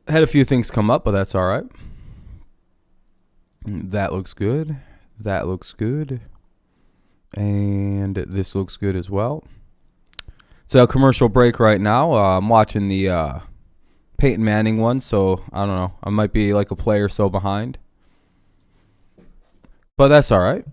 Had a few things come up, but that's all right. That looks good. That looks good. And this looks good as well. So a commercial break right now. I'm watching the Peyton Manning one, so I don't know. I might be like a play or so behind. But that's all right.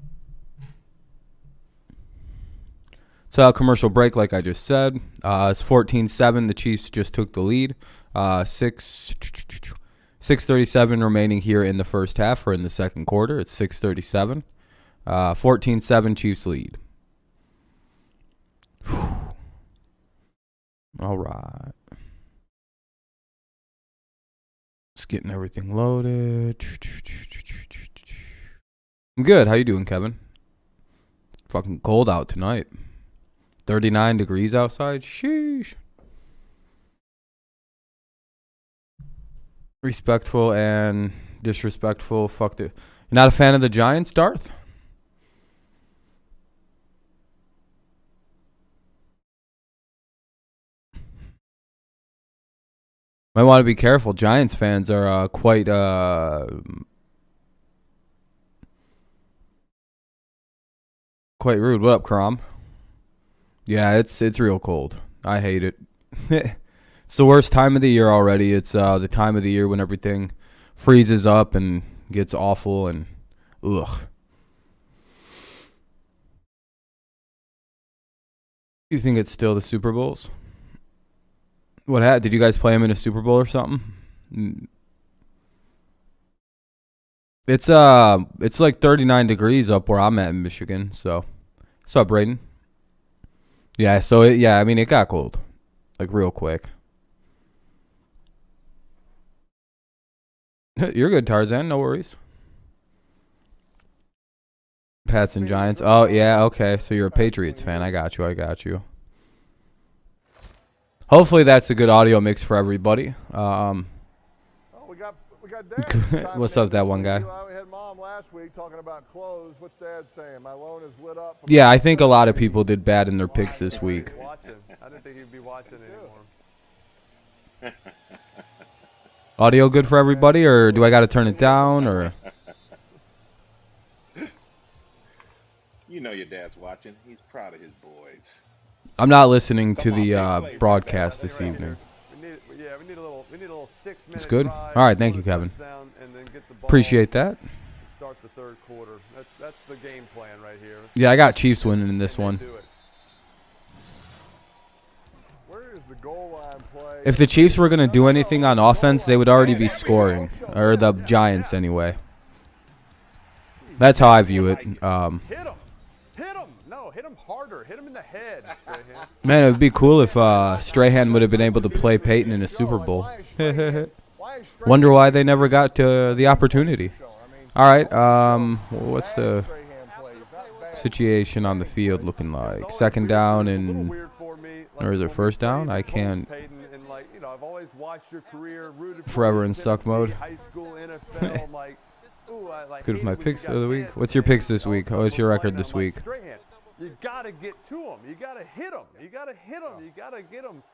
So a commercial break, like I just said. It's 14-7. The Chiefs just took the lead. 6:37 remaining here in the first half or in the second quarter. It's 6:37. 14-7 Chiefs lead. All right. Just getting everything loaded. I'm good. How you doing, Kevin? Fucking cold out tonight. 39 degrees outside. Sheesh. Respectful and disrespectful. Fuck it. You're not a fan of the Giants, Darth? Might want to be careful. Giants fans are quite rude. What up, Crom? Yeah, it's real cold. I hate it. It's the worst time of the year already. It's the time of the year when everything freezes up and gets awful and ugh. You think it's still the Super Bowls? What happened? Did you guys play them in a Super Bowl or something? It's like 39 degrees up where I'm at in Michigan. So, what's up, Braden? Yeah. So I mean, it got cold, like real quick. You're good, Tarzan. No worries. Pats and Giants. Oh yeah. Okay. So you're a Patriots fan. I got you. Hopefully that's a good audio mix for everybody. We got Dad. What's up, that one guy? We had Mom last week talking about clothes. What's Dad saying? My loan is lit up. Yeah, I think a lot of people did bad in their picks this week. I didn't think he'd be watching anymore. Audio good for everybody, or do I got to turn it down, or? You know your dad's watching. He's proud of his boys. I'm not listening to the broadcast this evening. We need a little 6-minute. It's good. All right, thank you, Kevin. Appreciate that. Start the third quarter. That's the game plan right here. Yeah, I got Chiefs winning in this one. Where is the goal line play? If the Chiefs were going to do anything on offense, they would already be scoring, or the Giants anyway. That's how I view it. Hit him. No, hit him harder. Hit him in the head, Strahan. Man, it would be cool if Strahan would have been able to play Peyton in a Super Bowl. Wonder why they never got to the opportunity. All right, what's the situation on the field looking like? Second down and, or is it first down? I can't. Forever in suck mode. Good with my picks of the week. What's your picks this week? What's your record this week? You gotta get to him. You gotta hit him. You gotta get him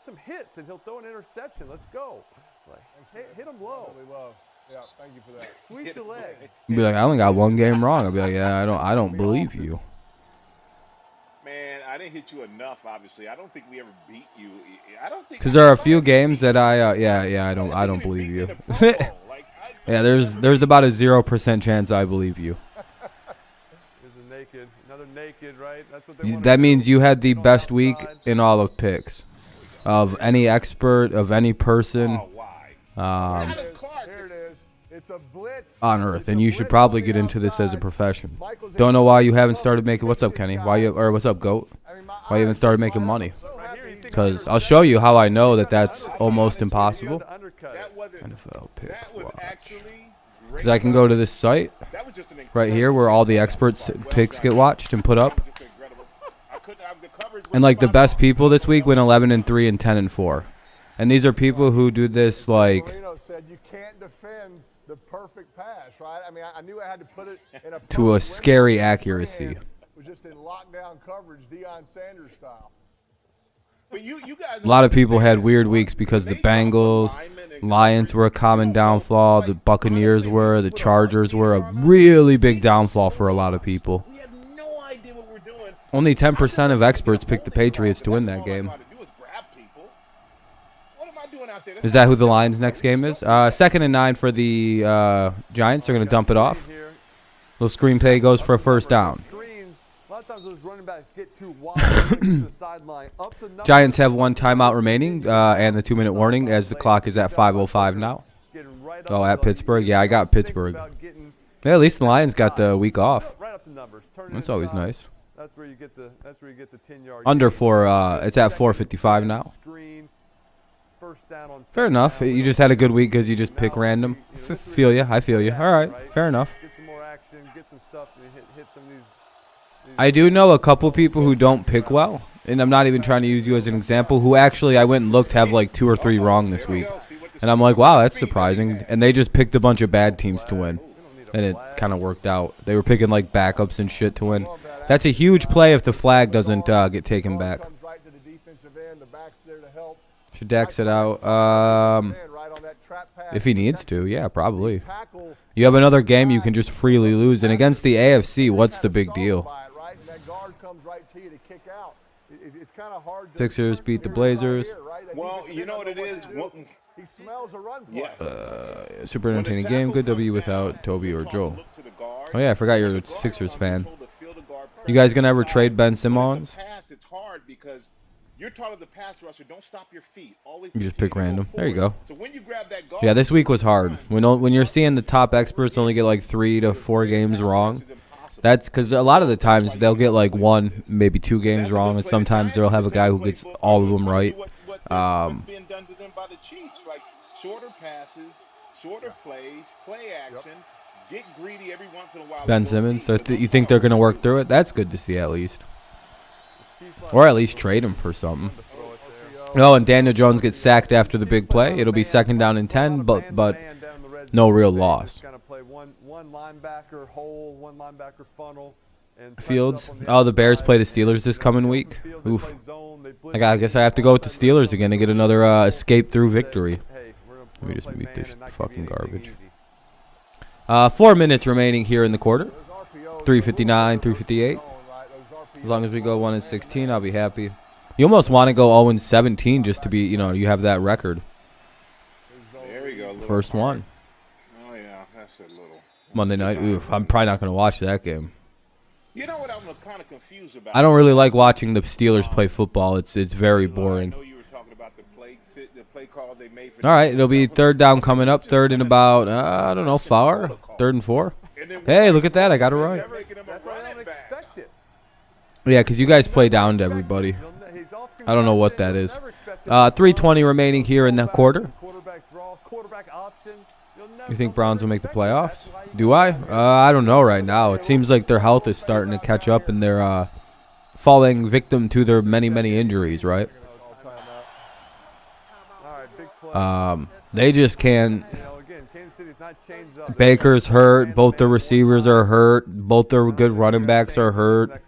some hits, and he'll throw an interception. Let's go. Hit him low. Yeah, thank you for that. Sweep the leg. Be like, I only got one game wrong. I'll be like, yeah, I don't believe you. Man, I didn't hit you enough. Obviously, I don't think we ever beat you. I don't think. Because there are a few games that I don't believe you. Yeah, there's about a 0% chance I believe you. Another naked, right? That's what they That means you had the best week in all of picks, of any expert, of any person. Here it is. It's a blitz on earth, and you should probably get into this as a profession. Don't know why you haven't started making. What's up, Kenny? What's up, Goat? Why you haven't started making money? Because I'll show you how I know that's almost impossible. NFL pick watch. Because I can go to this site right here where all the experts picks get watched and put up. And like the best people this week went 11-3 and 10-4. And these are people who do this like said you can't defend the perfect pass, right? I mean, I knew I had to put it in a to a scary accuracy. It was just in lockdown coverage, Deion Sanders style. But you guys. A lot of people had weird weeks because the Bengals, Lions were a common downfall. The Buccaneers were. The Chargers were a really big downfall for a lot of people. We have no idea what we're doing. Only 10% of experts picked the Patriots to win that game. Is that who the Lions' next game is? 2nd and 9 for the Giants. They're going to dump it off. Little screen play goes for a first down. Giants have 1 timeout remaining and the 2-minute warning as the clock is at 5:05 now. Oh, at Pittsburgh? Yeah, I got Pittsburgh. Yeah, at least the Lions got the week off. That's always nice. Under 4, it's at 4:55 now. Fair enough. You just had a good week because you just pick random. Feel you. I feel you. All right. Fair enough. I do know a couple people who don't pick well, and I'm not even trying to use you as an example, who actually I went and looked have like 2 or 3 wrong this week. And I'm like, wow, that's surprising. And they just picked a bunch of bad teams to win. And it kind of worked out. They were picking like backups and shit to win. That's a huge play if the flag doesn't get taken back. Should Dak it out? If he needs to, yeah, probably. You have another game you can just freely lose. And against the AFC, what's the big deal? Sixers beat the Blazers. Well, you know what it is? He smells a run play. Super entertaining game. Good W without Toby or Joel. Oh, yeah, I forgot you're a Sixers fan. You guys going to ever trade Ben Simmons? It's hard because you're taught as the pass rusher, don't stop your feet. Always You just pick random. There you go. So when you grab that guard, Yeah, this week was hard. When you're seeing the top experts only get like 3 to 4 games wrong, that's because a lot of the times they'll get like 1, maybe 2 games wrong, and sometimes they'll have a guy who gets all of them right. What's being done to them by the Chiefs, like shorter passes, shorter plays, play action, get greedy every once in a while. Ben Simmons, so you think they're going to work through it? That's good to see at least. Or at least trade him for something. Oh, and Daniel Jones gets sacked after the big play. It'll be 2nd down and 10, but no real loss. Fields. Oh, the Bears play the Steelers this coming week. Oof. I guess I have to go with the Steelers again to get another escape through victory. Let me just mute this fucking garbage. 4 minutes remaining here in the quarter. 3:59, 3:58. As long as we go 1-16, I'll be happy. You almost want to go 0-17 just to be, you have that record. There we go. First one. Oh, yeah, that's a little. Monday night. Oof, I'm probably not going to watch that game. You know what I'm kind of confused about? I don't really like watching the Steelers play football. It's very boring. I know you were talking about the play call they made for. All right, it'll be 3rd down coming up. 3rd and about, I don't know, 4? 3rd and 4? Hey, look at that. I got it right. Yeah, because you guys play down to everybody. I don't know what that is. 3:20 remaining here in the quarter. You think Browns will make the playoffs? Do I? I don't know right now. It seems like their health is starting to catch up and they're falling victim to their many, many injuries, right? They just can't. Baker's hurt. Both the receivers are hurt. Both their good running backs are hurt.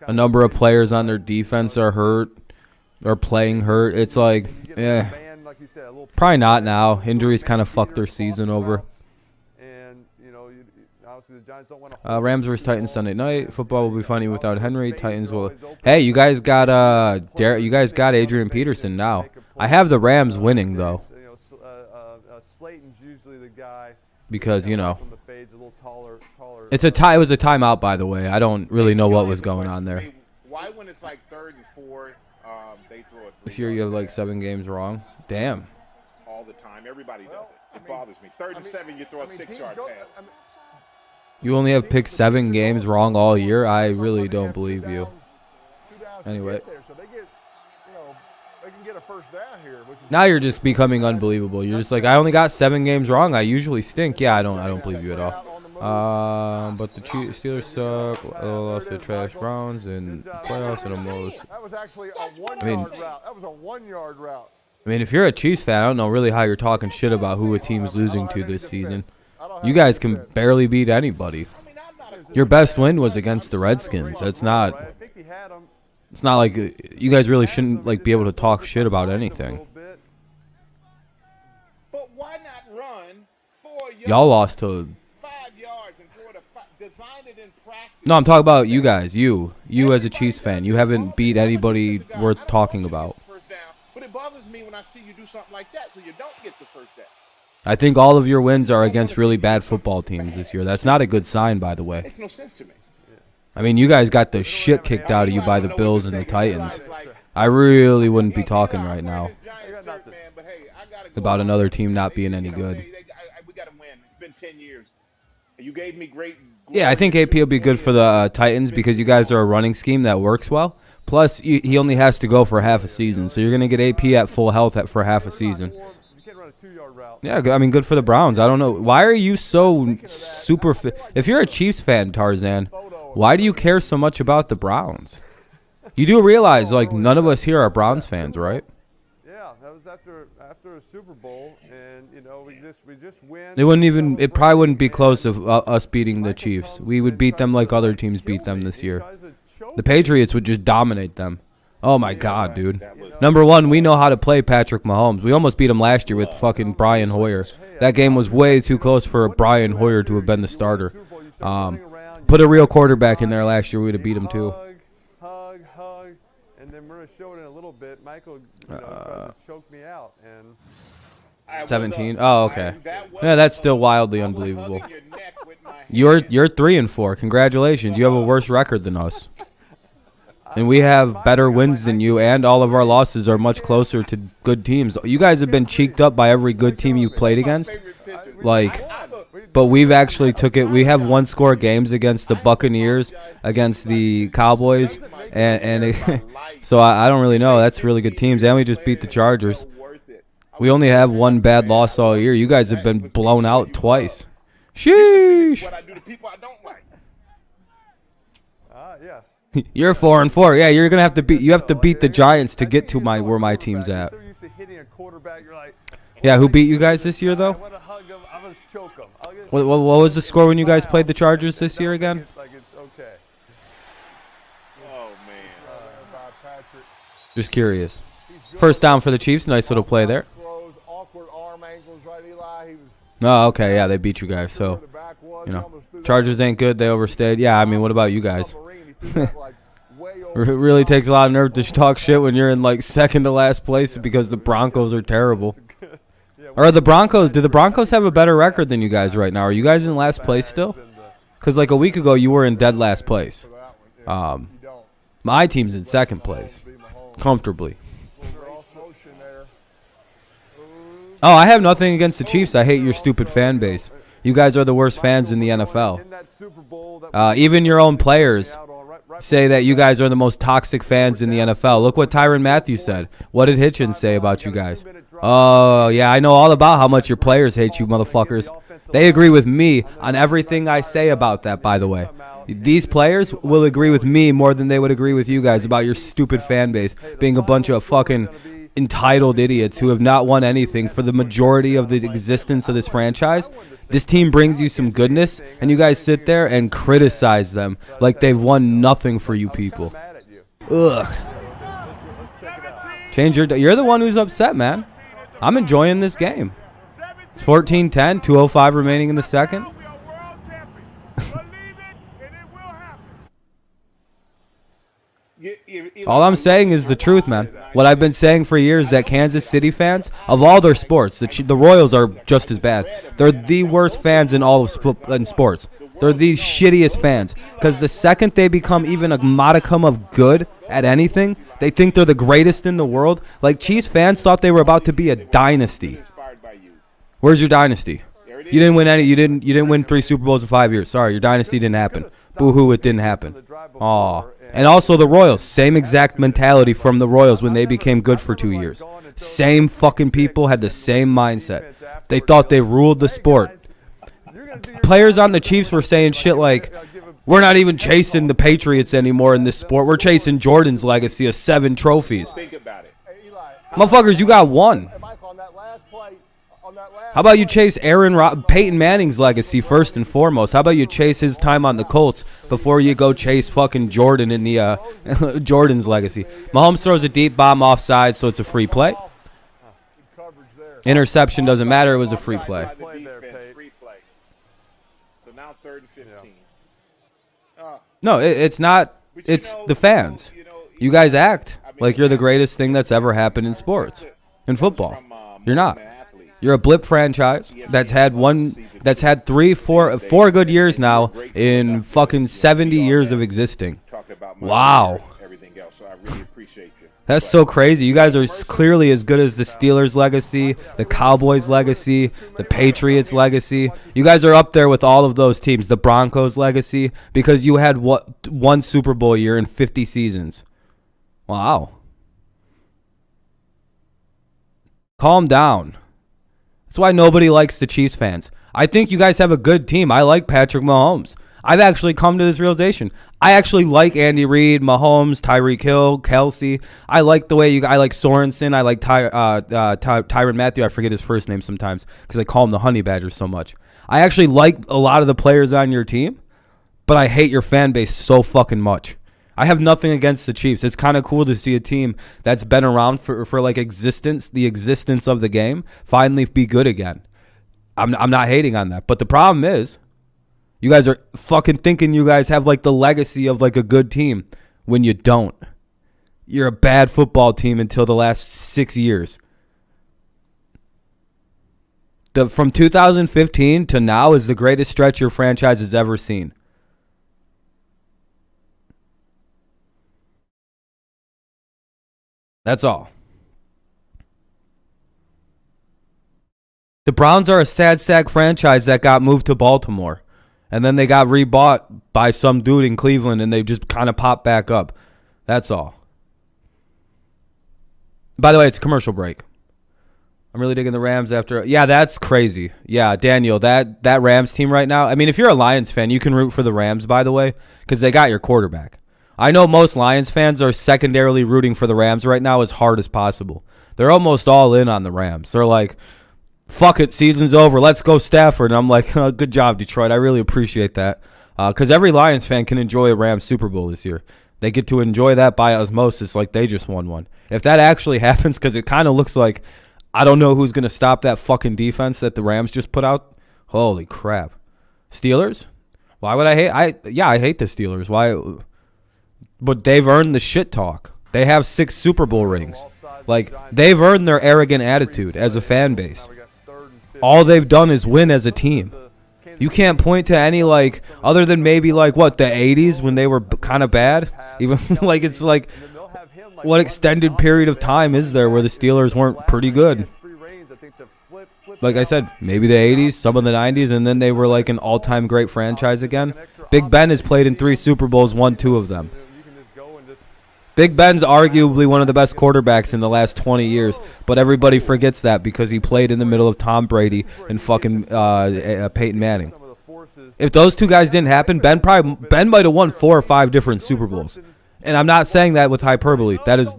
A number of players on their defense are hurt or playing hurt. It's like, probably not now. Injuries kind of fucked their season over. Rams vs Titans Sunday night. Football will be funny without Henry. Titans will. Hey, you guys got you guys got Adrian Peterson now. I have the Rams winning though. Because it's a tie. It was a timeout, by the way. I don't really know what was going on there. Why, when it's like 3rd and 4, they throw it? This year you have like 7 games wrong. Damn. All the time, everybody does it. It bothers me. 3rd and 7, you throw a 6-yard pass. You only have picked 7 games wrong all year. I really don't believe you. Anyway. Now you're just becoming unbelievable. You're just like, I only got 7 games wrong. I usually stink. Yeah, I don't believe you at all. But the Steelers suck. Lost to trash Browns and playoffs and almost. That was actually a 1-yard route. That was a 1-yard route. I mean, if you're a Chiefs fan, I don't know really how you're talking shit about who a team is losing to this season. You guys can barely beat anybody. Your best win was against the Redskins. That's not. It's not like you guys really shouldn't like be able to talk shit about anything. But why not run 4 yards? Y'all lost to. 5 yards and throw it design it in practice. No, I'm talking about you guys. You as a Chiefs fan. You haven't beat anybody worth talking about. But it bothers me when I see you do something like that, so you don't get the first down. I think all of your wins are against really bad football teams this year. That's not a good sign, by the way. Makes no sense to me. I mean, you guys got the shit kicked out of you by the Bills and the Titans. I really wouldn't be talking right now about another team not being any good. We got to win. It's been 10 years. You gave me great. Yeah, I think AP will be good for the Titans because you guys are a running scheme that works well. Plus, he only has to go for half a season, so you're going to get AP at full health for half a season. Yeah, I mean, good for the Browns. I don't know. Why are you so super fit? If you're a Chiefs fan, Tarzan, why do you care so much about the Browns? You do realize, like, none of us here are Browns fans, right? Yeah, that was after a Super Bowl, and you know we just win. It probably wouldn't be close of us beating the Chiefs. We would beat them like other teams beat them this year. The Patriots would just dominate them. Oh my God, dude. Number one, we know how to play Patrick Mahomes. We almost beat him last year with fucking Brian Hoyer. That game was way too close for Brian Hoyer to have been the starter. Put a real quarterback in there last year, we would have beat him too. Hug, and then we're gonna show it in a little bit. Michael, tries to choke me out, and 17. Oh, okay. Yeah, that's still wildly unbelievable. You're 3-4. Congratulations. You have a worse record than us. And we have better wins than you, and all of our losses are much closer to good teams. You guys have been cheeked up by every good team you've played against. But we've actually took it. We have one-score games against the Buccaneers, against the Cowboys, so I don't really know. That's really good teams. And we just beat the Chargers. We only have one bad loss all year. You guys have been blown out twice. Sheesh. What I do to people I don't like. Yes. You're 4-4. Yeah, you're gonna have to beat. You have to beat the Giants to get to where my team's at. Yeah, who beat you guys this year though? What was the score when you guys played the Chargers this year again? Oh man. Just curious. First down for the Chiefs. Nice little play there. Oh, okay. Yeah, they beat you guys. So, Chargers ain't good. They overstayed. Yeah, I mean, what about you guys? It really takes a lot of nerve to talk shit when you're in like second to last place because the Broncos are terrible. Or do the Broncos have a better record than you guys right now? Are you guys in last place still? Because like a week ago you were in dead last place. My team's in second place, comfortably. Oh, I have nothing against the Chiefs. I hate your stupid fan base. You guys are the worst fans in the NFL. Even your own players say that you guys are the most toxic fans in the NFL. Look what Tyrann Mathieu said. What did Hitchens say about you guys? Oh, yeah, I know all about how much your players hate you motherfuckers. They agree with me on everything I say about that, by the way. These players will agree with me more than they would agree with you guys about your stupid fan base being a bunch of fucking entitled idiots who have not won anything for the majority of the existence of this franchise. This team brings you some goodness, and you guys sit there and criticize them like they've won nothing for you people. Ugh. You're the one who's upset, man. I'm enjoying this game. It's 14-10, 2:05 remaining in the second. All I'm saying is the truth, man. What I've been saying for years is that Kansas City fans, of all their sports, the Royals are just as bad. They're the worst fans in all of sports. They're the shittiest fans. Because the second they become even a modicum of good at anything, they think they're the greatest in the world. Like Chiefs fans thought they were about to be a dynasty. Where's your dynasty? You didn't win any. You didn't win 3 Super Bowls in 5 years. Sorry, your dynasty didn't happen. Boo-hoo, it didn't happen. Aw. And also the Royals, same exact mentality from the Royals when they became good for 2 years. Same fucking people had the same mindset. They thought they ruled the sport. Players on the Chiefs were saying shit like, we're not even chasing the Patriots anymore in this sport. We're chasing Jordan's legacy of 7 trophies. Think about it. Motherfuckers, you got 1. How about you chase Peyton Manning's legacy first and foremost? How about you chase his time on the Colts before you go chase fucking Jordan in the Jordan's legacy? Mahomes throws a deep bomb offside, so it's a free play. Interception doesn't matter. It was a free play. So now 3rd and 15. No, it's not. It's the fans. You guys act like you're the greatest thing that's ever happened in sports. In football, you're not. You're a blip franchise that's had four good years now in fucking 70 years of existing. Wow. That's so crazy. You guys are clearly as good as the Steelers' legacy, the Cowboys' legacy, the Patriots' legacy. You guys are up there with all of those teams, the Broncos' legacy, because you had one Super Bowl year in 50 seasons. Wow. Calm down. That's why nobody likes the Chiefs fans. I think you guys have a good team. I like Patrick Mahomes. I've actually come to this realization. I actually like Andy Reid, Mahomes, Tyreek Hill, Kelsey. I like the way I like Sorensen. I like Tyrann Mathieu. I forget his first name sometimes because I call him the Honey Badger so much. I actually like a lot of the players on your team, but I hate your fan base so fucking much. I have nothing against the Chiefs. It's kind of cool to see a team that's been around for like the existence of the game, finally be good again. I'm not hating on that. But the problem is, you guys are fucking thinking you guys have like the legacy of like a good team when you don't. You're a bad football team until the last 6 years. From 2015 to now is the greatest stretch your franchise has ever seen. That's all. The Browns are a sad sack franchise that got moved to Baltimore. And then they got rebought by some dude in Cleveland, and they just kind of popped back up. That's all. By the way, it's a commercial break. I'm really digging the Rams after. Yeah, that's crazy. Yeah, Daniel, that Rams team right now. I mean, if you're a Lions fan, you can root for the Rams, by the way, because they got your quarterback. I know most Lions fans are secondarily rooting for the Rams right now as hard as possible. They're almost all in on the Rams. They're like, fuck it, season's over. Let's go Stafford. And I'm like, oh, good job, Detroit. I really appreciate that. Because every Lions fan can enjoy a Rams Super Bowl this year. They get to enjoy that by osmosis like they just won one. If that actually happens, because it kind of looks like I don't know who's going to stop that fucking defense that the Rams just put out. Holy crap. Steelers? Why would I hate? I hate the Steelers. Why? But they've earned the shit talk. They have 6 Super Bowl rings. Like, they've earned their arrogant attitude as a fan base. All they've done is win as a team. You can't point to any, like, other than maybe, like, what, the 80s when they were kind of bad? Even, like, it's like, what extended period of time is there where the Steelers weren't pretty good? Like I said, maybe the 80s, some of the 90s, and then they were, like, an all-time great franchise again. Big Ben has played in 3 Super Bowls, won 2 of them. Big Ben's arguably one of the best quarterbacks in the last 20 years, but everybody forgets that because he played in the middle of Tom Brady and fucking Peyton Manning. If those two guys didn't happen, Ben might have won 4 or 5 different Super Bowls. And I'm not saying that with hyperbole. That is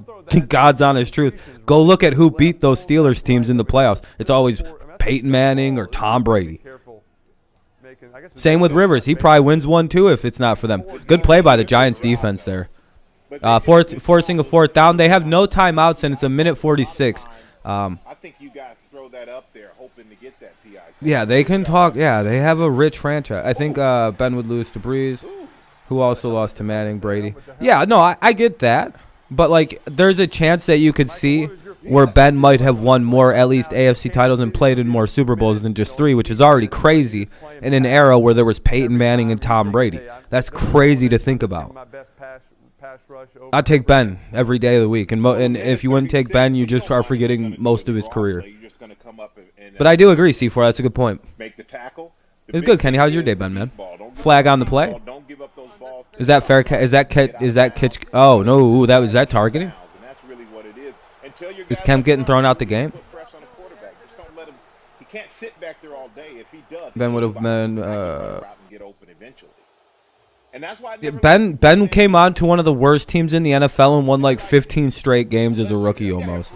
God's honest truth. Go look at who beat those Steelers teams in the playoffs. It's always Peyton Manning or Tom Brady. Same with Rivers. He probably wins one too if it's not for them. Good play by the Giants defense there. Forcing a 4th down. They have no timeouts, and it's a minute 46. I think you guys throw that up there hoping to get that PI. Yeah, they can talk. Yeah, they have a rich franchise. I think Ben would lose to Breeze, who also lost to Manning, Brady. Yeah, no, I get that. But, like, there's a chance that you could see where Ben might have won more, at least AFC titles, and played in more Super Bowls than just 3, which is already crazy in an era where there was Peyton Manning and Tom Brady. That's crazy to think about. I'd take Ben every day of the week. And if you wouldn't take Ben, you just are forgetting most of his career. But I do agree, C4. That's a good point. It's good, Kenny. How's your day been, man? Flag on the play? Is that fair? Is that catch? Oh, no. Is that targeting? Is Kemp getting thrown out the game? He can't sit back there all day. If he does, Ben would have been and that's why Ben came on to one of the worst teams in the NFL and won like 15 straight games as a rookie almost.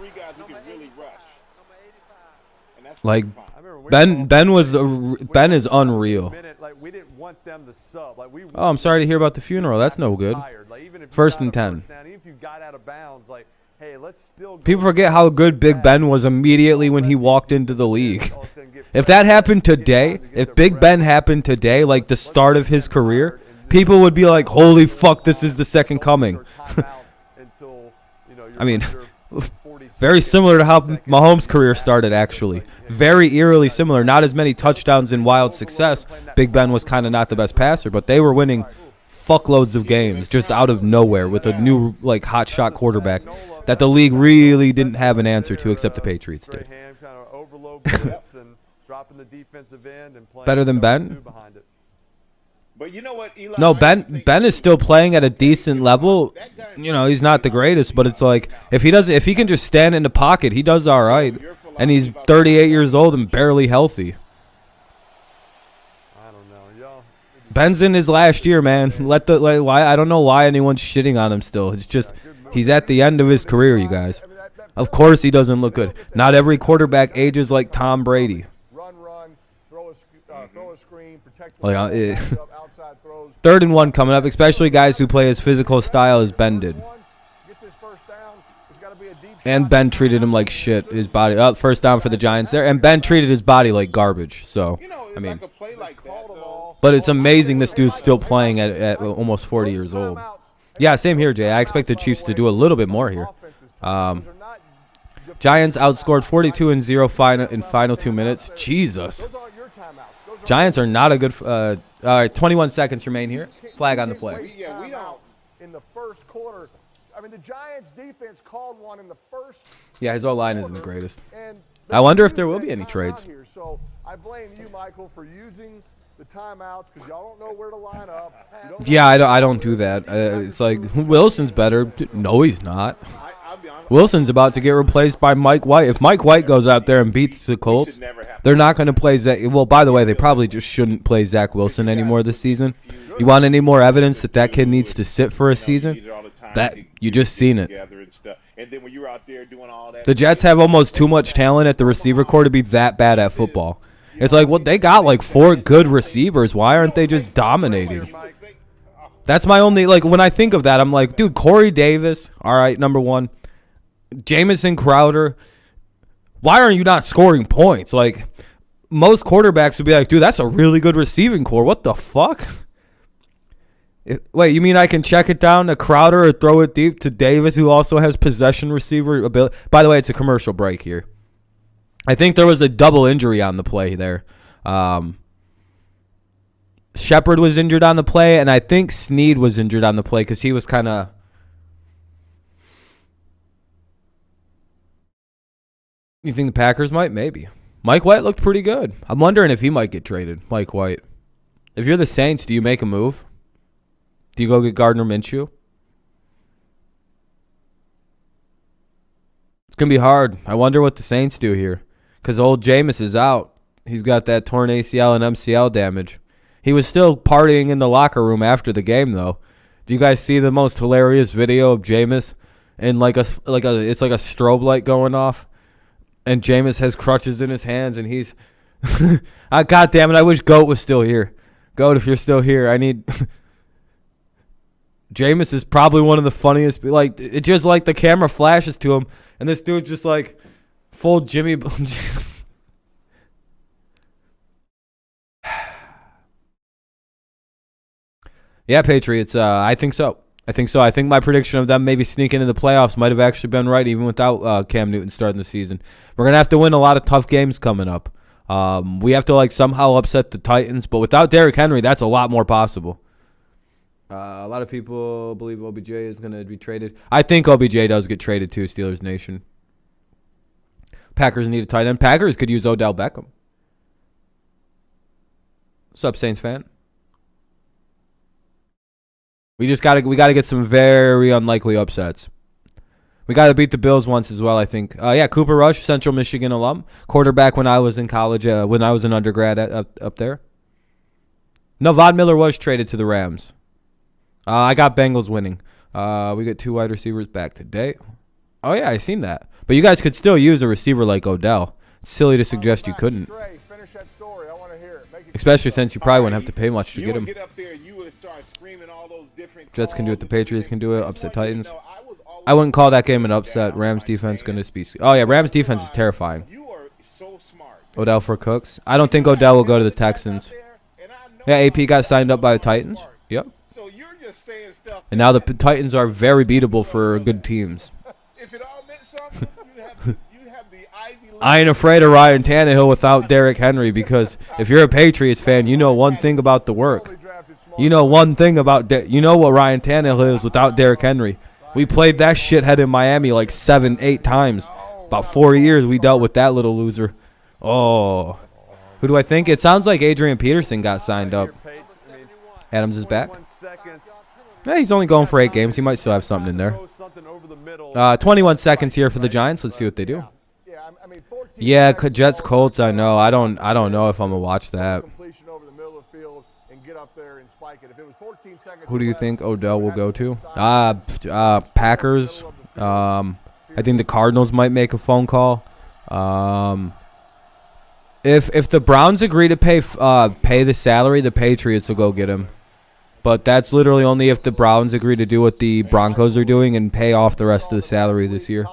Like I remember when Ben is unreal. like we didn't want them to sub. Like we. Oh, I'm sorry to hear about the funeral. That's no good. Like, even if you First got and a 10. first down, even if you got out of bounds, like, hey, let's still. Go People forget how good Big Ben was immediately when he walked into the league. If that happened today, if Big Ben happened today, like the start of his career, people would be like, holy fuck, this is the second coming. I mean, very similar to how Mahomes' career started, actually. Very eerily similar. Not as many touchdowns and wild success. Big Ben was kind of not the best passer, but they were winning fuckloads of games just out of nowhere with a new, like, hot shot quarterback that the league really didn't have an answer to, except the Patriots did. Better than Ben? But you know what, Eli? No, Ben is still playing at a decent level. You know, he's not the greatest, but it's like if he can just stand in the pocket, he does all right. And he's 38 years old and barely healthy. I don't know, y'all. Ben's in his last year, man. Why I don't know why anyone's shitting on him still. It's just he's at the end of his career, you guys. Of course he doesn't look good. Not every quarterback ages like Tom Brady. Run, throw a screen, protect Like, outside throws. 3rd and 1 coming up, especially guys who play as physical style as Ben did. Get this first down. It's got to be a deep And shot. Ben treated him like shit. His body, first down for the Giants there. And Ben treated his body like garbage. So, You know, I mean, like a play like that, though. but it's amazing this dude's still playing at almost 40 years old. Yeah, same here, Jay. I expect the Chiefs to do a little bit more here. Giants outscored 42-0 in final 2 minutes. Jesus. Giants are not a good. All right, 21 seconds remain here. Flag on the play. Yeah, we don't. In the first quarter. I mean, the Giants defense called one in the first. Yeah, his O-line isn't the greatest. And I wonder if there will be any trades. Here. So I blame you, Michael, for using the timeouts because y'all don't know where to line up. Yeah, I don't do that. It's like Wilson's better. No, he's not. I'll be honest. Wilson's about to get replaced by Mike White. If Mike White goes out there and beats the Colts, they're not going to play Zach. Well, by the way, they probably just shouldn't play Zach Wilson anymore this season. You want any more evidence that that kid needs to sit for a season? That you just seen it. And then when you're out there doing all that, The Jets have almost too much talent at the receiver core to be that bad at football. It's like, well, they got like 4 good receivers. Why aren't they just dominating? That's my only, like, when I think of that, I'm like, dude, Corey Davis, all right, number 1. Jamison Crowder, why aren't you not scoring points? Like, most quarterbacks would be like, dude, that's a really good receiving core. What the fuck? Wait, you mean I can check it down to Crowder or throw it deep to Davis, who also has possession receiver ability? By the way, it's a commercial break here. I think there was a double injury on the play there. Shepard was injured on the play, and I think Snead was injured on the play because he was kind of... You think the Packers might? Maybe. Mike White looked pretty good. I'm wondering if he might get traded, Mike White. If you're the Saints, do you make a move? Do you go get Gardner Minshew? It's going to be hard. I wonder what the Saints do here. Because old Jameis is out. He's got that torn ACL and MCL damage. He was still partying in the locker room after the game, though. Do you guys see the most hilarious video of Jameis? And it's like a strobe light going off. And Jameis has crutches in his hands, and he's... God damn it, I wish Goat was still here. Goat, if you're still here, I need... Jameis is probably one of the funniest... Like, it just like the camera flashes to him, and this dude just like full Jimmy... Yeah, Patriots, I think so. I think my prediction of them maybe sneaking into the playoffs might have actually been right, even without Cam Newton starting the season. We're going to have to win a lot of tough games coming up. We have to like somehow upset the Titans, but without Derrick Henry, that's a lot more possible. A lot of people believe OBJ is going to be traded. I think OBJ does get traded too, Steelers Nation. Packers need a tight end. Packers could use Odell Beckham. What's up, Saints fan? We gotta get some very unlikely upsets. We gotta beat the Bills once as well, I think. Yeah, Cooper Rush, Central Michigan alum, quarterback when I was in college, when I was an undergrad up there. No, Von Miller was traded to the Rams. I got Bengals winning. We got 2 wide receivers back today. Oh yeah, I seen that. But you guys could still use a receiver like Odell. It's silly to suggest you couldn't. Finish that story. I want to hear it. Make it Especially since you probably wouldn't have to pay much to get him. Get up there, you would start screaming all those different Jets can do it. The Patriots can do it. Upset Titans. I was always I wouldn't call that game an upset. Rams defense going to be. Oh, yeah. Rams defense is terrifying. You are so smart. Odell for Cooks. I don't think Odell will go to the Texans. Yeah, AP got signed up by the Titans. Yep. So you're just saying stuff. And now the Titans are very beatable for good teams. If it all meant something, you have the Ivy League. I ain't afraid of Ryan Tannehill without Derrick Henry because if you're a Patriots fan, you know one thing about the work. You know one thing about you know what Ryan Tannehill is without Derrick Henry. We played that shithead in Miami like 7-8 times. About 4 years we dealt with that little loser. Oh. Who do I think? It sounds like Adrian Peterson got signed up. Adams is back. Yeah, he's only going for 8 games. He might still have something in there. 21 seconds here for the Giants. Let's see what they do. Yeah, Jets Colts. I know. I don't know if I'm gonna watch that. Who do you think Odell will go to? Packers. I think the Cardinals might make a phone call. If the Browns agree to pay the salary, the Patriots will go get him. But that's literally only if the Browns agree to do what the Broncos are doing and pay off the rest of the salary this year.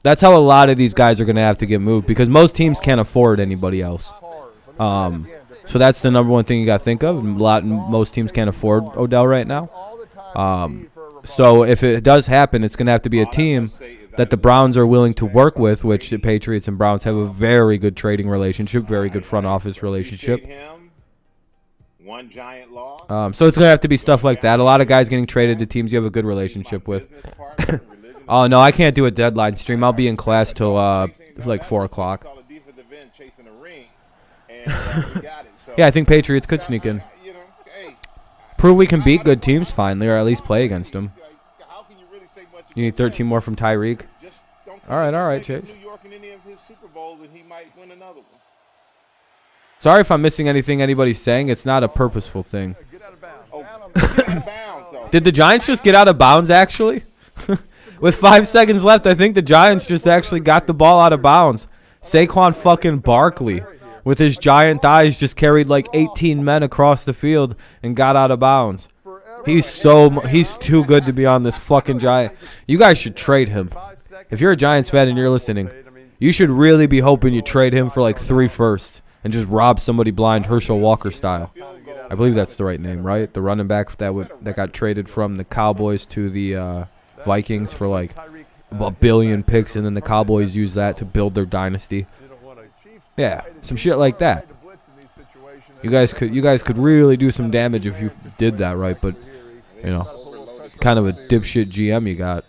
That's how a lot of these guys are going to have to get moved because most teams can't afford anybody else. So that's the number one thing you got to think of. Most teams can't afford Odell right now. So if it does happen, it's going to have to be a team that the Browns are willing to work with, which the Patriots and Browns have a very good trading relationship, very good front office relationship. One giant loss. So it's going to have to be stuff like that. A lot of guys getting traded to teams you have a good relationship with. Oh, no, I can't do a deadline stream. I'll be in class till like 4 o'clock. Yeah, I think Patriots could sneak in. Prove we can beat good teams finally, or at least play against them. You need 13 more from Tyreek. All right, Chase. Sorry if I'm missing anything anybody's saying. It's not a purposeful thing. Did the Giants just get out of bounds, actually? With 5 seconds left, I think the Giants just actually got the ball out of bounds. Saquon fucking Barkley, with his giant thighs, just carried like 18 men across the field and got out of bounds. He's too good to be on this fucking Giant. You guys should trade him. If you're a Giants fan and you're listening, you should really be hoping you trade him for like 3 firsts and just rob somebody blind Herschel Walker style. I believe that's the right name, right? The running back that got traded from the Cowboys to the Vikings for like a billion picks, and then the Cowboys use that to build their dynasty. Yeah, some shit like that. You guys could really do some damage if you did that right, but you know, kind of a dipshit GM you got.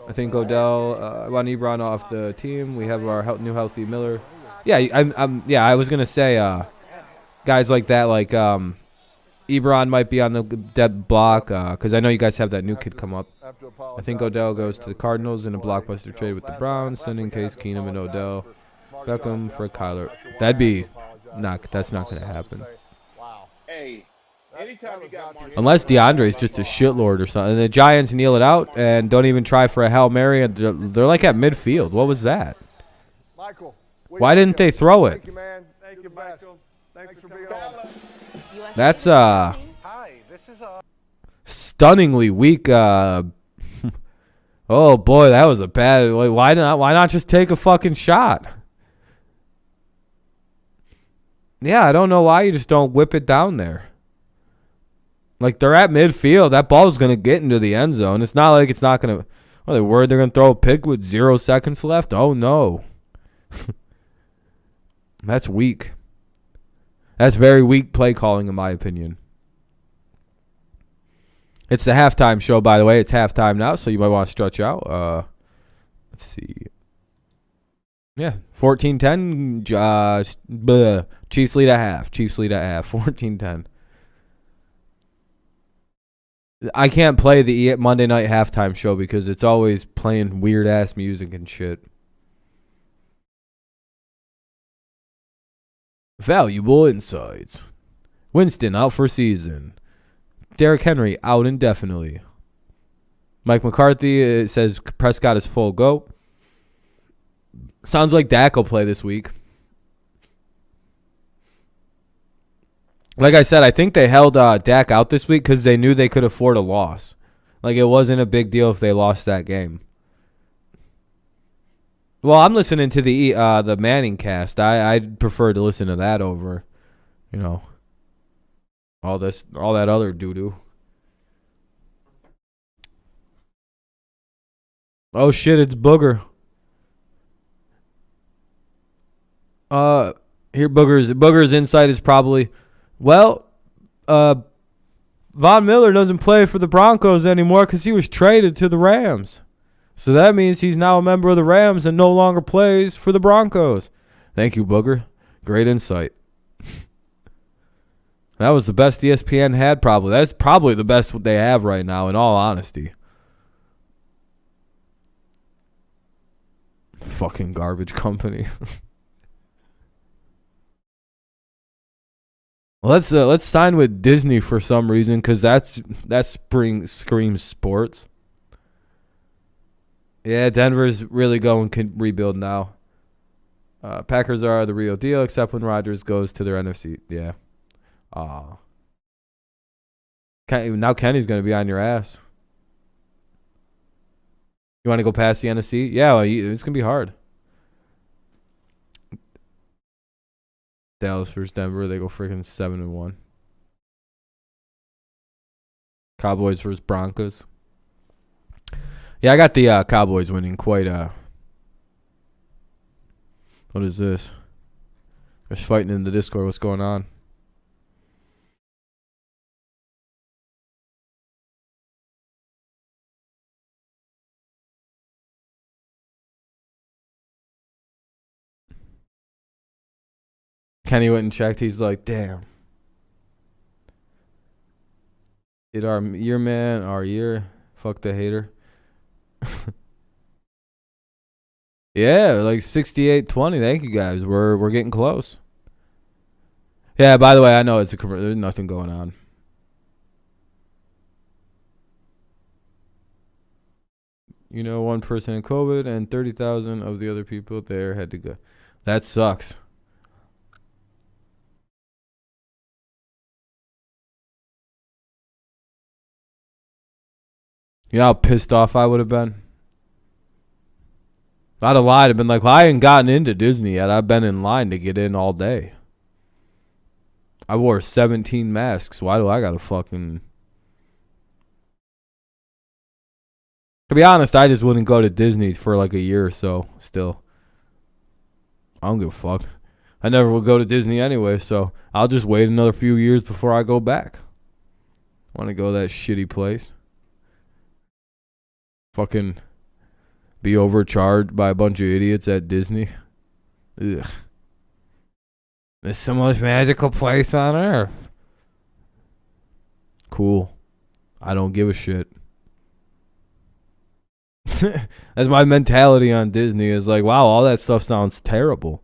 I think Odell, Ron Ebron off the team. We have our new healthy Miller. Yeah, I was gonna say guys like that, like Ebron might be on the dead block because I know you guys have that new kid come up. I think Odell goes to the Cardinals in a blockbuster trade with the Browns, sending Case Keenum and Odell Beckham for Kyler. That's not gonna happen. Hey. Unless DeAndre's just a shitlord or something. And the Giants kneel it out and don't even try for a Hail Mary. And they're like at midfield. What was that? Why didn't they throw it? Thank you, man. Thank you, Michael. Thanks for being on. That's stunningly weak. Oh boy, that was a bad. Why not just take a fucking shot? Yeah, I don't know why you just don't whip it down there. Like, they're at midfield. That ball's going to get into the end zone. It's not like it's not going to... Are they worried they're going to throw a pick with 0 seconds left? Oh, no. That's weak. That's very weak play calling, in my opinion. It's the halftime show, by the way. It's halftime now, so you might want to stretch out. Let's see. Yeah, 14-10. Chiefs lead at half. 14-10. I can't play the Monday night halftime show because it's always playing weird-ass music and shit. Valuable insights. Winston out for season. Derrick Henry out indefinitely. Mike McCarthy says Prescott is full go. Sounds like Dak will play this week. Like I said, I think they held Dak out this week because they knew they could afford a loss. Like, it wasn't a big deal if they lost that game. Well, I'm listening to the Manning cast. I'd prefer to listen to that over, all that other doo-doo. Oh, shit, it's Booger. Here, Booger's insight is probably, Von Miller doesn't play for the Broncos anymore because he was traded to the Rams. So that means he's now a member of the Rams and no longer plays for the Broncos. Thank you, Booger. Great insight. That was the best ESPN had, probably. That's probably the best they have right now, in all honesty. Fucking garbage company. Let's sign with Disney for some reason, because that screams sports. Yeah, Denver's really can rebuild now. Packers are the real deal, except when Rodgers goes to their NFC. Yeah. Now Kenny's going to be on your ass. You want to go past the NFC? Yeah, well, it's going to be hard. Dallas versus Denver, they go freaking 7-1. Cowboys versus Broncos. Yeah, I got the Cowboys winning quite. What is this? There's fighting in the Discord. What's going on? Kenny went and checked. He's like, damn. Our year. Fuck the hater. Yeah, like 68-20. Thank you guys. We're getting close. Yeah, by the way, I know it's a commercial. There's nothing going on. One person in COVID and 30,000 of the other people there had to go. That sucks. You know how pissed off I would have been? I'd have lied. I've been like, well, I ain't gotten into Disney yet. I've been in line to get in all day. I wore 17 masks. Why do I gotta fucking... To be honest, I just wouldn't go to Disney for like a year or so still. I don't give a fuck. I never would go to Disney anyway, so I'll just wait another few years before I go back. Want to go to that shitty place. Fucking be overcharged by a bunch of idiots at Disney. Ugh. It's the most magical place on earth. Cool. I don't give a shit. That's my mentality on Disney. Is like, wow, all that stuff sounds terrible.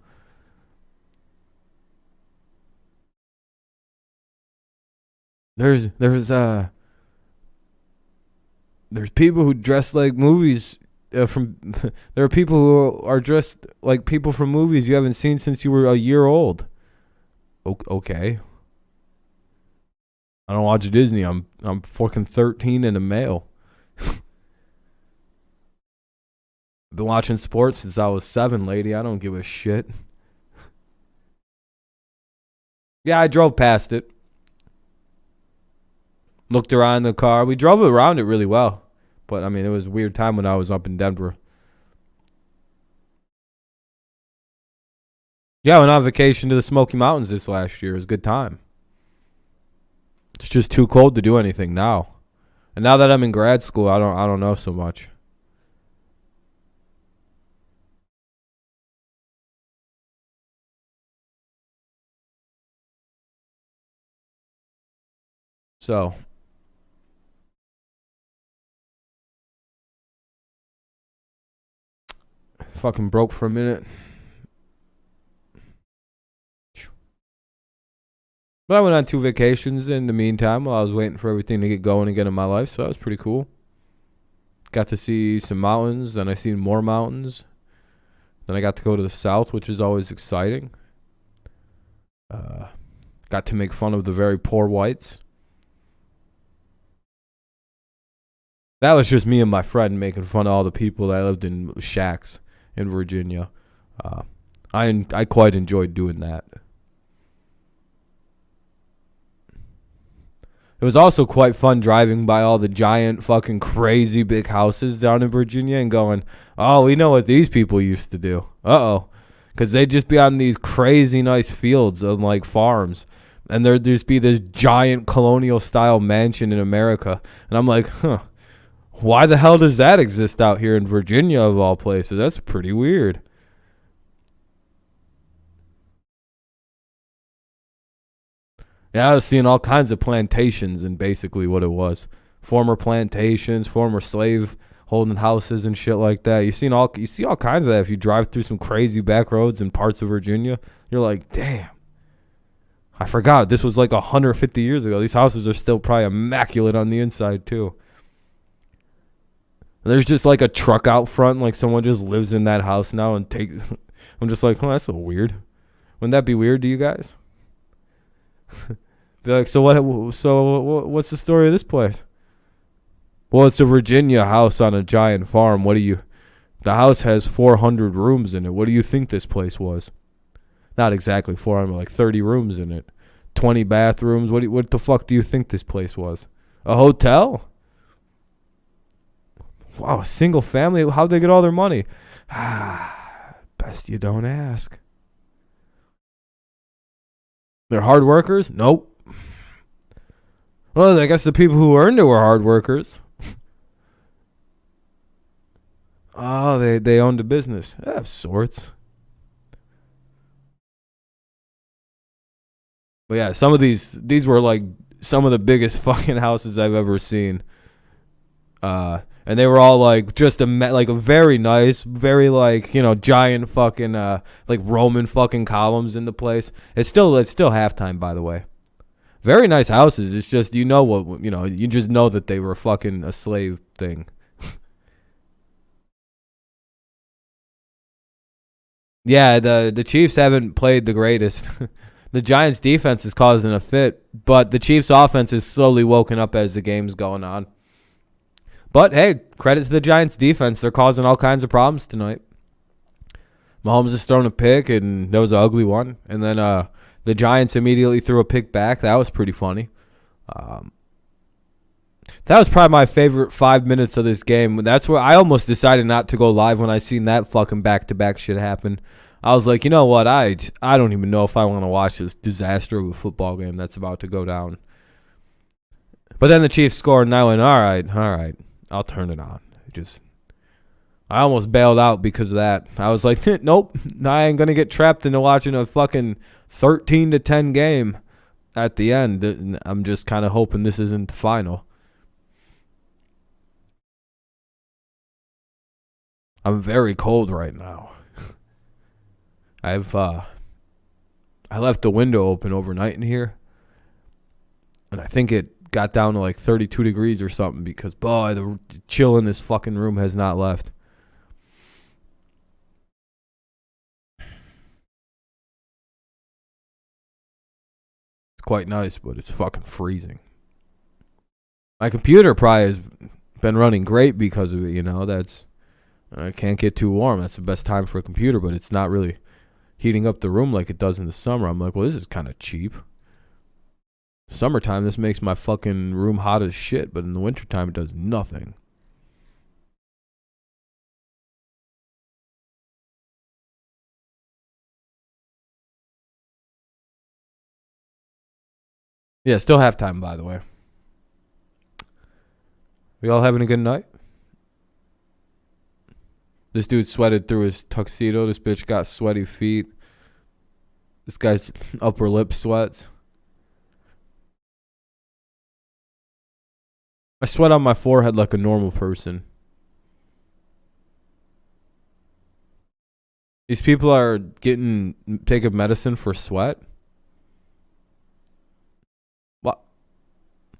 There's people who dress like movies from. There are people who are dressed like people from movies you haven't seen since you were a year old. Okay. I don't watch Disney. I'm fucking 13 and a male. I've been watching sports since I was 7, lady. I don't give a shit. Yeah, I drove past it. Looked around the car. We drove around it really well. But, I mean, it was a weird time when I was up in Denver. Yeah, I went on vacation to the Smoky Mountains this last year. It was a good time. It's just too cold to do anything now. And now that I'm in grad school, I don't know so much. So, fucking broke for a minute. But I went on 2 vacations in the meantime while I was waiting for everything to get going again in my life, so that was pretty cool. Got to see some mountains, and I seen more mountains. Then I got to go to the South, which is always exciting. Got to make fun of the very poor whites. That was just me and my friend making fun of all the people that lived in shacks in Virginia. I quite enjoyed doing that. It was also quite fun driving by all the giant fucking crazy big houses down in Virginia and going, oh, we know what these people used to do. Uh-oh. Because they'd just be on these crazy nice fields and like farms. And there'd just be this giant colonial style mansion in America. And I'm like, why the hell does that exist out here in Virginia of all places? That's pretty weird. Yeah, I was seeing all kinds of plantations and basically what it was. Former plantations, former slave holding houses and shit like that. You see all kinds of that if you drive through some crazy back roads in parts of Virginia. You're like, damn. I forgot. This was like 150 years ago. These houses are still probably immaculate on the inside too. And there's just like a truck out front, like someone just lives in that house now and takes. I'm just like, oh, that's so weird. Wouldn't that be weird to you guys? Be like, so what's the story of this place? Well, it's a Virginia house on a giant farm. The house has 400 rooms in it. What do you think this place was? Not exactly 400, like 30 rooms in it. 20 bathrooms. What the fuck do you think this place was? A hotel? Wow, a single family? How'd they get all their money? Best you don't ask. They're hard workers? Nope. Well, I guess the people who earned it were hard workers. Oh, they owned a business. Of sorts. But yeah, some of these were like some of the biggest fucking houses I've ever seen. And they were all like just a very nice, very like, giant fucking like Roman fucking columns in the place. It's still halftime, by the way. Very nice houses. It's just you just know that they were fucking a slave thing. Yeah, the Chiefs haven't played the greatest. The Giants' defense is causing a fit, but the Chiefs' offense is slowly woken up as the game's going on. But, hey, credit to the Giants' defense. They're causing all kinds of problems tonight. Mahomes has thrown a pick, and that was an ugly one. And then the Giants immediately threw a pick back. That was pretty funny. That was probably my favorite 5 minutes of this game. That's where I almost decided not to go live when I seen that fucking back-to-back shit happen. I was like, you know what? I don't even know if I want to watch this disaster of a football game that's about to go down. But then the Chiefs scored, and I went, all right, I'll turn it on. I almost bailed out because of that. I was like, nope, I ain't going to get trapped into watching a fucking 13-10 game at the end. I'm just kind of hoping this isn't the final. I'm very cold right now. I left the window open overnight in here, and I think it got down to like 32 degrees or something because, boy, the chill in this fucking room has not left. It's quite nice, but it's fucking freezing. My computer probably has been running great because of it, I can't get too warm. That's the best time for a computer, but it's not really heating up the room like it does in the summer. I'm like, well, this is kind of cheap. Summertime, this makes my fucking room hot as shit, but in the wintertime, it does nothing. Yeah, still halftime, by the way. We all having a good night? This dude sweated through his tuxedo. This bitch got sweaty feet. This guy's upper lip sweats. I sweat on my forehead like a normal person. These people are taking medicine for sweat. What?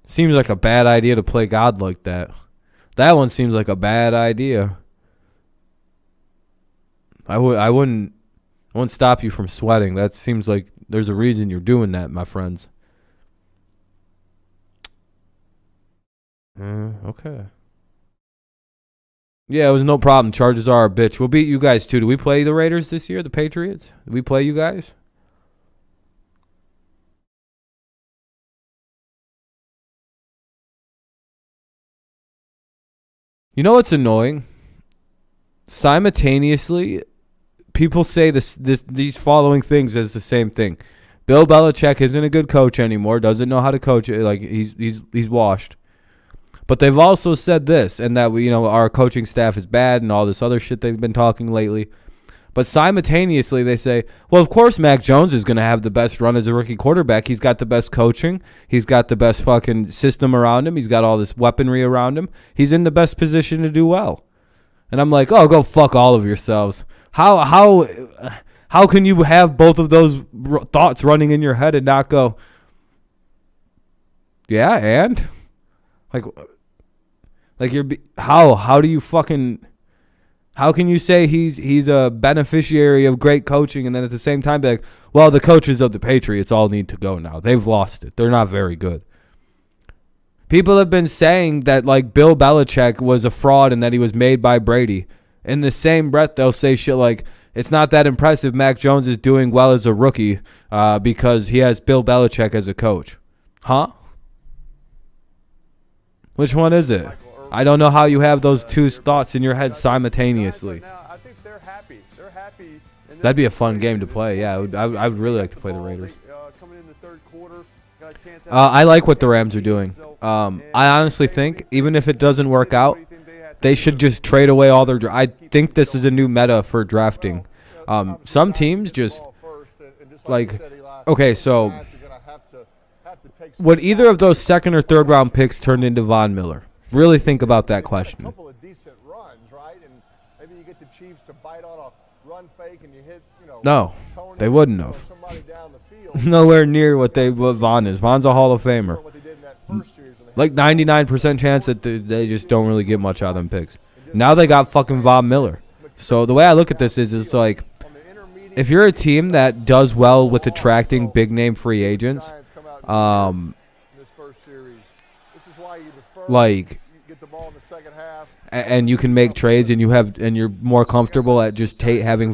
Seems like a bad idea to play God like that. That one seems like a bad idea. I wouldn't stop you from sweating. That seems like there's a reason you're doing that, my friends. Okay. Yeah, it was no problem. Chargers are a bitch. We'll beat you guys too. Do we play the Raiders this year, the Patriots? Do we play you guys? You know what's annoying? Simultaneously, people say these following things as the same thing. Bill Belichick isn't a good coach anymore. Doesn't know how to coach it. Like he's washed. But they've also said this, and that our coaching staff is bad, and all this other shit they've been talking lately. But simultaneously, they say, well, of course Mac Jones is going to have the best run as a rookie quarterback. He's got the best coaching. He's got the best fucking system around him. He's got all this weaponry around him. He's in the best position to do well. And I'm like, oh, go fuck all of yourselves. How can you have both of those thoughts running in your head and not go, yeah, and? Like you're how do you fucking how can you say he's a beneficiary of great coaching and then at the same time be like, well, the coaches of the Patriots all need to go now. They've lost it. They're not very good. People have been saying that like Bill Belichick was a fraud and that he was made by Brady. In the same breath, they'll say shit like, it's not that impressive Mac Jones is doing well as a rookie because he has Bill Belichick as a coach. Huh? Which one is it? I don't know how you have those two thoughts in your head simultaneously. I think they're happy. They're happy. That'd be a fun game to play. Yeah, I would really like to play the Raiders. I like what the Rams are doing. I honestly think, even if it doesn't work out, they should just trade away all their. I think this is a new meta for drafting. Some teams just like, okay, so would either of those second or third round picks turn into Von Miller? Really think about that question. A couple of decent runs, right? And maybe you get the Chiefs to bite on a run fake and you hit, No, they wouldn't have. Nowhere near what Von is. Von's a Hall of Famer. Like 99% chance that they just don't really get much out of them picks. Now they got fucking Von Miller. So the way I look at this is it's like, if you're a team that does well with attracting big name free agents, like, and you can make trades and you're more comfortable at just having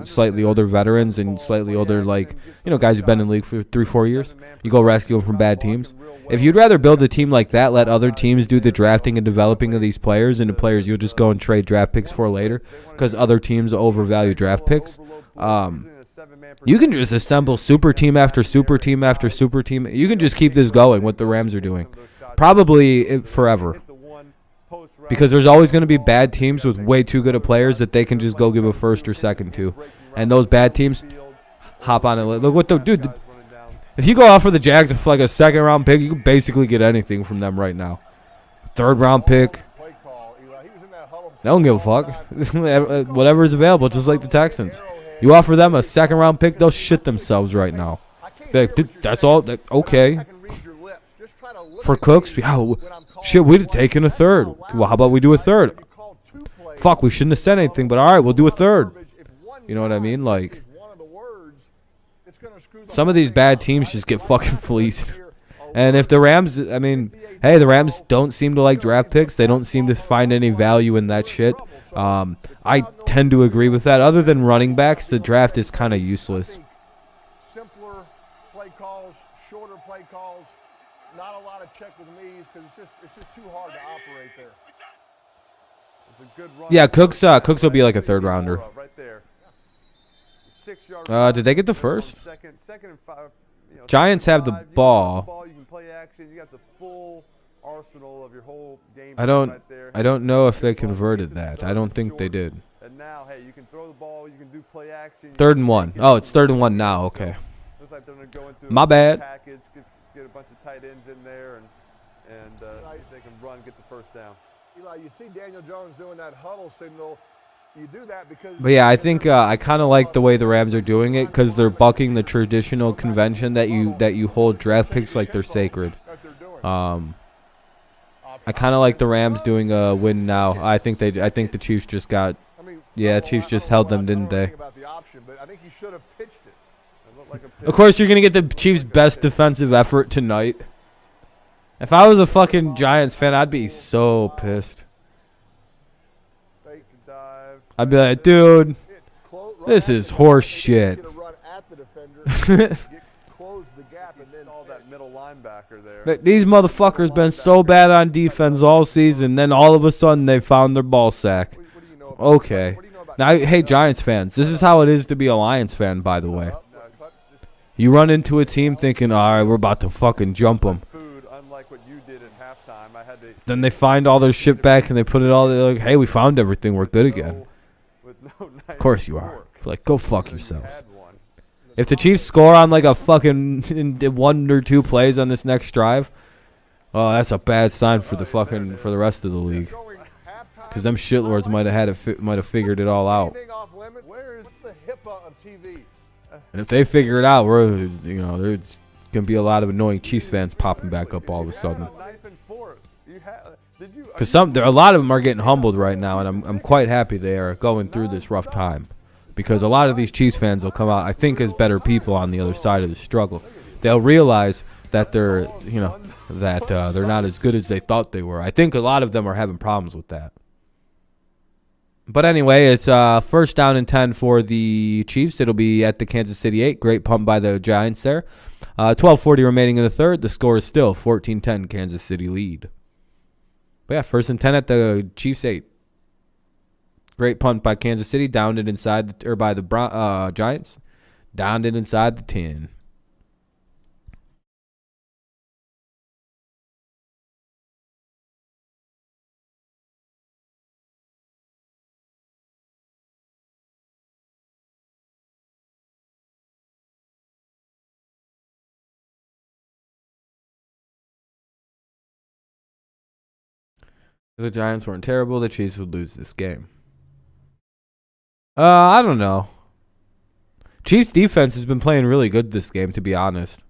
slightly older veterans and slightly older, guys who've been in the league for 3-4 years. You go rescue them from bad teams. If you'd rather build a team like that, let other teams do the drafting and developing of these players into players you'll just go and trade draft picks for later because other teams overvalue draft picks. You can just assemble super team after super team after super team. You can just keep this going, what the Rams are doing. Probably forever. Because there's always going to be bad teams with way too good of players that they can just go give a first or second to. And those bad teams hop on it. Look what the dude. If you go offer the Jags for like a second round pick, you can basically get anything from them right now. Third round pick. They don't give a fuck. Whatever is available, just like the Texans. You offer them a second round pick, they'll shit themselves right now. Like, dude, that's all. Okay. For Cooks, shit, we'd have taken a third. Well, how about we do a third? Fuck, we shouldn't have said anything, but all right, we'll do a third. You know what I mean? Like, some of these bad teams just get fucking fleeced. And if the Rams, the Rams don't seem to like draft picks. They don't seem to find any value in that shit. I tend to agree with that. Other than running backs, the draft is kind of useless. Simpler play calls, shorter play calls, not a lot of check with me's because it's just too hard to operate there. Yeah, Cooks will be like a third rounder. Did they get the first? Second and 5. Giants have the ball. You can play action. You got the full arsenal of your whole game. I don't know if they converted that. I don't think they did. And now, hey, you can throw the ball. You can do play action. 3rd and 1. Oh, it's 3rd and 1 now. Okay. Looks like they're going to go into my bad. Package, get a bunch of tight ends in there, and if they can run, get the first down. Eli, you see Daniel Jones doing that huddle signal. You do that because. But yeah, I think I kind of like the way the Rams are doing it because they're bucking the traditional convention that you hold draft picks like they're sacred. I kind of like the Rams doing a win now. I think the Chiefs just got Yeah, Chiefs just held them, didn't they? About the option, but I think he should have pitched it. It looked like a pitch. Of course, you're going to get the Chiefs' best defensive effort tonight. If I was a fucking Giants fan, I'd be so pissed. Fake dive. I'd be like, dude, this is horse shit. Close the gap and then All that middle linebacker there. But these motherfuckers been so bad on defense all season, then all of a sudden they found their ball sack. what do you know about Okay. what do you know about Now, hey, Giants fans, this is how it is to be a Lions fan, by the way. You run into a team thinking, all right, we're about to fucking jump them. Food, unlike what you did at halftime. I had to. Then they find all their shit back and they put it all, they're like, hey, we found everything, we're good again. With no Of course you are. Like, go fuck yourselves. Had one. If the Chiefs score on like a fucking 1 or 2 plays on this next drive, oh, that's a bad sign for the rest of the league. Because them shitlords might have figured it all out. anything off limits? Where's the HIPAA of TV? And if they figure it out, there's gonna be a lot of annoying Chiefs fans popping back up all of a sudden. Knife and fork. Because a lot of them are getting humbled right now, and I'm quite happy they are going through this rough time. Because a lot of these Chiefs fans will come out, I think, as better people on the other side of the struggle. They'll realize that they're not as good as they thought they were. I think a lot of them are having problems with that. But anyway, it's first down and 10 for the Chiefs. It'll be at the Kansas City 8. Great pump by the Giants there. 12:40 remaining in the third. The score is still 14-10 Kansas City lead. But yeah, first and 10 at the Chiefs 8. Great punt by Kansas City. Downed it inside by the Giants. Downed it inside the 10. If the Giants weren't terrible, the Chiefs would lose this game. I don't know. Chiefs defense has been playing really good this game, to be honest.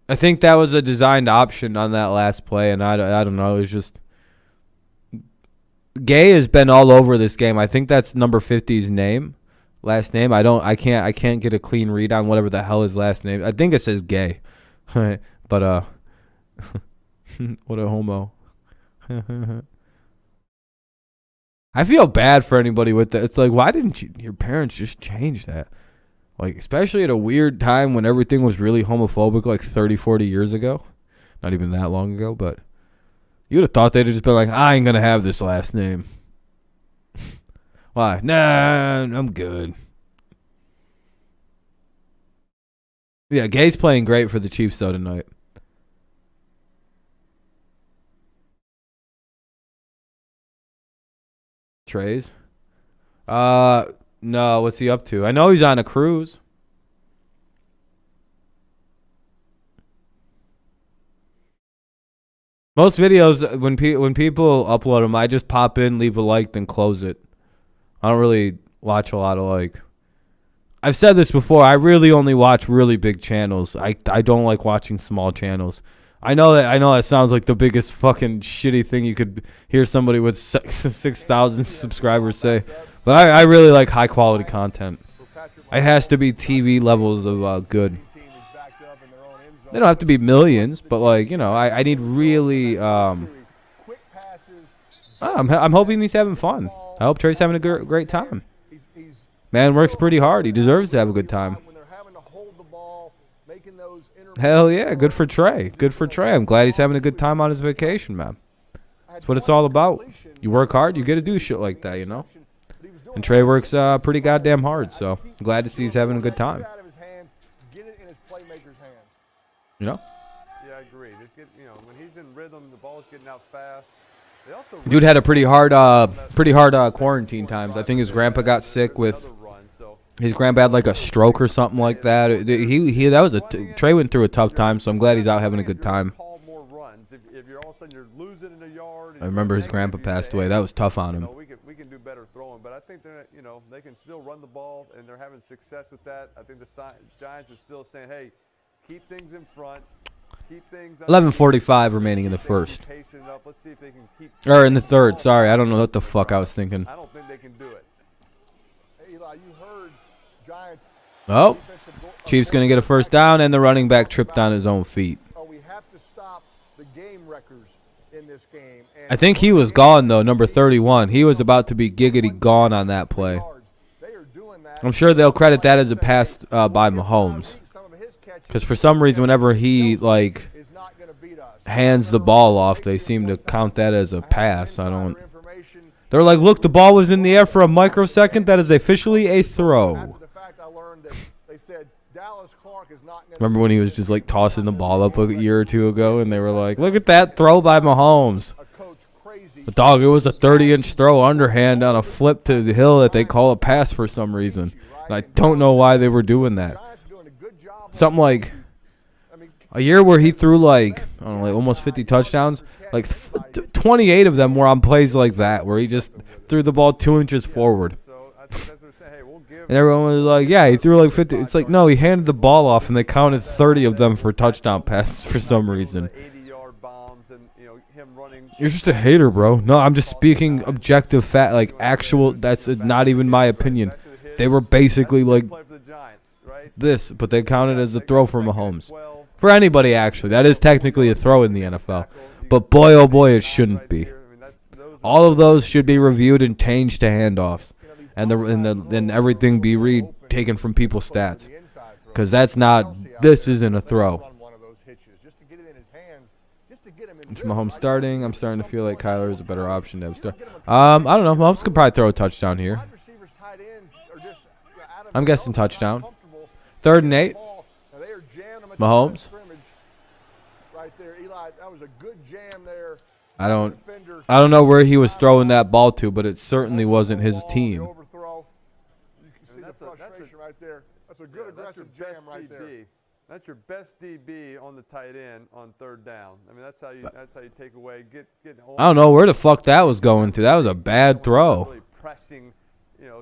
I think that was a designed option on that last play, and I don't know. It was just Gay has been all over this game. I think that's number 50's last name. I can't get a clean read on whatever the hell his last name. I think it says Gay, but what a homo. I feel bad for anybody with that. It's like, why didn't your parents just change that? Like, especially at a weird time when everything was really homophobic, like 30, 40 years ago. Not even that long ago, but you would have thought they'd have just been like, I ain't going to have this last name. Why? Nah, I'm good. Yeah, Gay's playing great for the Chiefs, though, tonight. Trays? No, what's he up to? I know he's on a cruise. Most videos, when people upload them, I just pop in, leave a like, then close it. I don't really watch a lot of I've said this before. I really only watch really big channels. I don't like watching small channels. I know that sounds like the biggest fucking shitty thing you could hear somebody with 6,000 subscribers say, but I really like high quality content. It has to be TV levels of good. They don't have to be millions, but I need really. I'm hoping he's having fun. I hope Trey's having a great time. Man works pretty hard. He deserves to have a good time. Hell yeah, good for Trey. Good for Trey. I'm glad he's having a good time on his vacation, man. That's what it's all about. You work hard, you get to do shit like that, And Trey works pretty goddamn hard, so I'm glad to see he's having a good time. Yeah, I agree. When he's in rhythm, the ball's getting out fast. Dude had a pretty hard quarantine times. I think his grandpa got sick with. His grandpa had like a stroke or something like that. Trey went through a tough time, so I'm glad he's out having a good time. I remember his grandpa passed away. That was tough on him. We can do better throwing, but I think they can still run the ball and they're having success with that. I think the Giants are still saying, hey, keep things in front, keep things 11:45 remaining in the first. patient enough. Let's see if they can keep. Or in the third. Sorry, I don't know what the fuck I was thinking. I don't think they can do it. Hey, Eli, you heard Giants. Oh, Chiefs going to get a first down, and the running back tripped on his own feet. We have to stop the game wreckers in this game. I think he was gone, though, number 31. He was about to be giggity gone on that play. I'm sure they'll credit that as a pass by Mahomes. Because for some reason, whenever he, like, hands the ball off, they seem to count that as a pass. They're like, look, the ball was in the air for a microsecond. That is officially a throw. Remember when he was just, like, tossing the ball up a year or two ago, and they were like, look at that throw by Mahomes. But, dog, it was a 30-inch throw underhand on a flip to the hill that they call a pass for some reason. And I don't know why they were doing that. Something like a year where he threw, like, I don't know, like almost 50 touchdowns. Like, 28 of them were on plays like that, where he just threw the ball 2 inches forward. And everyone was like, yeah, he threw like 50. It's like, no, he handed the ball off, and they counted 30 of them for touchdown passes for some reason. You're just a hater, bro. No, I'm just speaking objective fact, like actual. That's not even my opinion. They were basically like this, but they counted as a throw for Mahomes. For anybody, actually. That is technically a throw in the NFL. But boy, oh boy, it shouldn't be. All of those should be reviewed and changed to handoffs. And everything be taken from people's stats. Because this isn't a throw. It's Mahomes starting. I'm starting to feel like Kyler is a better option to have start. I don't know. Mahomes could probably throw a touchdown here. I'm guessing touchdown. 3rd and 8. Mahomes. I don't know where he was throwing that ball to, but it certainly wasn't his team. That's a good aggressive jam right there. That's your best DB on the tight end on 3rd down. I mean, that's how you take away. I don't know where the fuck that was going to. That was a bad throw. Really pressing,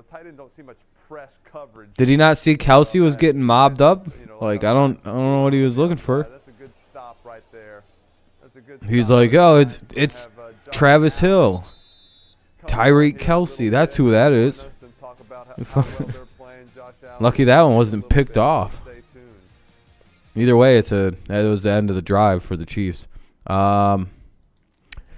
tight end don't see much press coverage. Did he not see Kelsey was getting mobbed up? Like I don't know what he was looking for. That's a good stop right there. That's a good. He's like, oh, it's Travis Hill, Tyreek Kelsey. That's who that is. Lucky that one wasn't picked off. Either way, that was the end of the drive for the Chiefs. It'll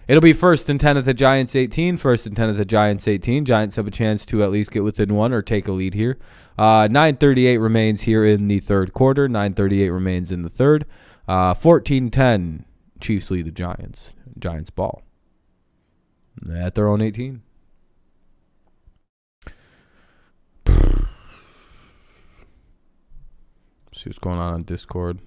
be 1st and 10 at the Giants 18. 1st and 10 at the Giants 18. Giants have a chance to at least get within one or take a lead here. 9:38 remains here in the 3rd quarter. 9:38 remains in the 3rd. 14-10. Chiefs lead the Giants. Giants ball at their own 18. See what's going on Discord.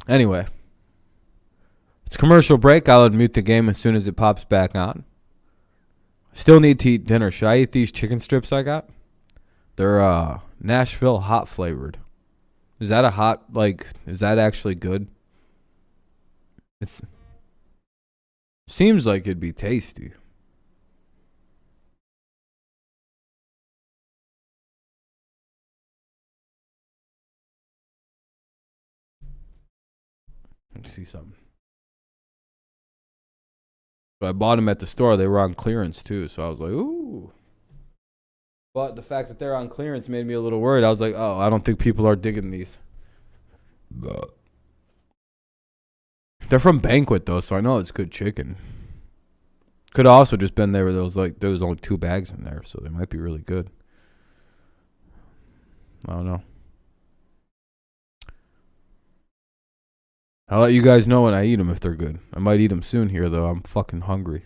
Anyway, it's commercial break. I'll unmute the game as soon as it pops back on. Still need to eat dinner. Should I eat these chicken strips I got? They're Nashville hot flavored. Is that is that actually good? It seems like it'd be tasty. Let's see something. But I bought them at the store. They were on clearance too, so I was like, ooh. But the fact that they're on clearance made me a little worried. I was like, oh, I don't think people are digging these. They're from Banquet though, so I know it's good chicken. Could have also just been there where there was only 2 bags in there, so they might be really good. I don't know. I'll let you guys know when I eat them if they're good. I might eat them soon here, though. I'm fucking hungry.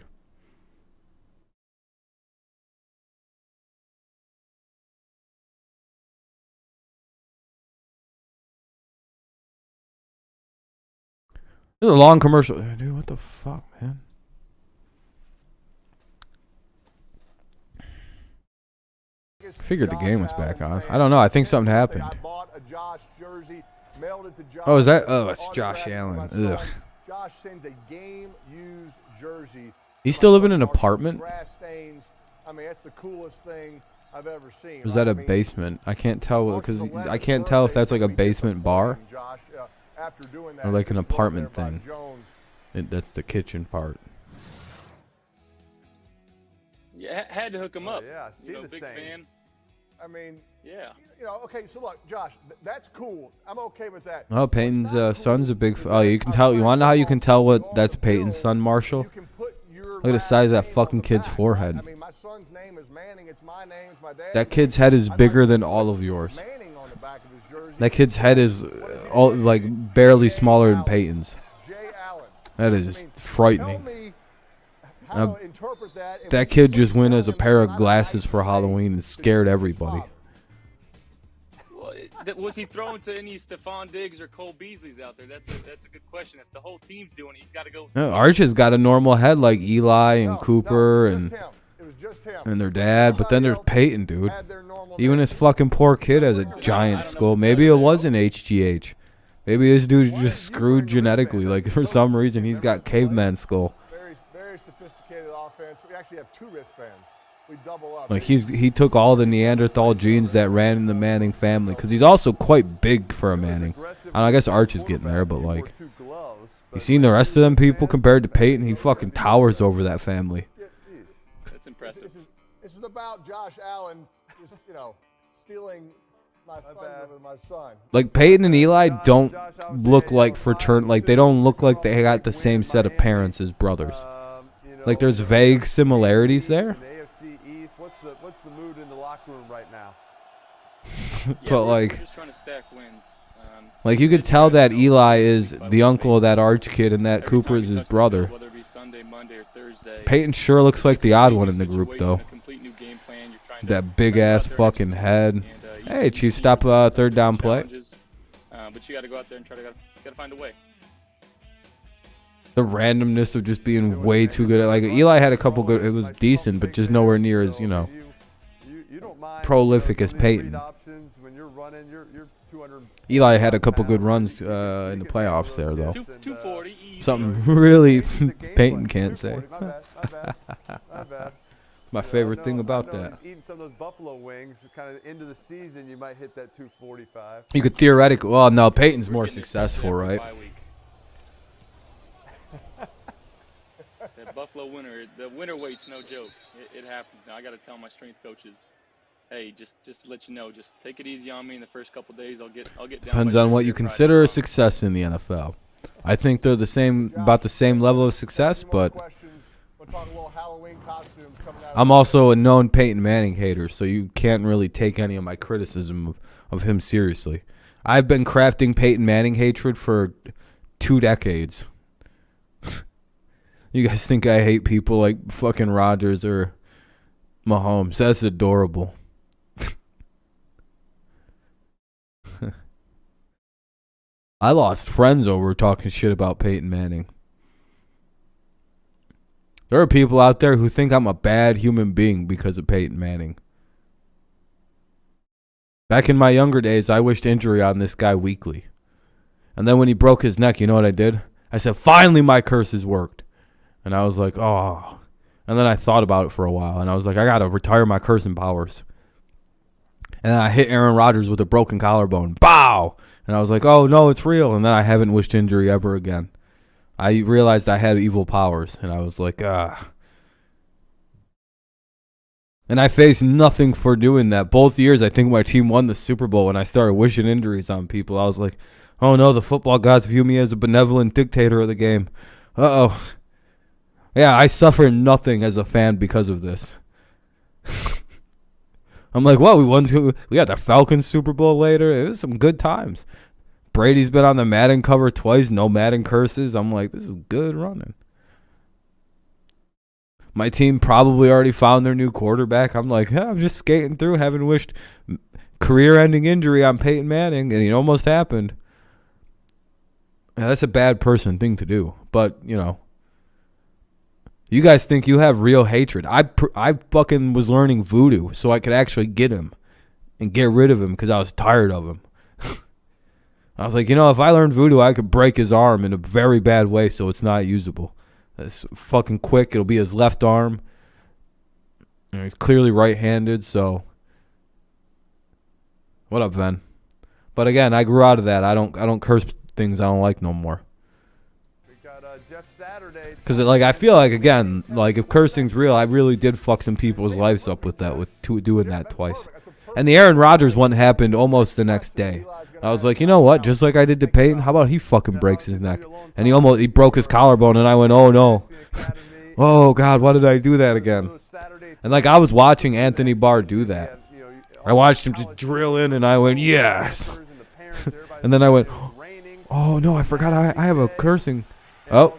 This is a long commercial. Dude, what the fuck, man? Figured the game was back on. I don't know. I think something happened. Oh, is that? Oh, it's Josh Allen. Ugh. Josh sends a game-used jersey. He's still living in an apartment? Grass stains. I mean, that's the coolest thing I've ever seen. Or is that a basement? I can't tell because I can't tell if that's like a basement bar or like an apartment thing. That's the kitchen part. Yeah, had to hook him up. Yeah, see the big stains. fan. I mean, Yeah. okay, so look, Josh, that's cool. I'm okay with that. Oh, Peyton's son's a big. Oh, you can tell. You want to know how you can tell what that's Peyton's son, Marshall? Look at the size of that fucking kid's forehead. I mean, my son's name is Manning. It's my name. It's my dad's. That kid's head is bigger than all of yours. Manning on the back of his jersey. That kid's head is all like barely smaller than Peyton's. Jay Allen. That is frightening. Tell me how to interpret that. And That kid just went as a pair of glasses for Halloween and scared everybody. Well, was he throwing to any Stephon Diggs or Cole Beasley's out there? That's a good question. If the whole team's doing it, he's got to go. Arch has got a normal head like Eli and Cooper it was and just him. It was just him. and their dad, but then there's Peyton, dude. Had their normal Even name. his fucking poor kid has a giant skull. Maybe it was an HGH. Maybe this dude's just screwed genetically. Like for some reason he's got caveman skull. Very, very sophisticated offense. We actually have 2 wristbands. We double up. Like he took all the Neanderthal genes that ran in the Manning family because he's also quite big for a Manning. I guess Arch is getting there, but like you seen the rest of them people compared to Peyton, he fucking towers over that family. That's impressive. This is about Josh Allen, just, stealing my thunder with my son. Like Peyton and Eli don't look like like they don't look like they got the same set of parents as brothers. Like there's vague similarities there. AFC East. What's the mood in the locker room right now? But like we're just trying to stack wins. Like you could tell that Eli is the uncle of that Arch kid and that Every Cooper time is you his touch the brother. field, whether it be Sunday, Monday, or Thursday, Peyton sure looks like the odd one in the group though. a complete new game plan. You're trying to That big ass go out there fucking and execute, head. and, Hey, you Chief, see stop some third down play. challenges, but you got to go out there and got to find a way. The randomness of just being way too good. Like Eli had a couple good. It was decent, but just nowhere near as You don't mind, prolific as some of these Peyton. read options when you're running, you're 200. Eli had a couple good runs in the playoffs there though. 240. easy. Something really Peyton can't say. My bad. My bad. My favorite thing I about know that. he's eating some of those buffalo wings. Kind of into the season, you might hit that 245. You could theoretically. Well, no, Peyton's We're more getting it successful, every right? bye week. That Buffalo winter, the winter weight's no joke. It happens now. I got to tell my strength coaches, hey, just to let you know, just take it easy on me in the first couple days. I'll get down. Depends by on what Thursday you or consider Friday. a success in the NFL. I think they're about the same level of success, but I'm also a known Peyton Manning hater, so you can't really take any of my criticism of him seriously. I've been crafting Peyton Manning hatred for 2 decades. You guys think I hate people like fucking Rodgers or Mahomes? That's adorable. I lost friends over talking shit about Peyton Manning. There are people out there who think I'm a bad human being because of Peyton Manning. Back in my younger days, I wished injury on this guy weekly. And then when he broke his neck, you know what I did? I said, finally my curses worked. And I was like, oh. And then I thought about it for a while. And I was like, I got to retire my cursing powers. And then I hit Aaron Rodgers with a broken collarbone. Bow! And I was like, oh, no, it's real. And then I haven't wished injury ever again. I realized I had evil powers. And I was like, ah. And I faced nothing for doing that. Both years, I think my team won the Super Bowl. And I started wishing injuries on people. I was like, oh, no, the football gods view me as a benevolent dictator of the game. Uh-oh. Yeah, I suffer nothing as a fan because of this. I'm like, well, we got the Falcons Super Bowl later. It was some good times. Brady's been on the Madden cover twice, no Madden curses. I'm like, this is good running. My team probably already found their new quarterback. I'm like, yeah, I'm just skating through, having wished career-ending injury on Peyton Manning, and it almost happened. Yeah, that's a bad person thing to do. But, you know, you guys think you have real hatred. I fucking was learning voodoo so I could actually get him and get rid of him because I was tired of him. I was like, you know, if I learned voodoo, I could break his arm in a very bad way so it's not usable. It's fucking quick. It'll be his left arm. And he's clearly right-handed, so. What up, Ven? But again, I grew out of that. I don't curse things I don't like no more. We got Jeff Saturday. Because, like, I feel like, again, like, if cursing's real, I really did fuck some people's lives up with that, doing that twice. And the Aaron Rodgers one happened almost the next day. I was like, you know what? Just like I did to Peyton, how about he fucking breaks his neck? And he broke his collarbone, and I went, oh, no. Oh, God, why did I do that again? And, like, I was watching Anthony Barr do that. I watched him just drill in, and I went, yes. And then I went, oh, no, I forgot I have a cursing. Oh,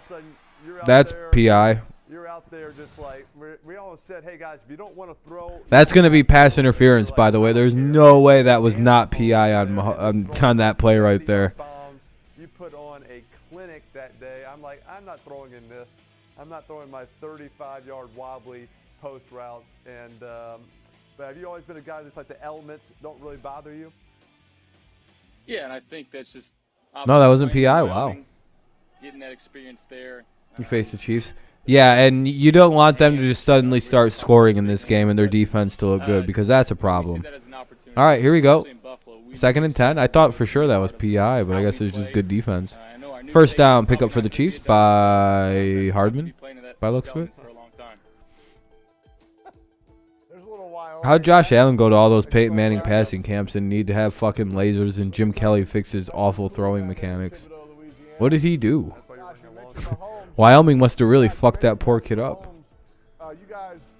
that's PI. You're out there just like, we always said, hey, guys, if you don't want to throw. That's going to be pass interference, by the way. There's no way that was not PI on that play right there. You put on a clinic that day. I'm like, I'm not throwing in this. I'm not throwing my 35-yard wobbly post routes. And but have you always been a guy that's like the elements don't really bother you? Yeah, and I think that's just. No, that wasn't PI. Wow. Getting that experience there. You face the Chiefs. Yeah, and you don't want them to just suddenly start scoring in this game and their defense to look good because that's a problem. All right, here we go. 2nd and 10. I thought for sure that was PI, but I guess it's just good defense. First down, pick up for the Chiefs by Hardman, by looks of it. How'd Josh Allen go to all those Peyton Manning passing camps and need to have fucking lasers and Jim Kelly fix his awful throwing mechanics? What did he do? Wyoming must have really fucked that poor kid up. You guys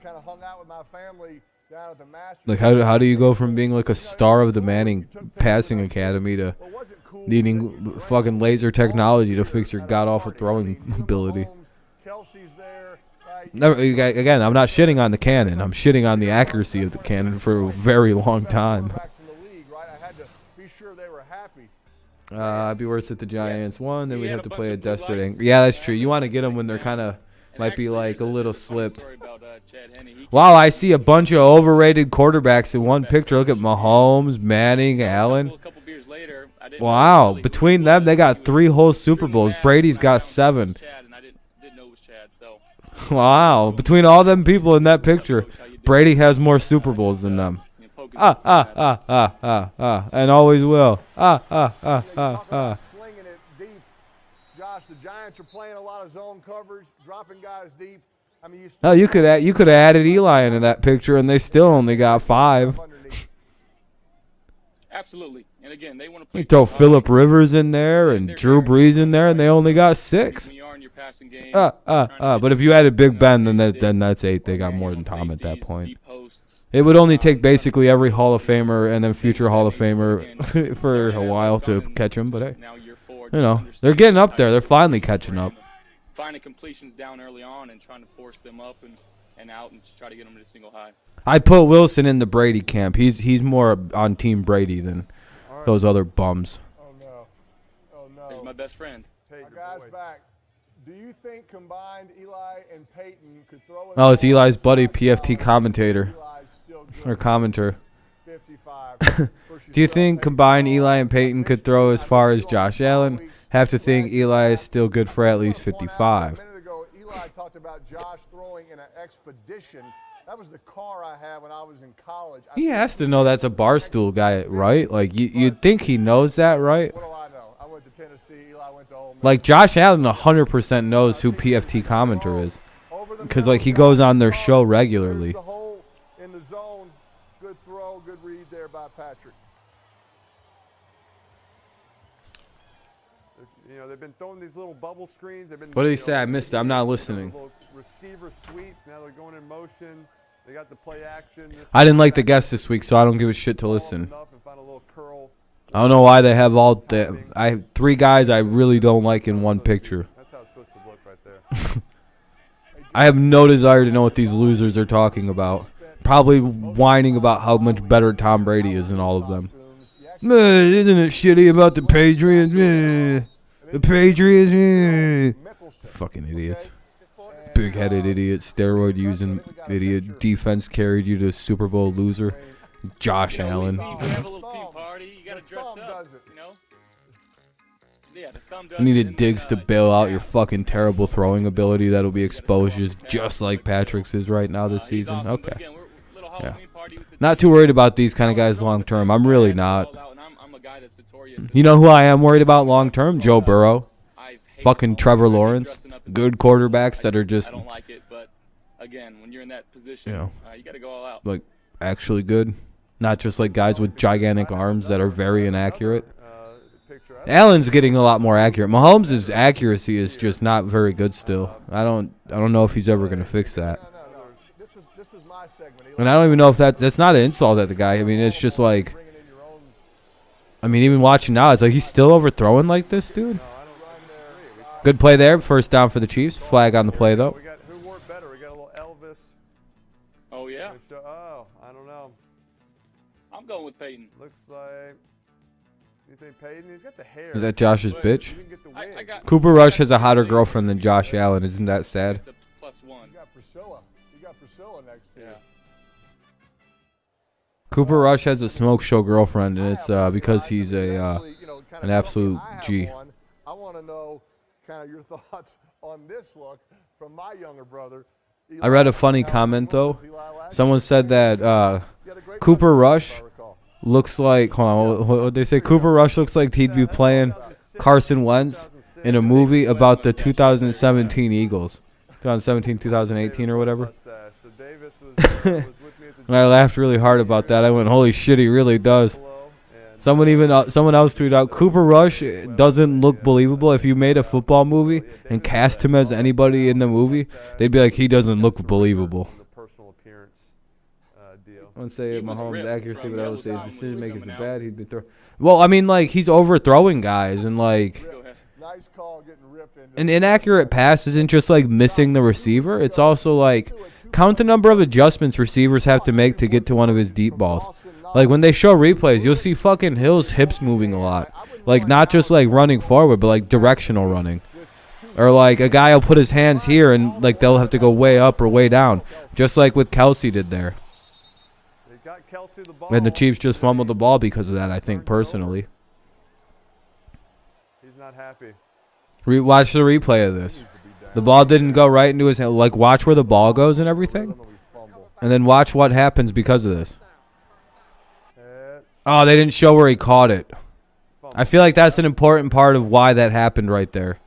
kind of hung out with my family down at the Masters. Like, how do you go from being like a star of the Manning passing academy to needing fucking laser technology to fix your god-awful throwing ability? Kelsey's there. Never, again, I'm not shitting on the cannon. I'm shitting on the accuracy of the cannon for a very long time. I'd be worse if the Giants won. Then we'd have to play a desperate angle. Yeah, that's true. You want to get them when they're kind of might be like a little slipped. Wow, I see a bunch of overrated quarterbacks in one picture. Look at Mahomes, Manning, Allen. Wow, between them, they got 3 whole Super Bowls. Brady's got 7. Wow, between all them people in that picture, Brady has more Super Bowls than them. And always will. Slinging it deep. Josh, the Giants are playing a lot of zone coverage, dropping guys deep. I mean, you could have added Eli into that picture, and they still only got 5. Absolutely. And again, they want to play. You throw Phillip Rivers in there and Drew Brees in there, and they only got 6. But if you added Big Ben, then that's 8. They got more than Tom at that point. It would only take basically every Hall of Famer and then future Hall of Famer for a while to catch him. But hey, you know, they're getting up there. They're finally catching up. Finding completions down early on and trying to force them up and out and try to get them to single high. I put Wilson in the Brady camp. He's more on Team Brady than those other bums. Oh no! Oh no! He's my best friend. My guy's back. Do you think combined Eli and Peyton could throw it? Oh, it's Eli's buddy, PFT commentator. Or commenter. 55. Do you think combined Eli and Peyton could throw as far as Josh Allen? Have to think Eli is still good for at least 55. A minute ago, Eli talked about Josh throwing in an expedition. That was the car I had when I was in college. He has to know that's a Barstool guy, right? Like, you'd think he knows that, right? What do I know? I went to Tennessee. Eli went to Ole Miss. Like, Josh Allen 100% knows who PFT commenter is. Because, like, he goes on their show regularly. The hole in the zone. Good throw, good read there by Patrick. You know, they've been throwing these little bubble screens. What did he say? I missed it. I'm not listening. Receiver sweeps. Now they're going in motion. They got the play action. I didn't like the guests this week, so I don't give a shit to listen. I don't know why they have I have 3 guys I really don't like in one picture. That's how it's supposed to look right there. I have no desire to know what these losers are talking about. Probably whining about how much better Tom Brady is than all of them. Isn't it shitty about the Patriots? The Patriots. Fucking idiots. Big-headed idiot. Steroid-using idiot. Defense carried you to a Super Bowl loser. Josh Allen. You can have a little team party. You got to dress up, you know? Yeah, the thumb does You needed it, Diggs to bail out your fucking terrible throwing ability that'll be exposed just like Patrick's is right now this season. awesome. Okay. Again, we're a little Halloween party with the Not team. too worried about these kind of guys long term. I'm really not. I'm a guy that's notorious. You know who I am worried about long term? Joe Burrow. Fucking Trevor Lawrence. Good quarterbacks that are just, I don't like it, but again, when you're in that position, you know, you got to go all out. like, actually good. Not just like guys with gigantic arms that are very inaccurate. Allen's getting a lot more accurate. Mahomes' accuracy is just not very good still. I don't know if he's ever going to fix that. This was my segment. And I don't even know if that's not an insult at the guy. I mean, it's just like, I mean, even watching now, it's like he's still overthrowing like this, dude. Good play there. First down for the Chiefs. Flag on the play, though. We got who wore it better? We got a little Elvis. Oh yeah, Oh, I don't know. I'm going with Peyton. Looks like. You think Peyton? He's got the hair. Is that Josh's He bitch? didn't get the I wig. got Cooper Rush has a hotter girlfriend than Josh Allen. Isn't that sad? It's a +1. You got Priscilla. You got Priscilla next to you. Yeah. Cooper Rush has a smoke show girlfriend, and it's because he's an absolute G. I want to know kind of your thoughts on this look from my younger brother. I read a funny comment, though. Someone said that Cooper Rush looks like, hold on, what they say? Cooper Rush looks like he'd be playing Carson Wentz in a movie about the 2017 Eagles. 2017, 2018 or whatever. So Davis was with me at the And I laughed really hard about that. I went, holy shit, he really does. Someone else tweeted out, Cooper Rush doesn't look believable. If you made a football movie and cast him as anybody in the movie, they'd be like, he doesn't look believable. the personal appearance deal. I wouldn't say He was Mahomes' ripped accuracy, from but I would say his Yellowstone decision making is coming out. bad. He'd be well, I mean, like, he's overthrowing guys, and like Go ahead. Nice call getting ripped into an inaccurate pass isn't just like missing the receiver. It's also like count the number of adjustments receivers have to make to get to one of his deep balls. Like when they show replays, you'll see fucking Hill's hips moving a lot. Like not just like running forward, but like directional running. Or like a guy will put his hands here and like they'll have to go way up or way down. Just like what Kelsey did there. They got Kelsey the ball. And the Chiefs just fumbled the ball because of that, I think, personally. He's not happy. Watch the replay of this. The ball didn't go right into his hand. Like, watch where the ball goes and everything. And then watch what happens because of this. Oh, they didn't show where he caught it. I feel like that's an important part of why that happened right there.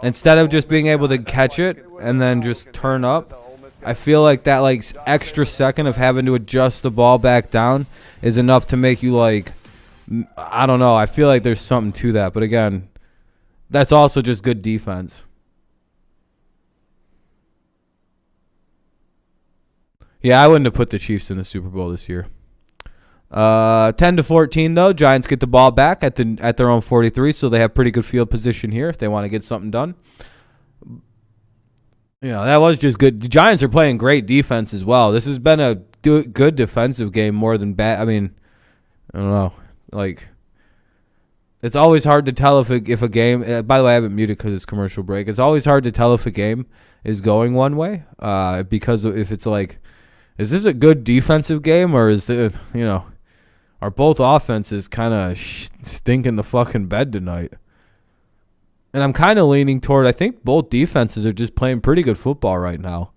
Instead of just being able to catch it and then just turn up, I feel like that like extra second of having to adjust the ball back down is enough to make you like, I don't know. I feel like there's something to that. But again, that's also just good defense. Yeah, I wouldn't have put the Chiefs in the Super Bowl this year. 10-14 though. Giants get the ball back at their own 43, so they have pretty good field position here if they want to get something done. You know, that was just good. The Giants are playing great defense as well. This has been a good defensive game more than bad. I mean, I don't know. Like, it's always hard to tell if a game. By the way, I haven't muted because it's commercial break. It's always hard to tell if a game is going one way because if it's like, is this a good defensive game or is it, you know, are both offenses kind of stinking the fucking bed tonight? And I'm kind of leaning toward, I think both defenses are just playing pretty good football right now.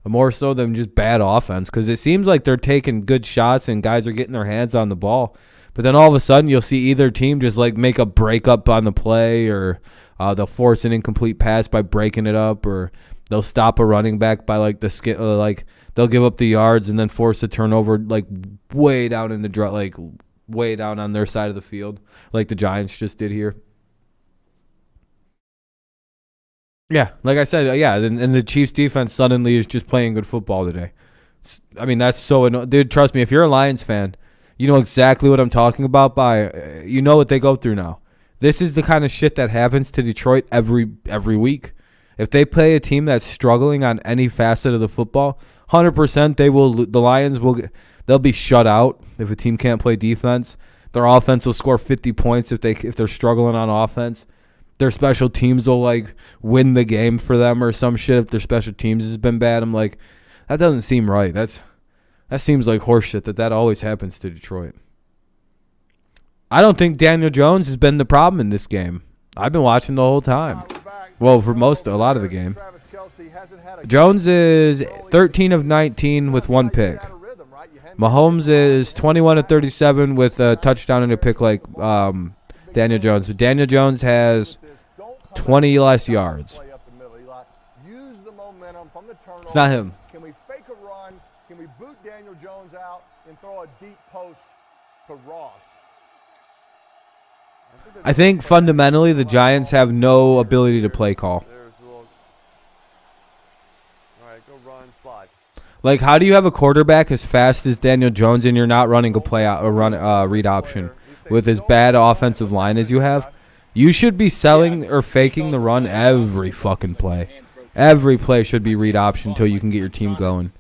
More so than just bad offense, because it seems like they're taking good shots and guys are getting their hands on the ball. But then all of a sudden you'll see either team just like make a break up on the play, or they'll force an incomplete pass by breaking it up, or they'll stop a running back by like they'll give up the yards and then force a turnover like way down in the way down on their side of the field, like the Giants just did here. Yeah, like I said, yeah, and the Chiefs defense suddenly is just playing good football today. I mean, that's so annoying. Dude, trust me, if you're a Lions fan, you know exactly what I'm talking about. You know what they go through now. This is the kind of shit that happens to Detroit every week. If they play a team that's struggling on any facet of the football, 100% the Lions they'll be shut out if a team can't play defense. Their offense will score 50 points if they're struggling on offense. Their special teams will like win the game for them or some shit if their special teams has been bad. I'm like, that doesn't seem right. That seems like horseshit that always happens to Detroit. I don't think Daniel Jones has been the problem in this game. I've been watching the whole time. Well, for a lot of the game. Jones is 13 of 19 with 1 pick. Mahomes is 21 of 37 with a touchdown and a pick like Daniel Jones. But Daniel Jones has 20 less yards. It's not him. Can we fake a run? Can we boot Daniel Jones out and throw a deep post to Ross? I think fundamentally the Giants have no ability to play call. All right, go run, slide. Like, how do you have a quarterback as fast as Daniel Jones and you're not running a play out or read option with as bad offensive line as you have? You should be selling or faking the run every fucking play. Every play should be read option until you can get your team going.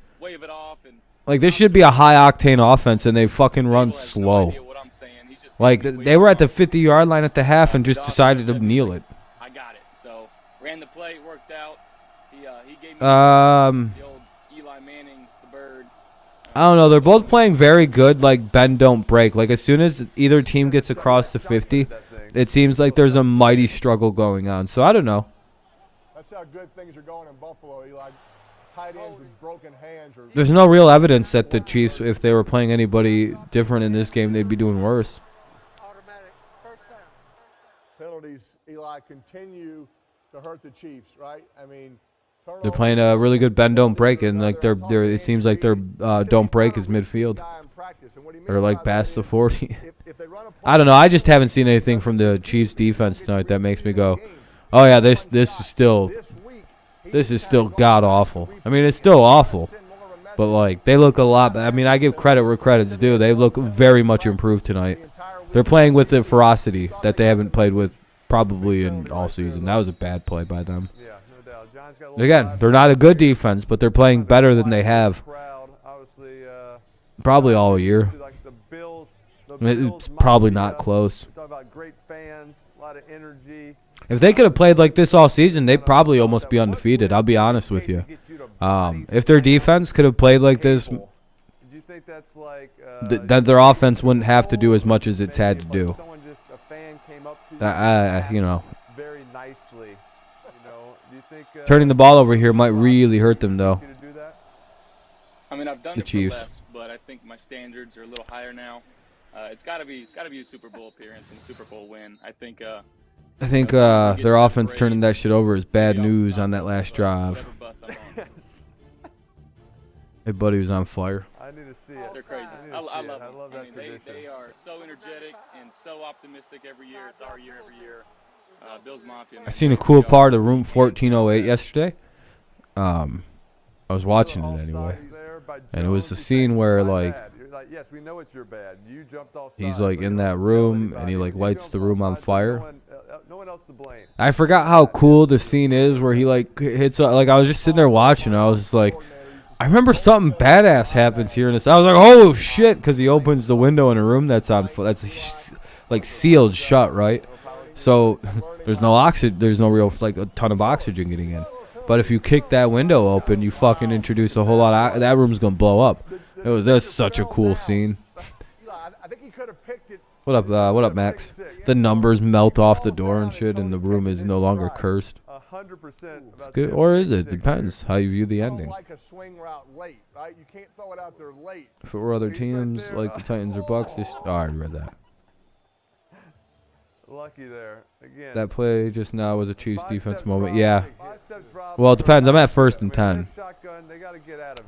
Like, this should be a high-octane offense, and they fucking run slow. Like, they were at the 50-yard line at the half and just decided to kneel it. I got it. So, ran the play, worked out. He gave me the old Eli Manning, the bird. I don't know. They're both playing very good, like, bend, don't break. Like, as soon as either team gets across the 50, it seems like there's a mighty struggle going on. So, I don't know. That's how good things are going in Buffalo, Eli. Tight ends with broken hands. There's no real evidence that the Chiefs, if they were playing anybody different in this game, they'd be doing worse. Penalties, Eli, continue to hurt the Chiefs, right? I mean, they're playing a really good bend, don't break, and like they're it seems like their don't break is midfield or like past the 40. I don't know. I just haven't seen anything from the Chiefs defense tonight that makes me go, oh yeah, this is still god awful. I mean, it's still awful, but like they look a lot. I mean, I give credit where credit's due. They look very much improved tonight. They're playing with the ferocity that they haven't played with probably in all season. That was a bad play by them. Again, they're not a good defense, but they're playing better than they have probably all year. It's probably not close. If they could have played like this all season, they'd probably almost be undefeated. I'll be honest with you. If their defense could have played like this, then their offense wouldn't have to do as much as it's had to do. You know, turning the ball over here might really hurt them, though. I mean, I've done it for less, but I think my standards are a little higher now. It's got to be a Super Bowl appearance and a Super Bowl win. I think their offense turning that shit over is bad news on that last drive. Hey, buddy was on fire. I need to see it. They're crazy. I love them. love that I mean, they are so energetic and so optimistic every year. It's our year every year. Bills Mafia. I seen a cool part of Room 1408 yesterday. I was watching it anyway, and it was the scene where like yes, we know it's your bad. You jumped off. he's like in that room and he like lights the room on fire. No one else to blame. I forgot how cool the scene is where he like hits like I was just sitting there watching. I was just like, I remember something badass happens here in this. I was like, oh shit, because he opens the window in a room that's like sealed shut, right? So there's no oxygen. There's no real like a ton of oxygen getting in. But if you kick that window open, you fucking introduce a whole lot of that room's gonna blow up. That's such a cool scene. What up, Max? The numbers melt off the door and shit, and the room is no longer cursed. 100%. Good, or is it? Depends how you view the ending. If it were other teams like the Titans or Bucks, I already read that. Lucky there again. That play just now was a Chiefs defense moment. Yeah. Well, it depends. I'm at 1st and 10.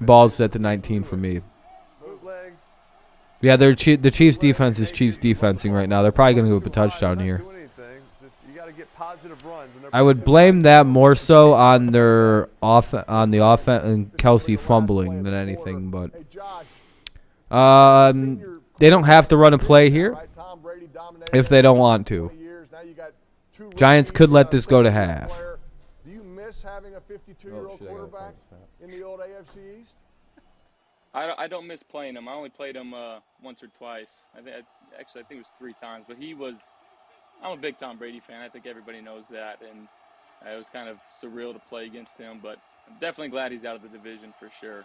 Ball's at the 19 for me. Yeah, the Chiefs defense is Chiefs defensing right now. They're probably going to go up a touchdown here. I would blame that more so on the offense and Kelsey fumbling than anything, but they don't have to run a play here if they don't want to. Giants could let this go to half. Do you miss having a 52-year-old quarterback in the old AFC East? I don't miss playing him. I only played him once or twice. I think it was 3 times. But I'm a big Tom Brady fan. I think everybody knows that, and it was kind of surreal to play against him. But I'm definitely glad he's out of the division for sure.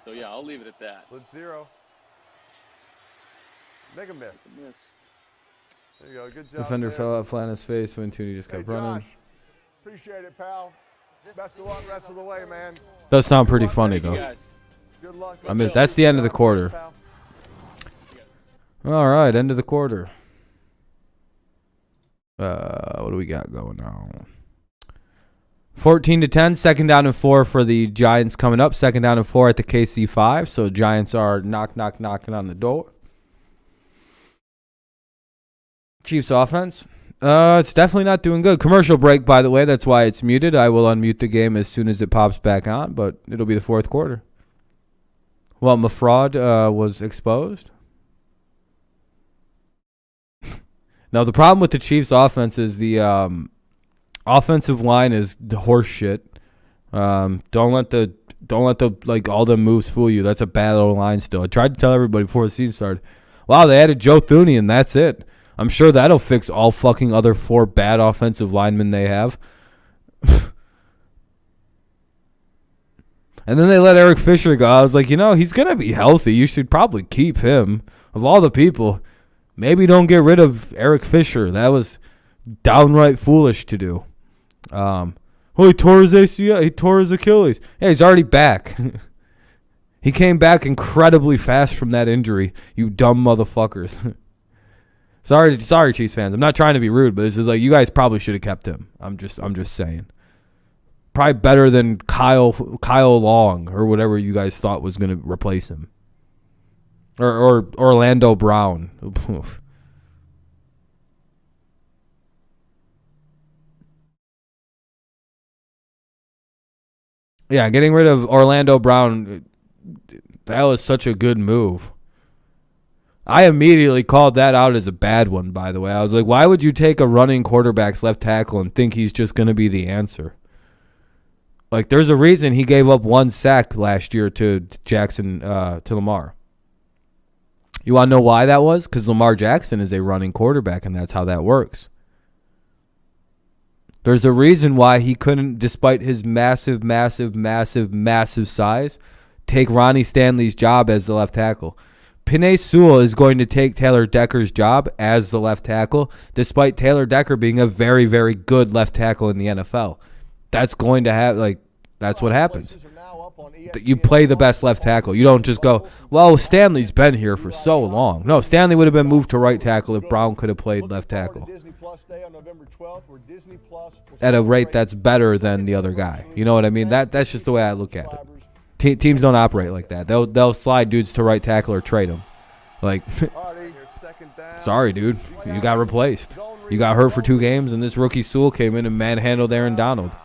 So yeah, I'll leave it at that. Let's 0. Make a miss. There you go. Good job. Defender there. fell out flat on his face when Tooney just kept running. Josh, appreciate it, pal. Best of luck rest of the way, man. Does sound pretty funny though. Guys. Good luck. I mean, that's the end of the quarter. All right, end of the quarter. What do we got going on? 14-10, second down and 4 for the Giants coming up. Second down and 4 at the KC 5. So Giants are knocking on the door. Chiefs offense. It's definitely not doing good. Commercial break, by the way. That's why it's muted. I will unmute the game as soon as it pops back on, but it'll be the fourth quarter. Well, my fraud was exposed. Now, the problem with the Chiefs offense is the offensive line is horse shit. Don't let the all the moves fool you. That's a bad old line still. I tried to tell everybody before the season started. Wow, they added Joe Thuney and that's it. I'm sure that'll fix all fucking other 4 bad offensive linemen they have. And then they let Eric Fisher go. I was like, he's going to be healthy. You should probably keep him. Of all the people, maybe don't get rid of Eric Fisher. That was downright foolish to do. He tore his ACL. He tore his Achilles. Yeah, he's already back. He came back incredibly fast from that injury, you dumb motherfuckers. Sorry, Chiefs fans. I'm not trying to be rude, but this is like you guys probably should have kept him. I'm just saying. Probably better than Kyle Long or whatever you guys thought was going to replace him. Or Orlando Brown. Oof. Yeah, getting rid of Orlando Brown, that was such a good move. I immediately called that out as a bad one, by the way. I was like, why would you take a running quarterback's left tackle and think he's just going to be the answer? Like, there's a reason he gave up 1 sack last year to Lamar. You want to know why that was? Because Lamar Jackson is a running quarterback, and that's how that works. There's a reason why he couldn't, despite his massive size, take Ronnie Stanley's job as the left tackle. Penei Sewell is going to take Taylor Decker's job as the left tackle, despite Taylor Decker being a very, very good left tackle in the NFL. That's going to have, that's what happens. You play the best left tackle. You don't just go, well, Stanley's been here for so long. No, Stanley would have been moved to right tackle if Brown could have played left tackle at a rate that's better than the other guy. You know what I mean? That's just the way I look at it. Teams don't operate like that. They'll slide dudes to right tackle or trade them. Like, sorry, dude. You got replaced. You got hurt for 2 games, and this rookie Sewell came in and manhandled Aaron Donald.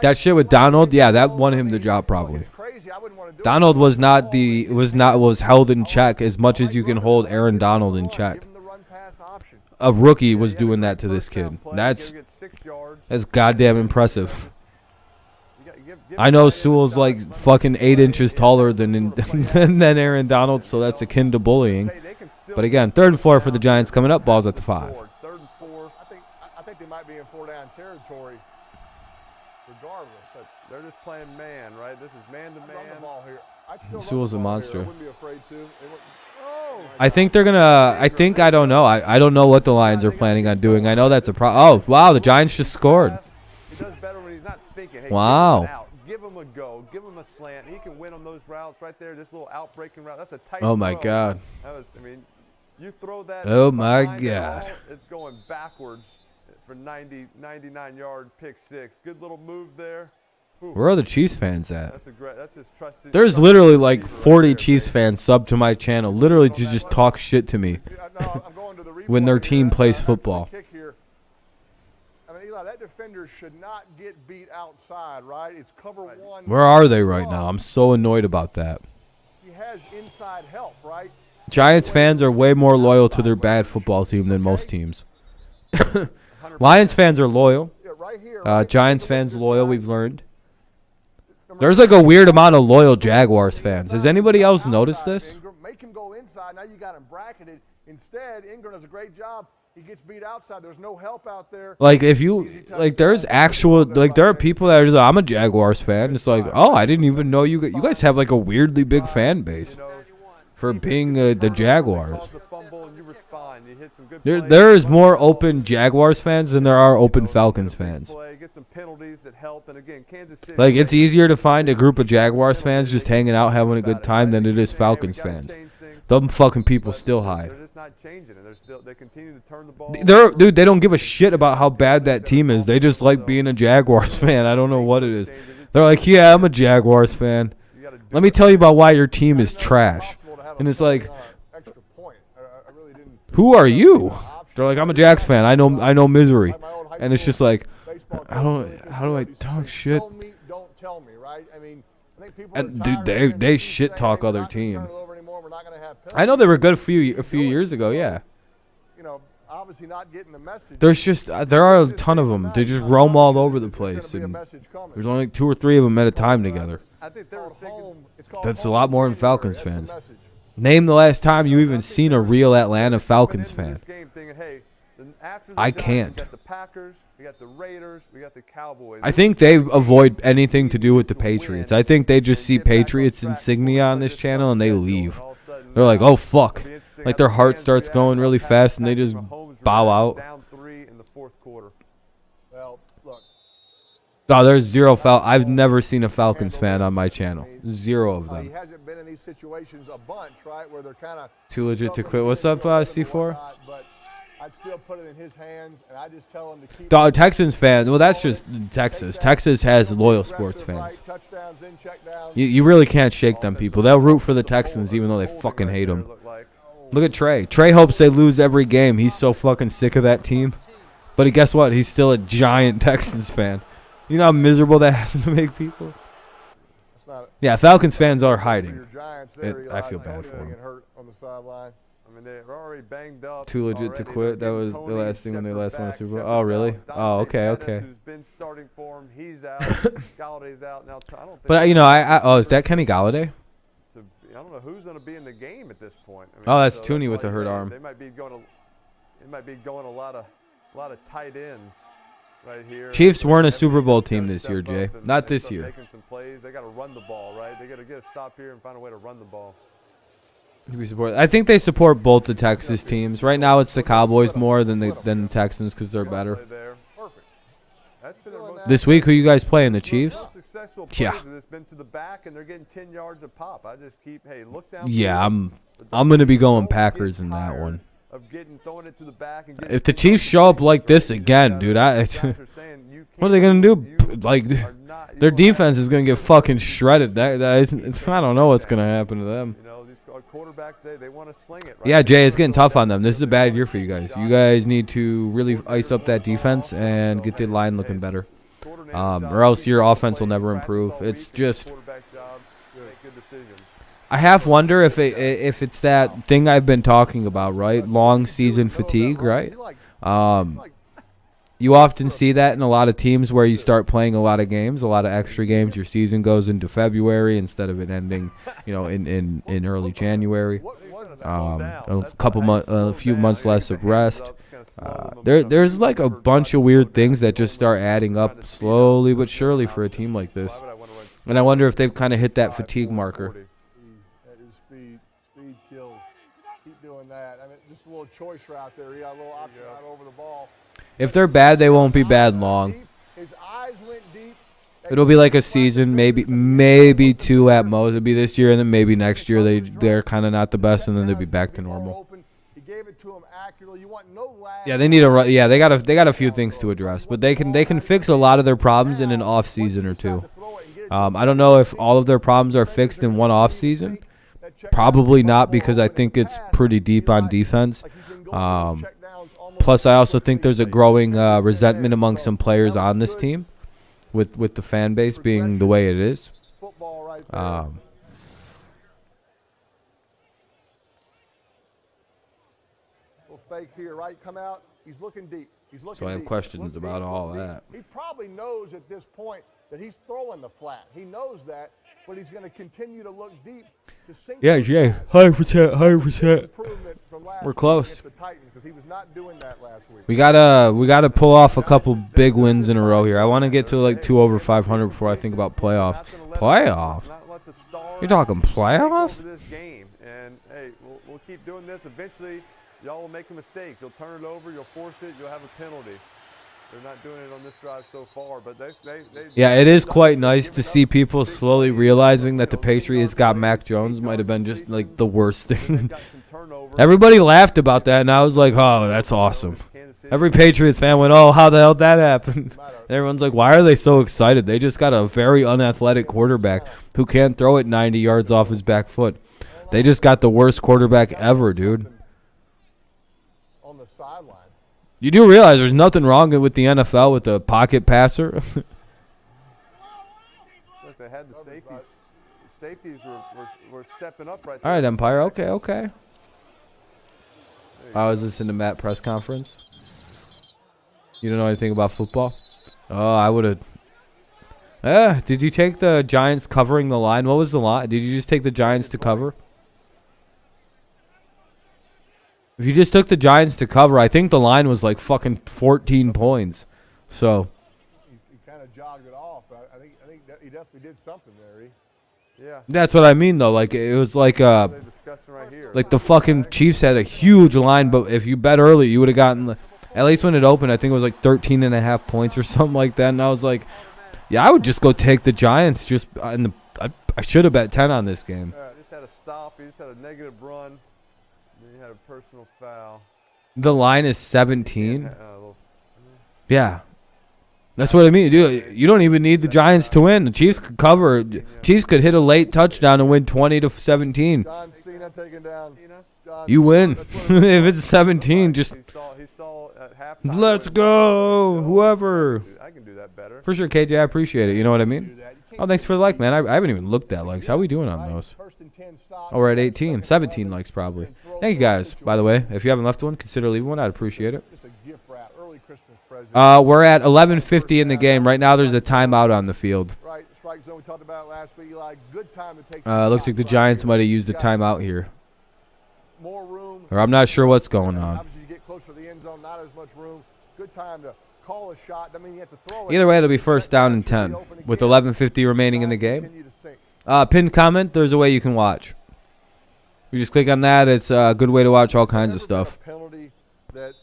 That shit with Donald, yeah, that won him the job probably. Donald was held in check as much as you can hold Aaron Donald in check. A rookie was doing that to this kid. That's goddamn impressive. I know Sewell's like fucking 8 inches taller than Aaron Donald, so that's akin to bullying. But again, 3rd and 4 for the Giants coming up. Ball's at the 5. 3rd and 4. I think they might be in 4-down territory. Regardless, they're just playing man, right? This is man to man. Sewell's a monster. I think they're gonna. I don't know. I don't know what the Lions are planning on doing. I know that's a problem. Oh wow, the Giants just scored. He does better when he's not thinking. Hey, wow. Give him a go. Give him a slant. He can win on those routes right there. This little out-breaking route. That's a tight Oh my throw. God. You throw that. Oh my God. It's going backwards for 99-yard pick 6. Good little move there. Where are the Chiefs fans at? That's just trusting. There's literally like 40 Chiefs fans sub to my channel, literally to just talk shit to me when their team plays football. Eli, that defender should not get beat outside, right? It's cover 1. Where are they right now? I'm so annoyed about that. He has inside help, right? Giants fans are way more loyal to their bad football team than most teams. Lions fans are loyal. Giants fans loyal, we've learned. There's like a weird amount of loyal Jaguars fans. Has anybody else noticed this? Ingram, make him go inside. Now you got him bracketed. Instead, Ingram does a great job. He gets beat outside. There's no help out there. Like if you like, there's actual like there are people that are just like, I'm a Jaguars fan. It's like, oh, I didn't even know you guys have like a weirdly big fan base for being the Jaguars. There is more open Jaguars fans than there are open Falcons fans. Like it's easier to find a group of Jaguars fans just hanging out having a good time than it is Falcons fans. Them fucking people still hide. They're just not changing it. They continue to turn the ball. Dude, they don't give a shit about how bad that team is. They just like being a Jaguars fan. I don't know what it is. They're like, yeah, I'm a Jaguars fan. Let me tell you about why your team is trash. And it's like, who are you? They're like, I'm a Jags fan. I know misery. And it's just like, how do I talk shit? Don't tell me, right? I mean, I think people and dude, they shit talk other teams. I know they were good a few years ago, yeah. You know, obviously not getting the message. There's just there are a ton of them. They just roam all over the place, and there's only 2 or 3 of them at a time together. That's a lot more than Falcons fans. Name the last time you even seen a real Atlanta Falcons fan. I can't. I think they avoid anything to do with the Patriots. I think they just see Patriots insignia on this channel and they leave. They're like, oh, fuck. Like their heart starts going really fast and they just bow out. No, there's zero I've never seen a Falcons fan on my channel. 0 of them. He hasn't been in these situations a bunch, right, where they're kind of too legit to quit. What's up, C4? But I'd still put it in his hands, and I just tell him to keep. Dog, Texans fan. Well, that's just Texas. Texas has loyal sports fans. You really can't shake them people. They'll root for the Texans even though they fucking hate them. Look at Trey. Trey hopes they lose every game. He's so fucking sick of that team. But guess what? He's still a giant Texans fan. You know how miserable that has to make people? Yeah, Falcons fans are hiding. I feel bad for them. I mean, they're already banged up. Too legit to quit. That was the last thing when they last won a Super Bowl. Oh, really? Oh, okay. Who's been starting for him? He's out. Galladay's out now. I don't think. But is that Kenny Galladay? I don't know who's going to be in the game at this point. I mean, oh, that's Tooney with the hurt arm. They might be going a lot of tight ends. Right here. Chiefs weren't a Super Bowl team this year, Jay. Not this year. Making some plays. They got to run the ball, right? They got to get a stop here and find a way to run the ball. I think they support both the Texas teams. Right now, it's the Cowboys more than the Texans because they're better. This week, who you guys playing? The Chiefs? Yeah. Yeah, I'm gonna be going Packers in that one. If the Chiefs show up like this again, dude, what are they gonna do? Like, their defense is gonna get fucking shredded. I don't know what's gonna happen to them. Yeah, Jay, it's getting tough on them. This is a bad year for you guys. You guys need to really ice up that defense and get the line looking better, or else your offense will never improve. It's just. I half wonder if it's that thing I've been talking about, right? Long season fatigue, right? You often see that in a lot of teams where you start playing a lot of games, a lot of extra games. Your season goes into February instead of it ending, in early January. A few months less of rest. There's like a bunch of weird things that just start adding up slowly but surely for a team like this. And I wonder if they've kind of hit that fatigue marker. Just a little choice route there. He got a little option right over the ball. If they're bad, they won't be bad long. His eyes went deep. It'll be like a season, maybe 2 at most. It'll be this year, and then maybe next year they're kind of not the best, and then they'll be back to normal. He gave it to him accurately. You want no lag. Yeah, they need a yeah. They got a few things to address, but they can fix a lot of their problems in an off season or 2. I don't know if all of their problems are fixed in one off season. Probably not, because I think it's pretty deep on defense. Plus, I also think there's a growing resentment among some players on this team, with the fan base being the way it is. Little fake here, right? Come out. He's looking deep. So I have questions about all that. He probably knows at this point that he's throwing the flat. He knows that, but he's going to continue to look deep. Yeah, Jay, 100%, 100%. We're close. We gotta pull off a couple big wins in a row here. I want to get to like 2 over 500 before I think about playoffs. Playoffs? You're talking playoffs? This game, and hey, we'll keep doing this. Eventually, y'all will make a mistake. You'll turn it over. You'll force it. You'll have a penalty. They're not doing it on this drive so far, but yeah, it is quite nice to see people slowly realizing that the Patriots got Mac Jones might have been just like the worst thing. Everybody laughed about that, and I was like, oh, that's awesome. Every Patriots fan went, oh, how the hell did that happen? And everyone's like, why are they so excited? They just got a very unathletic quarterback who can't throw it 90 yards off his back foot. They just got the worst quarterback ever, dude. On the sideline. You do realize there's nothing wrong with the NFL with the pocket passer? Look, they had the safeties. The safeties were stepping up right there. All right, Empire. Okay. I was listening to Matt press conference. You don't know anything about football? Oh, I would have. Did you take the Giants covering the line? What was the line? Did you just take the Giants to cover? If you just took the Giants to cover, I think the line was like fucking 14 points. So. He kind of jogged it off. I think he definitely did something there. Yeah. That's what I mean, though. Like, it was like like the fucking Chiefs had a huge line, but if you bet early, you would have gotten, at least when it opened, I think it was like 13.5 points or something like that. And I was like, yeah, I would just go take the Giants. I should have bet 10 on this game. He just had a stop. He just had a negative run. Then he had a personal foul. The line is 17. Yeah. That's what I mean, dude. You don't even need the Giants to win. The Chiefs could cover. Chiefs could hit a late touchdown and win 20-17. John Cena taking down. You win. If it's 17, just let's go. Whoever. I can do that better. For sure, KJ. I appreciate it. You know what I mean? Oh, thanks for the like, man. I haven't even looked at likes. How we doing on those? Oh, we're at 18. 17 likes probably. Thank you, guys. By the way, if you haven't left one, consider leaving one. I'd appreciate it. We're at 11:50 in the game. Right now, there's a timeout on the field. Looks like the Giants might have used a timeout here. Or I'm not sure what's going on. Either way, it'll be first down and 10 with 11:50 remaining in the game. Pinned comment, there's a way you can watch. You just click on that. It's a good way to watch all kinds of stuff. Penalty that,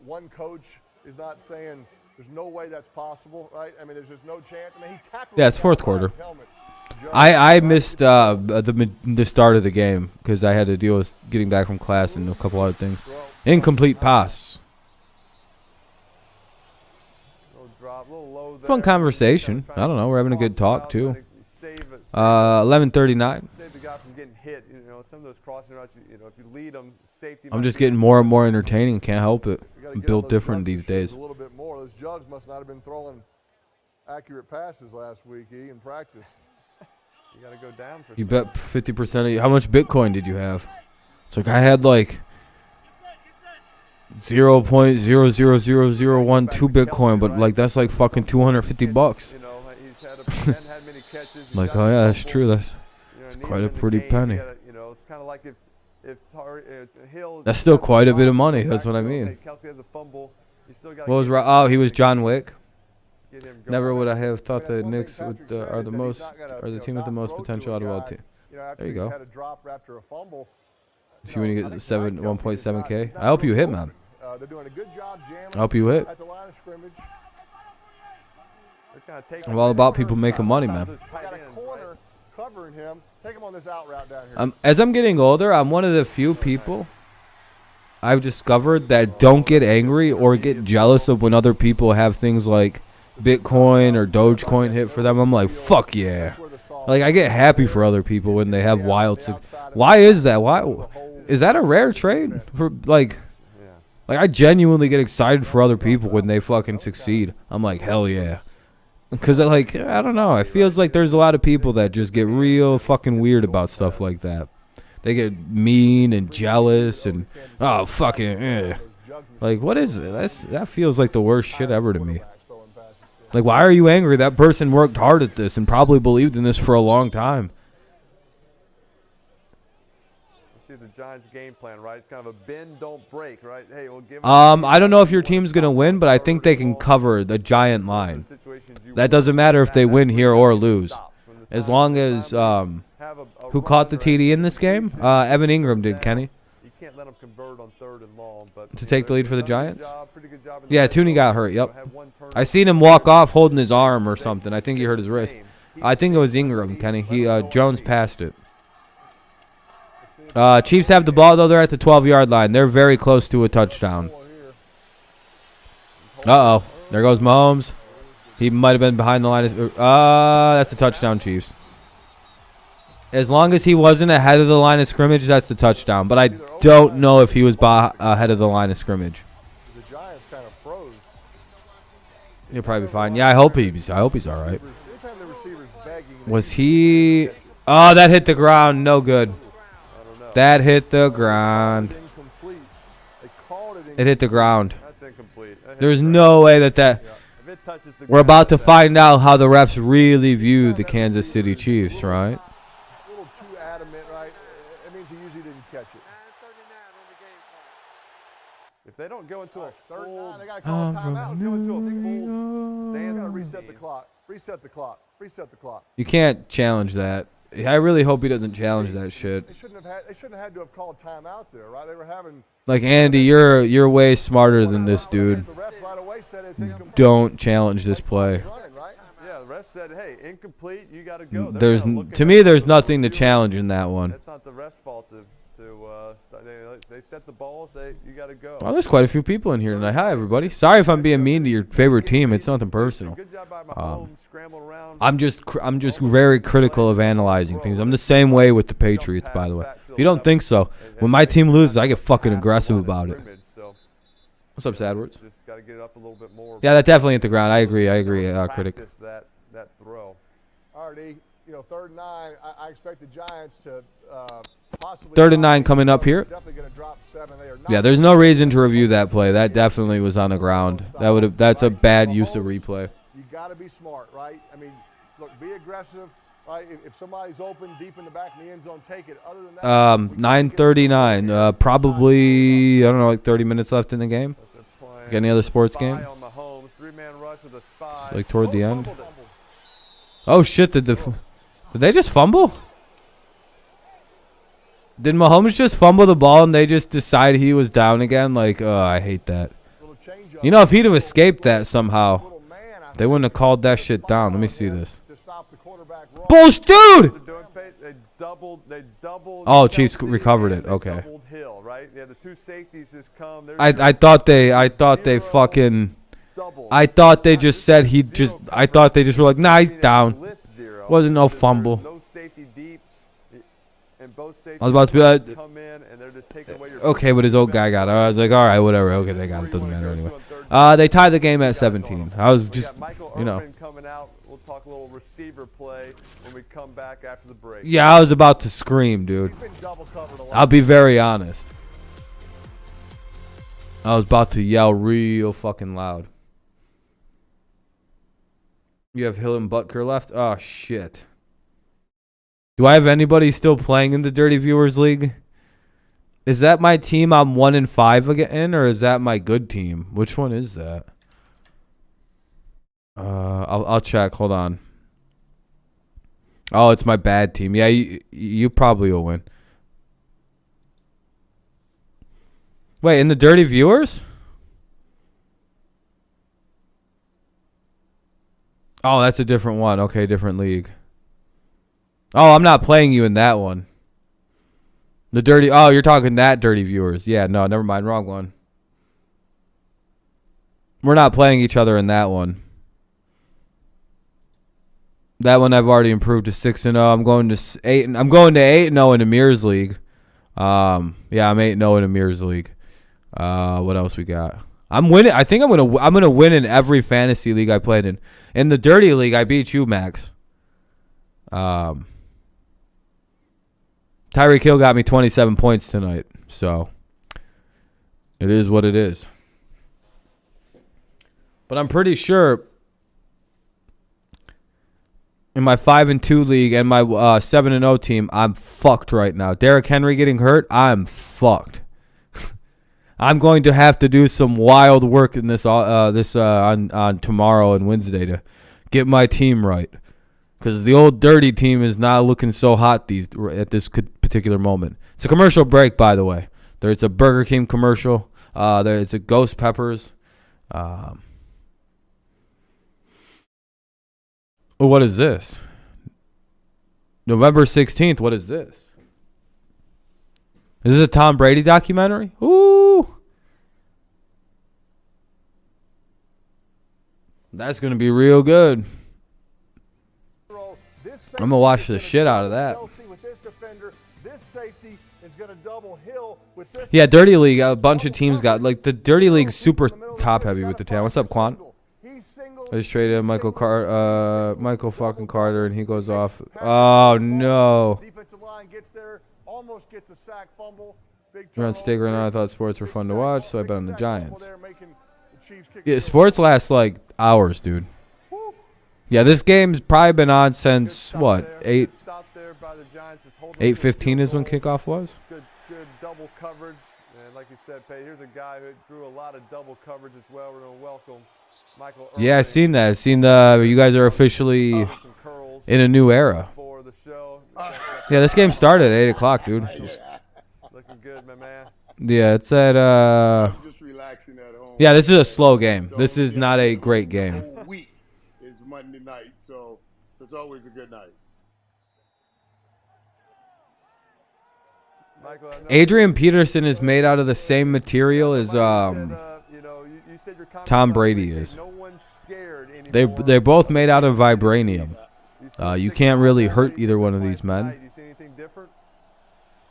one coach is not saying there's no way that's possible, right? I mean, there's just no chance. I mean, he tackled. Yeah, it's fourth quarter. I missed the start of the game because I had to deal with getting back from class and a couple other things. Incomplete pass. Fun conversation. I don't know. We're having a good talk too. 11:39. I'm just getting more and more entertaining. Can't help it. I'm built different these days. A little bit more. Those jugs must not have been throwing accurate passes last week in practice. You got to go down for. You bet 50% of you. How much Bitcoin did you have? It's like I had like 0.000012 Bitcoin, but like that's like fucking $250. Like, oh yeah, that's true. That's quite a pretty penny. It's kind of like if Hill. That's still quite a bit of money. That's what I mean. What was right? Oh, he was John Wick. Never would I have thought the Knicks are the team with the most potential out of all teams. There you go. See when you get 1.7K. I hope you hit, man. I hope you hit. I'm all about people making money, man. As I'm getting older, I'm one of the few people I've discovered that don't get angry or get jealous of when other people have things like Bitcoin or Dogecoin hit for them. I'm like, fuck yeah. Like, I get happy for other people when they have wild. Why is that? Why is that a rare trade? For like I genuinely get excited for other people when they fucking succeed. I'm like, hell yeah. Because, like, I don't know. It feels like there's a lot of people that just get real fucking weird about stuff like that. They get mean and jealous and, oh, fucking, Like, what is it? That feels like the worst shit ever to me. Like, why are you angry? That person worked hard at this and probably believed in this for a long time. See the Giants' game plan, right? It's kind of a bend, don't break, right? Hey, we'll give. I don't know if your team's gonna win, but I think they can cover the Giant line. That doesn't matter if they win here or lose, as long as who caught the TD in this game? Evan Ingram did, Kenny. You can't let them convert on 3rd and long, but To take the lead for the Giants? pretty good job Yeah, Tooney got hurt. Yep. I seen him walk off holding his arm or something. I think he hurt his wrist. I think it was Ingram, Kenny. Jones passed it. Chiefs have the ball, though. They're at the 12-yard line. They're very close to a touchdown. Uh-oh. There goes Mahomes. He might have been behind the line. That's a touchdown, Chiefs. As long as he wasn't ahead of the line of scrimmage, that's the touchdown. But I don't know if he was ahead of the line of scrimmage. The Giants kind of froze. He'll probably be fine. Yeah, I hope he's all right. Anytime the receiver's begging, Was he? Oh, that hit the ground. No good. That hit the ground. incomplete. They called it It hit the ground. That's incomplete. There's no way that. If it touches the We're about to find out how the refs really view the Kansas City Chiefs, right? a little too adamant, right? It means he usually didn't catch it. If they don't go into a Third full, down, they got to call a timeout. go into a full They got to dance reset the clock. Reset the clock. Reset the clock. You can't challenge that. I really hope he doesn't challenge that shit. They shouldn't have had to have called timeout there, right? They were having. Like, Andy, you're way smarter than this dude. The refs right away said it's incomplete. Don't challenge this play. Running, right? Yeah, the ref said, "Hey, incomplete. You got to go." To me, there's nothing to challenge in that one. That's not the ref's fault. They set the ball. Say you got to go. Well, there's quite a few people in here tonight. Hi, everybody. Sorry if I'm being mean to your favorite team. It's nothing personal. Good job by Mahomes, scrambled around. I'm just very critical of analyzing things. I'm the same way with the Patriots, by the way. If you don't think so, when my team loses, I get fucking aggressive about it. What's up, Sadwards? Just got to get it up a little bit more. Yeah, that definitely hit the ground. I agree, critic. Practice that throw. Already, 3rd and 9. I expect the Giants to possibly. 3rd and 9 coming up here. Definitely going to drop 7. They are not. Yeah, there's no reason to review that play. That definitely was on the ground. That's a bad use of replay. You got to be smart, right? I mean, look, be aggressive, right? If somebody's open deep in the back of the end zone, take it. Other than that, 9:39. Probably, I don't know, like 30 minutes left in the game. Like any other sports game. It's like toward the end. Oh shit! Did they just fumble? Did Mahomes just fumble the ball and they just decide he was down again? Like, I hate that. If he'd have escaped that somehow, they wouldn't have called that shit down. Let me see this. Bullshit, dude! They doubled. Oh, Chiefs recovered it. Okay. Doubled Hill, right? Yeah, the two safeties just come. I thought they fucking. I thought they just said I thought they just were like, nah, he's down. Wasn't no fumble. No safety deep. And both safeties I was about to be like, come in and they're just taking away your. Okay, but his old guy got it. I was like, all right, whatever. Okay, they got it. Doesn't matter anyway. They tied the game at 17. I was just, coming out. We'll talk a little receiver play when we come back after the break. Yeah, I was about to scream, dude. I'll be very honest. I was about to yell real fucking loud. You have Hill and Butker left? Oh, shit. Do I have anybody still playing in the Dirty Viewers League? Is that my team I'm 1-5 again, or is that my good team? Which one is that? I'll check. Hold on. Oh, it's my bad team. Yeah, you probably will win. Wait, in the Dirty Viewers? Oh, that's a different one. Okay, different league. Oh, I'm not playing you in that one. The Dirty... Oh, you're talking that Dirty Viewers. Yeah, no, never mind. Wrong one. We're not playing each other in that one. That one I've already improved to 6-0. I'm going to 8. I'm going to 8-0 in Amir's league. Yeah, I'm 8-0 in Amir's league. What else we got? I'm winning. I think I'm gonna win in every fantasy league I played in. In the Dirty League, I beat you, Max. Tyreek Hill got me 27 points tonight. So, It is what it is. But I'm pretty sure in my 5-2 league and my 7-0 team, I'm fucked right now. Derrick Henry getting hurt, I'm fucked. I'm going to have to do some wild work in this on tomorrow and Wednesday to get my team right, because the old dirty team is not looking so hot at this particular moment. It's a commercial break, by the way. There's a Burger King commercial. It's a Ghost Peppers. What is this? November 16th. What is this? Is this a Tom Brady documentary? Ooh. That's going to be real good. I'm going to watch the shit out of that. Yeah, Dirty League, a bunch of teams got, like, the Dirty League's super top heavy with the talent. What's up, Quan? I just traded Michael fucking Carter, and he goes off. Oh, no. You're on stake right now. I thought sports were fun to watch, so I bet on the Giants. Yeah, sports last, like, hours, dude. Yeah, this game's probably been on since, what, 8:15 is when kickoff was? Good double coverage. And like you said, Pay, here's a guy who drew a lot of double coverage as well. We're going to welcome Michael. Yeah, I've seen that. I've seen you guys are officially in a new era. Yeah, this game started at 8 o'clock, dude. Looking good, my man. Yeah, it's at yeah, this is a slow game. This is not a great game. Week is Monday night, so it's always a good night. Adrian Peterson is made out of the same material as Tom Brady is. They're both made out of vibranium. You can't really hurt either one of these men.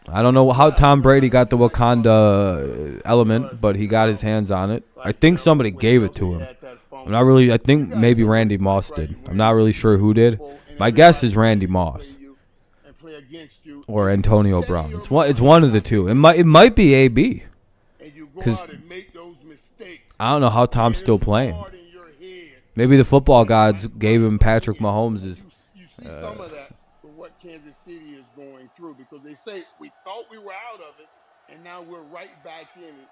I don't know how Tom Brady got the Wakanda element, but he got his hands on it. I think somebody gave it to him. I think maybe Randy Moss did. I'm not really sure who did. My guess is Randy Moss or Antonio Brown. It's one of the two. It might be AB, because I don't know how Tom's still playing. Maybe the football gods gave him Patrick Mahomes'. You see some of that for what Kansas City is going through, because they say we thought we were out of it, and now we're right back in it.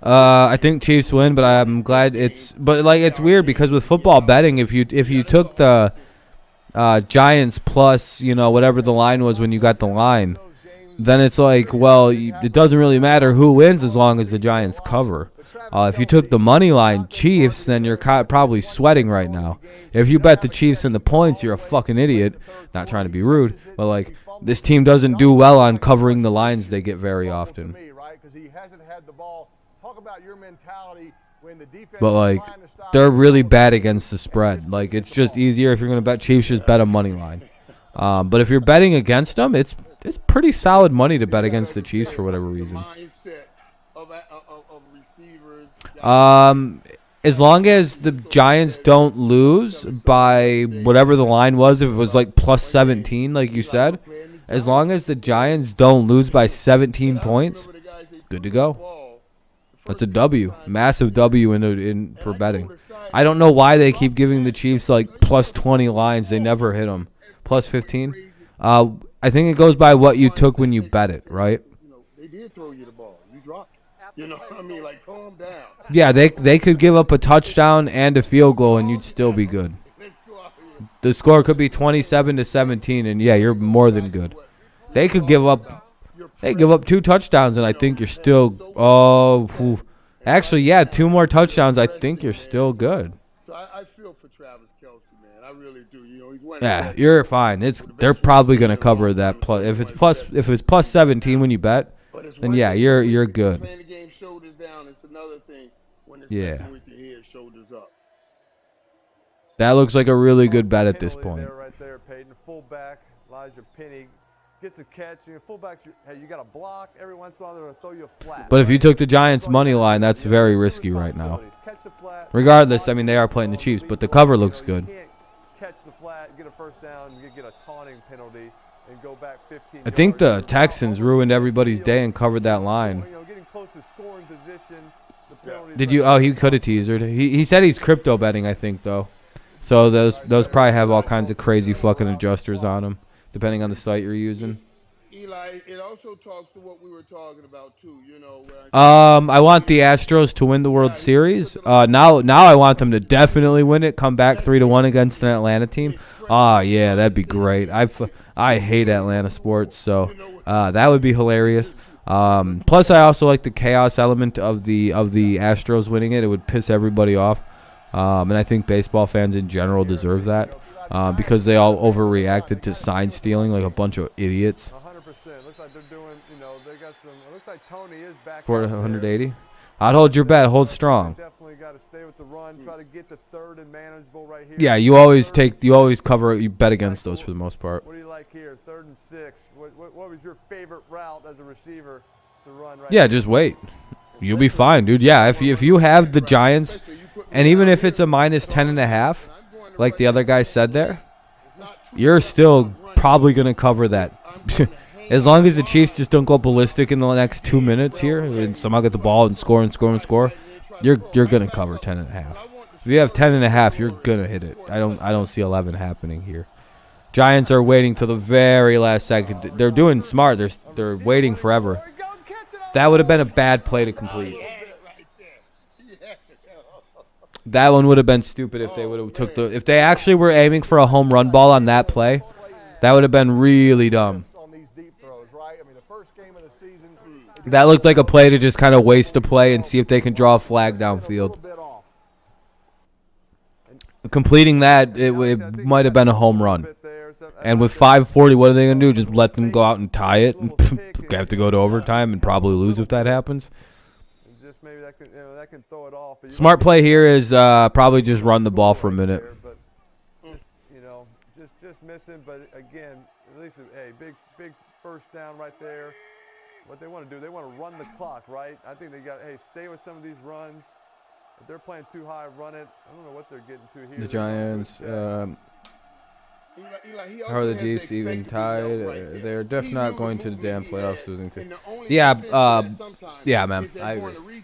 I think Chiefs win, but I'm glad it's weird because with football betting, if you took the Giants plus, whatever the line was when you got the line, then it's like, well, it doesn't really matter who wins as long as the Giants cover. If you took the money line Chiefs, then you're probably sweating right now. If you bet the Chiefs and the points, you're a fucking idiot. Not trying to be rude, but like, this team doesn't do well on covering the lines they get very often. But like, they're really bad against the spread. Like, it's just easier if you're going to bet Chiefs, just bet a money line. But if you're betting against them, it's pretty solid money to bet against the Chiefs for whatever reason. As long as the Giants don't lose by whatever the line was, if it was like plus 17, like you said, as long as the Giants don't lose by 17 points, good to go. That's a W, massive W in for betting. I don't know why they keep giving the Chiefs like plus 20 lines. They never hit them. Plus 15. I think it goes by what you took when you bet it, right? They did throw you the ball. You dropped it. You know what I mean? Like, calm down. Yeah, they could give up a touchdown and a field goal, and you'd still be good. The score could be 27-17, and yeah, you're more than good. They could give up 2 touchdowns, and I think you're still. Actually, yeah, 2 more touchdowns. I think you're still good. So I feel for Travis Kelce, man. I really do. Yeah, you're fine. They're probably gonna cover that plus. If it's plus 17 when you bet, then yeah, you're good. Playing the game shoulders down, it's another thing when it's messing with your head shoulders up. That looks like a really good bet at this point. Right there, Peyton. Fullback, Elijah Penny gets a catch. Fullbacks, hey, you got a block. Every once in a while, they're going to throw you a flat. But if you took the Giants' money line, that's very risky right now. Regardless, I mean, they are playing the Chiefs, but the cover looks good. You can't catch the flat, get a first down, you get a taunting penalty. and go back 15 I think the yards. Texans ruined everybody's day and covered that line. You know, getting close to scoring position. The penalties Did you? Oh, he could have teasered. He said he's crypto betting, I think, though. So those probably have all kinds of crazy fucking adjusters on them, depending on the site you're using. Eli, it also talks to what we were talking about too. You know, I want the Astros to win the World Series. Now I want them to definitely win it. Come back 3-1 against an Atlanta team. Oh yeah, that'd be great. I hate Atlanta sports, so that would be hilarious. Plus, I also like the chaos element of the Astros winning it. It would piss everybody off, and I think baseball fans in general deserve that because they all overreacted to sign stealing like a bunch of idiots. 100%. Looks like they're doing. You know, they got some. It looks like Tony is back. For out there. 180, I'd hold your bet. Hold strong. Definitely got to stay with the run. Try to get the third and manageable right here. Yeah, you always cover. You bet against those for the most part. What do you like here? 3rd and 6. What was your favorite route as a receiver to run right Yeah, here? just wait. You'll be fine, dude. Yeah, if you have the Giants, and even if it's a minus 10.5, like the other guy said there, you're still probably gonna cover that. As long as the Chiefs just don't go ballistic in the next 2 minutes here, and somehow get the ball and score, you're gonna cover 10.5. If you have 10.5, you're gonna hit it. I don't see 11 happening here. Giants are waiting till the very last second. They're doing smart. They're waiting forever. That would have been a bad play to complete. That one would have been stupid if they would have took if they actually were aiming for a home run ball on that play. That would have been really dumb. That looked like a play to just kind of waste a play and see if they can draw a flag downfield. Completing that, it might have been a home run. And with 5:40, what are they going to do? Just let them go out and tie it? And have to go to overtime and probably lose if that happens? Just maybe that can throw it off. Smart play here is probably just run the ball for a minute. But just missing. But again, at least big first down right there. What they want to do, they want to run the clock, right? I think they got, stay with some of these runs. If they're playing too high, run it. I don't know what they're getting to here. The Giants, how are the Chiefs even tied? They're definitely not going to the damn playoffs losing to. Yeah, man, I agree.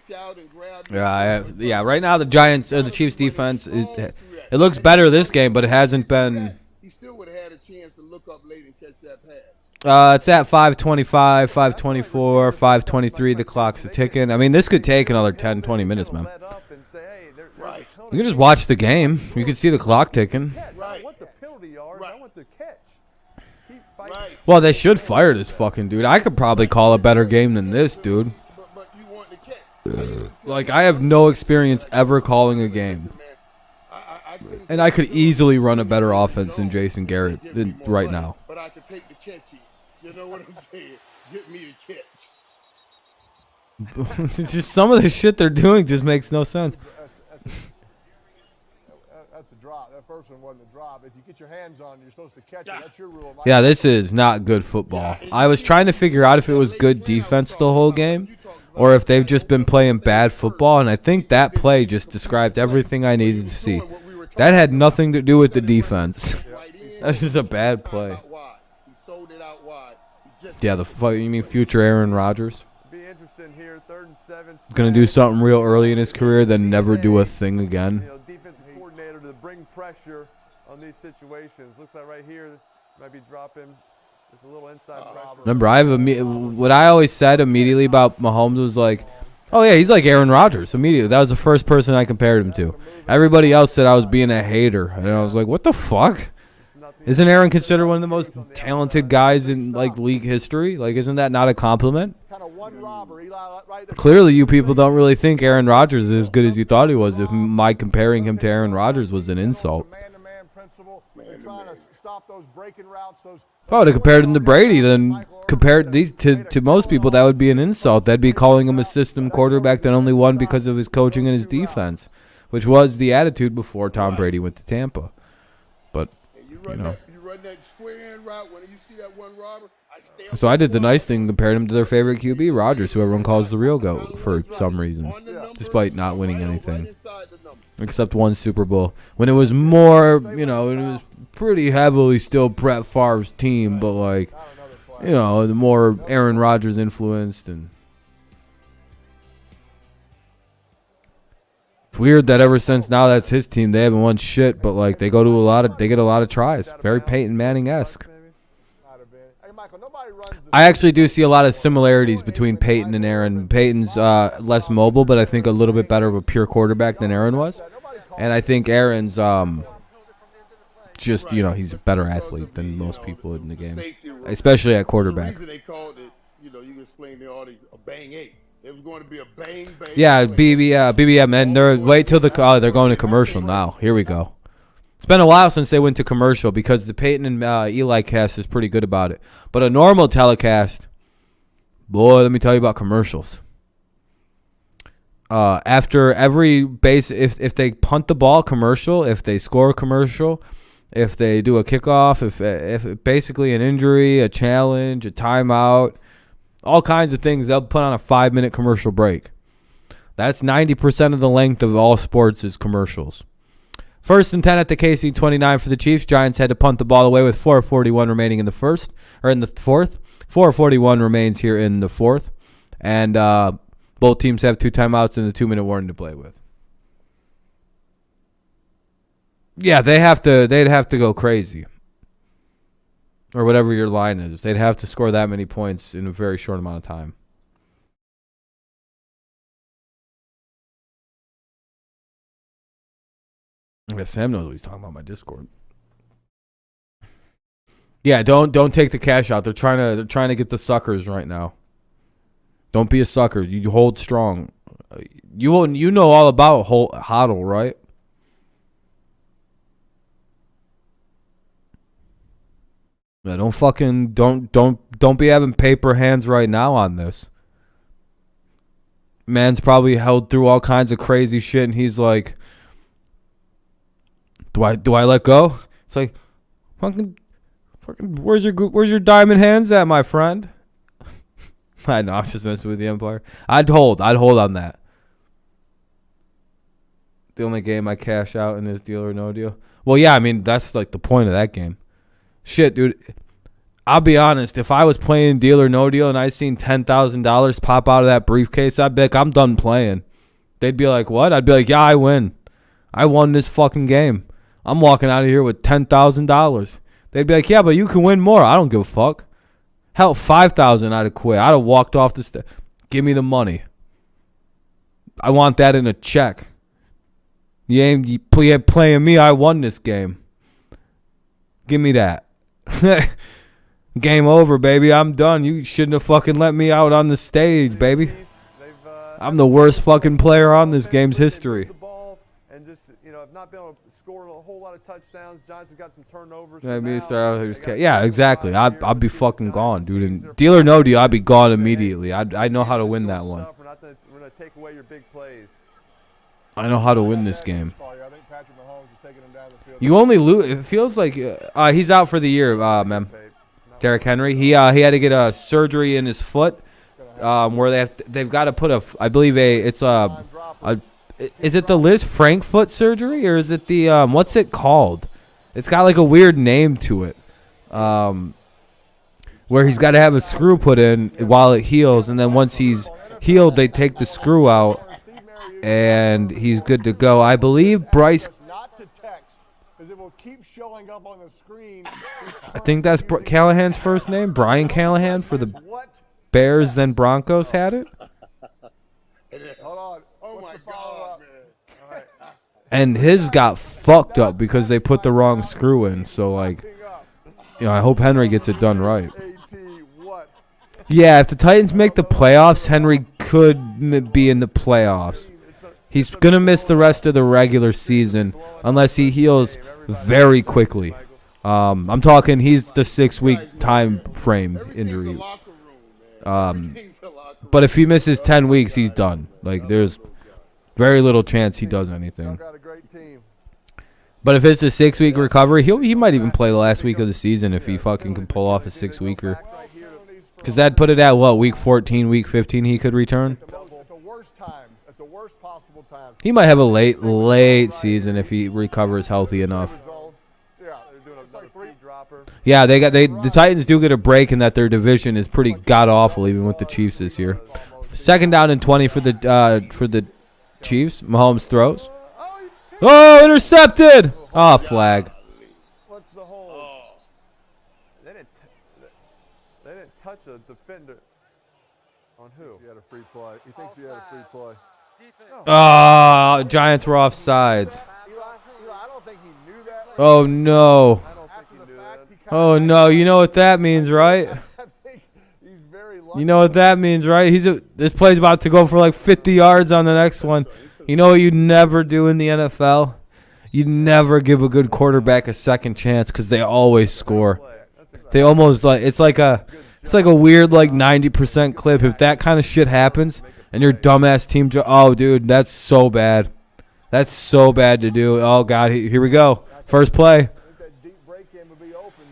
Yeah, right now the Giants or the Chiefs defense, it looks better this game, but it hasn't been. He still would have had a chance to look up late and catch that pass. It's at 5:25, 5:24, 5:23. The clock's ticking. I mean, this could take another 10, 20 minutes, man. You can just watch the game. You can see the clock ticking. I want the penalty yards. I want the catch. Keep fighting. Well, they should fire this fucking dude. I could probably call a better game than this, dude. But you want the catch. Like, I have no experience ever calling a game. And I could easily run a better offense than Jason Garrett right now. But I could take the catch here. You know what I'm saying? Get me the catch. Just some of the shit they're doing just makes no sense. That's a drop. That first one wasn't a drop. If you get your hands on it, you're supposed to catch it. That's your rule. Yeah, this is not good football. I was trying to figure out if it was good defense the whole game or if they've just been playing bad football, and I think that play just described everything I needed to see. That had nothing to do with the defense. That's just a bad play. Yeah, you mean future Aaron Rodgers? Be interesting here. 3rd and 7. Gonna do something real early in his career, then never do a thing again. Defensive coordinator to bring pressure on these situations. Looks like right here might be dropping just a little inside pressure. Remember, what I always said immediately about Mahomes was like, oh yeah, he's like Aaron Rodgers. Immediately, that was the first person I compared him to. Everybody else said I was being a hater, and I was like, what the fuck? Isn't Aaron considered one of the most talented guys in like league history? Like, isn't that not a compliment? Clearly, you people don't really think Aaron Rodgers is as good as you thought he was. If my comparing him to Aaron Rodgers was an insult. If I would have compared him to Brady, then compared these to most people, that would be an insult. That'd be calling him a system quarterback that only won because of his coaching and his defense, which was the attitude before Tom Brady went to Tampa. But you know, run that square end route. When you see that one robber, I stay. So I did the nice thing, compared him to their favorite QB, Rodgers, who everyone calls the real GOAT for some reason, despite not winning anything. Except one Super Bowl. When it was more, it was pretty heavily still Brett Favre's team, but like, the more Aaron Rodgers influenced. And it's weird that ever since now that's his team, they haven't won shit, but like they get a lot of tries. Very Peyton Manning-esque. I actually do see a lot of similarities between Peyton and Aaron. Peyton's less mobile, but I think a little bit better of a pure quarterback than Aaron was. And I think Aaron's just, he's a better athlete than most people in the game, especially at quarterback. The reason they called it, you can explain to the audience, a bang 8. It was going to be a bang. Yeah, BBM, and wait till they're going to commercial now. Here we go. It's been a while since they went to commercial because the Peyton and Eli cast is pretty good about it. But a normal telecast, boy, let me tell you about commercials. After every base, if they punt the ball, commercial. If they score, commercial. If they do a kickoff, if basically an injury, a challenge, a timeout, all kinds of things, they'll put on a 5-minute commercial break. That's 90% of the length of all sports is commercials. 1st and 10 at the KC 29 for the Chiefs. Giants had to punt the ball away with 4:41 remaining in the fourth. 4:41 remains here in the fourth. And both teams have 2 timeouts and a 2-minute warning to play with. Yeah, they'd have to go crazy. Or whatever your line is. They'd have to score that many points in a very short amount of time. I guess Sam knows what he's talking about my Discord. Yeah, don't take the cash out. They're trying to get the suckers right now. Don't be a sucker. You hold strong. You know all about hodl, right? Yeah, don't be having paper hands right now on this. Man's probably held through all kinds of crazy shit, and he's like, Do I let go? It's like, fucking, where's your diamond hands at, my friend? I know, I'm just messing with the Empire. I'd hold on that. The only game I cash out in is Deal or No Deal. Well, yeah, I mean, that's like the point of that game. Shit, dude. I'll be honest. If I was playing Deal or No Deal and I seen $10,000 pop out of that briefcase, I'd be like, I'm done playing. They'd be like, what? I'd be like, yeah, I win. I won this fucking game. I'm walking out of here with $10,000. They'd be like, yeah, but you can win more. I don't give a fuck. Hell, $5,000, I'd have quit. I'd have walked off the stage. Give me the money. I want that in a check. You ain't playing me. I won this game. Give me that. Game over, baby. I'm done. You shouldn't have fucking let me out on the stage, baby. I'm the worst fucking player on this game's history. And just, have not been able to score a whole lot of touchdowns. Giants have got some turnovers. Yeah, exactly. I'd be fucking gone, dude. And Deal or No Deal, I'd be gone immediately. I know how to win that one. We're going to take away your big plays. I know how to win this game. You only lose. It feels like he's out for the year, man. Derrick Henry. He had to get a surgery in his foot, where they've got to put is it the Liz Frank foot surgery, or is it the what's it called? It's got like a weird name to it, where he's got to have a screw put in while it heals, and then once he's healed, they take the screw out, and he's good to go. I believe Bryce. I think that's Callahan's first name, Brian Callahan for the Bears, then Broncos had it. Hold on. Oh my God, man. And his got fucked up because they put the wrong screw in. So, like, I hope Henry gets it done right. Yeah, if the Titans make the playoffs, Henry could be in the playoffs. He's going to miss the rest of the regular season unless he heals very quickly. I'm talking he's the 6-week time frame injury. But if he misses 10 weeks, he's done. Like, there's very little chance he does anything. But if it's a 6-week recovery, he might even play the last week of the season if he fucking can pull off a 6-weeker. Because that'd put it at, what, week 14, week 15 he could return? At the worst times, at the worst possible times. He might have a late season if he recovers healthy enough. Yeah, They're doing another feed dropper. Yeah, the Titans do get a break in that their division is pretty god-awful even with the Chiefs this year. 2nd down and 20 for the Chiefs. Mahomes throws. Oh, intercepted! Oh, flag. What's the hold? They didn't touch a defender. On who? He had a free play. He thinks he had a free play. Oh, Giants were offsides. Eli, I don't think he knew that. Oh, no. I don't think he knew that. Oh, no. You know what that means, right? I think he's very lucky. You know what that means, right? This play's about to go for like 50 yards on the next one. You know what you never do in the NFL? You never give a good quarterback a second chance because they always score. They almost it's like a weird like 90% clip. If that kind of shit happens and your dumbass team, oh dude, that's so bad. That's so bad to do. Oh god, here we go. First play.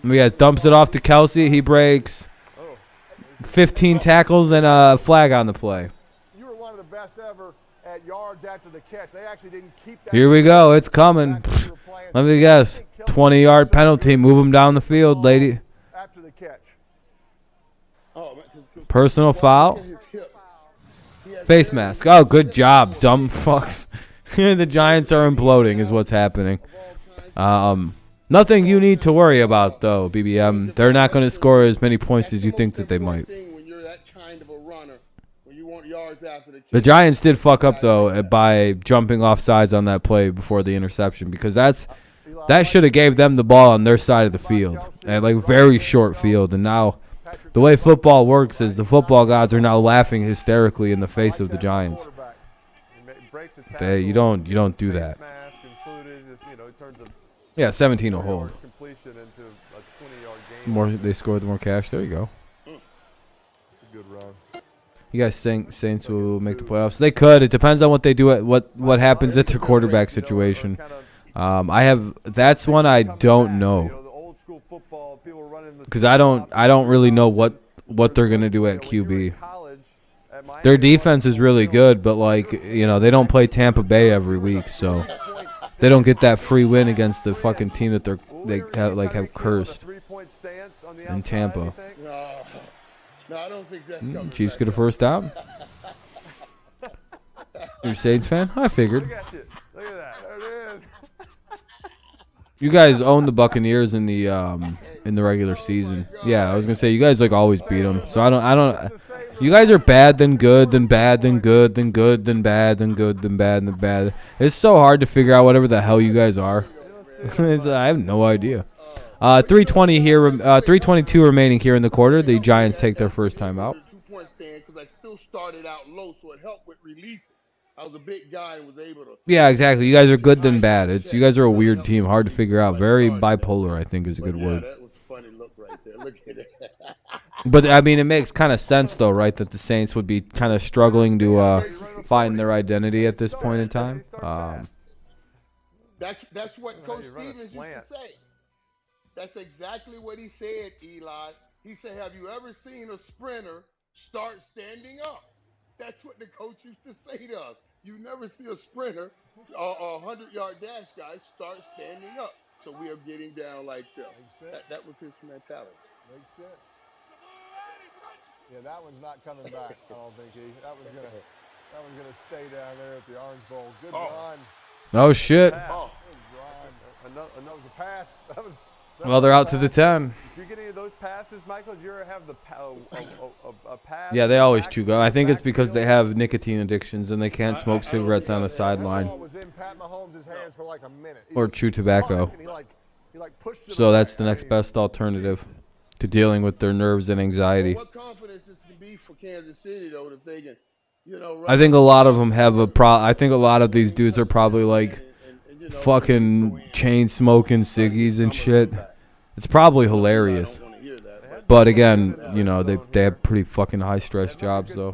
Yeah, dumps it off to Kelsey. He breaks 15 tackles and a flag on the play. You were one of the best ever at yards after the catch. They actually didn't keep that. Here we go. It's coming. Let me guess. 20-yard penalty. Move him down the field, lady. After the catch. Personal foul. Face mask. Oh, good job, dumb fucks. The Giants are imploding is what's happening. Nothing you need to worry about, though, BBM. They're not going to score as many points as you think that they might. The Giants did fuck up, though, by jumping off sides on that play before the interception because that should have gave them the ball on their side of the field at like very short field. And now the way football works is the football gods are now laughing hysterically in the face of the Giants. You don't do that. Yeah, 17 will hold. They scored more cash. There you go. Good run. You guys think Saints will make the playoffs? They could. It depends on what they do at what happens at their quarterback situation. That's one I don't know because I don't really know what they're gonna do at QB. Their defense is really good, but they don't play Tampa Bay every week, so they don't get that free win against the fucking team that they have cursed in Tampa. No, I don't think that's coming. Chiefs get a first down. You're a Saints fan? I figured. Look at that. There it is. You guys own the Buccaneers in the regular season. Yeah, I was gonna say you guys always beat them. So I don't. You guys are bad, then good, then bad, then good, then good, then bad, then good, then bad, then bad. It's so hard to figure out whatever the hell you guys are. I have no idea. 3:20 here. 3:22 remaining here in the quarter. The Giants take their first time out. 2-point stand because I still started out low, so it helped with releases. I was a big guy and was able to. Yeah, exactly. You guys are good then bad. You guys are a weird team, hard to figure out. Very bipolar, I think, is a good word. That was a funny look right there. Look at that. But I mean, it makes kind of sense though, right? That the Saints would be kind of struggling to find their identity at this point in time. That's what Coach Stevens used to say. That's exactly what he said, Eli. He said, "Have you ever seen a sprinter start standing up?" That's what the coach used to say to us. You never see a sprinter or a 100-yard dash guy start standing up. So we are getting down like that was his mentality. Makes sense. Yeah, that one's not coming back. I don't think that one's gonna stay down there at the Orange Bowl. Good run. Oh shit. Oh, that was a pass. Well, they're out to the 10. Did you get any of those passes, Michael? Did you ever have a pass? Yeah, they always chew gum. I think it's because they have nicotine addictions and they can't smoke cigarettes on the sideline Was in Pat Mahomes' hands for like a minute. or chew tobacco. So that's the next best alternative to dealing with their nerves and anxiety. What confidence this can be for Kansas City, though, if they can, I think a lot of them have I think a lot of these dudes are probably like fucking chain smoking ciggies and shit. It's probably hilarious. But again, they have pretty fucking high stress jobs though.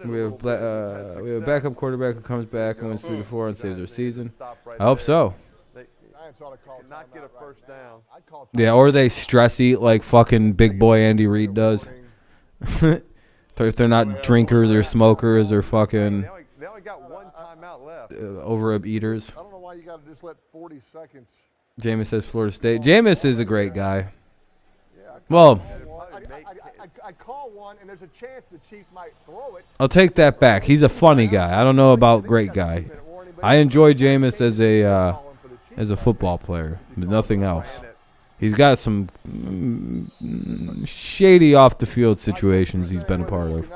We have a backup quarterback who comes back and wins 3-4 and saves their season. I hope so. Giants ought to call Not get a first down. Yeah, or they stress eat like fucking big boy Andy Reid does. If they're not drinkers or smokers or fucking They only got one timeout left. overeaters. I don't know why you got to just let 40 seconds. Jameis says Florida State. Jameis is a great guy. Yeah, Well, I call one, and there's a chance the Chiefs might throw it. I'll take that back. He's a funny guy. I don't know about great guy. I enjoy Jameis as a football player, but nothing else. He's got some shady off the field situations he's been a part of.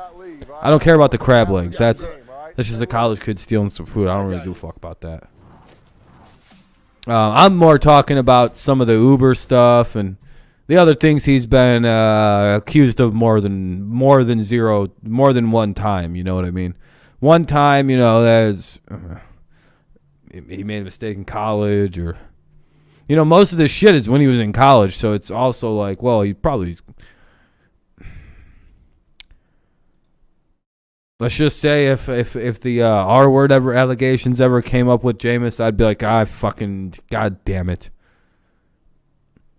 I don't care about the crab legs. That's just a college kid stealing some food. I don't really give a fuck about that. I'm more talking about some of the Uber stuff and the other things he's been accused of more than one time. You know what I mean? One time, there's he made a mistake in college, or most of this shit is when he was in college. So it's also like, well, he probably. Let's just say if the R word allegations ever came up with Jameis, I'd be like, fucking god damn it.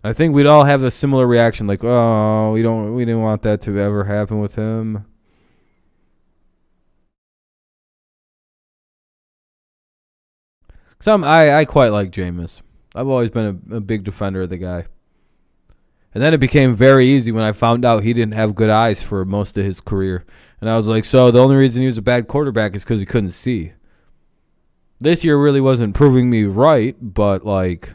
I think we'd all have a similar reaction, like, oh, we didn't want that to ever happen with him. I quite like Jameis. I've always been a big defender of the guy. And then it became very easy when I found out he didn't have good eyes for most of his career. And I was like, so the only reason he was a bad quarterback is because he couldn't see. This year really wasn't proving me right, but like,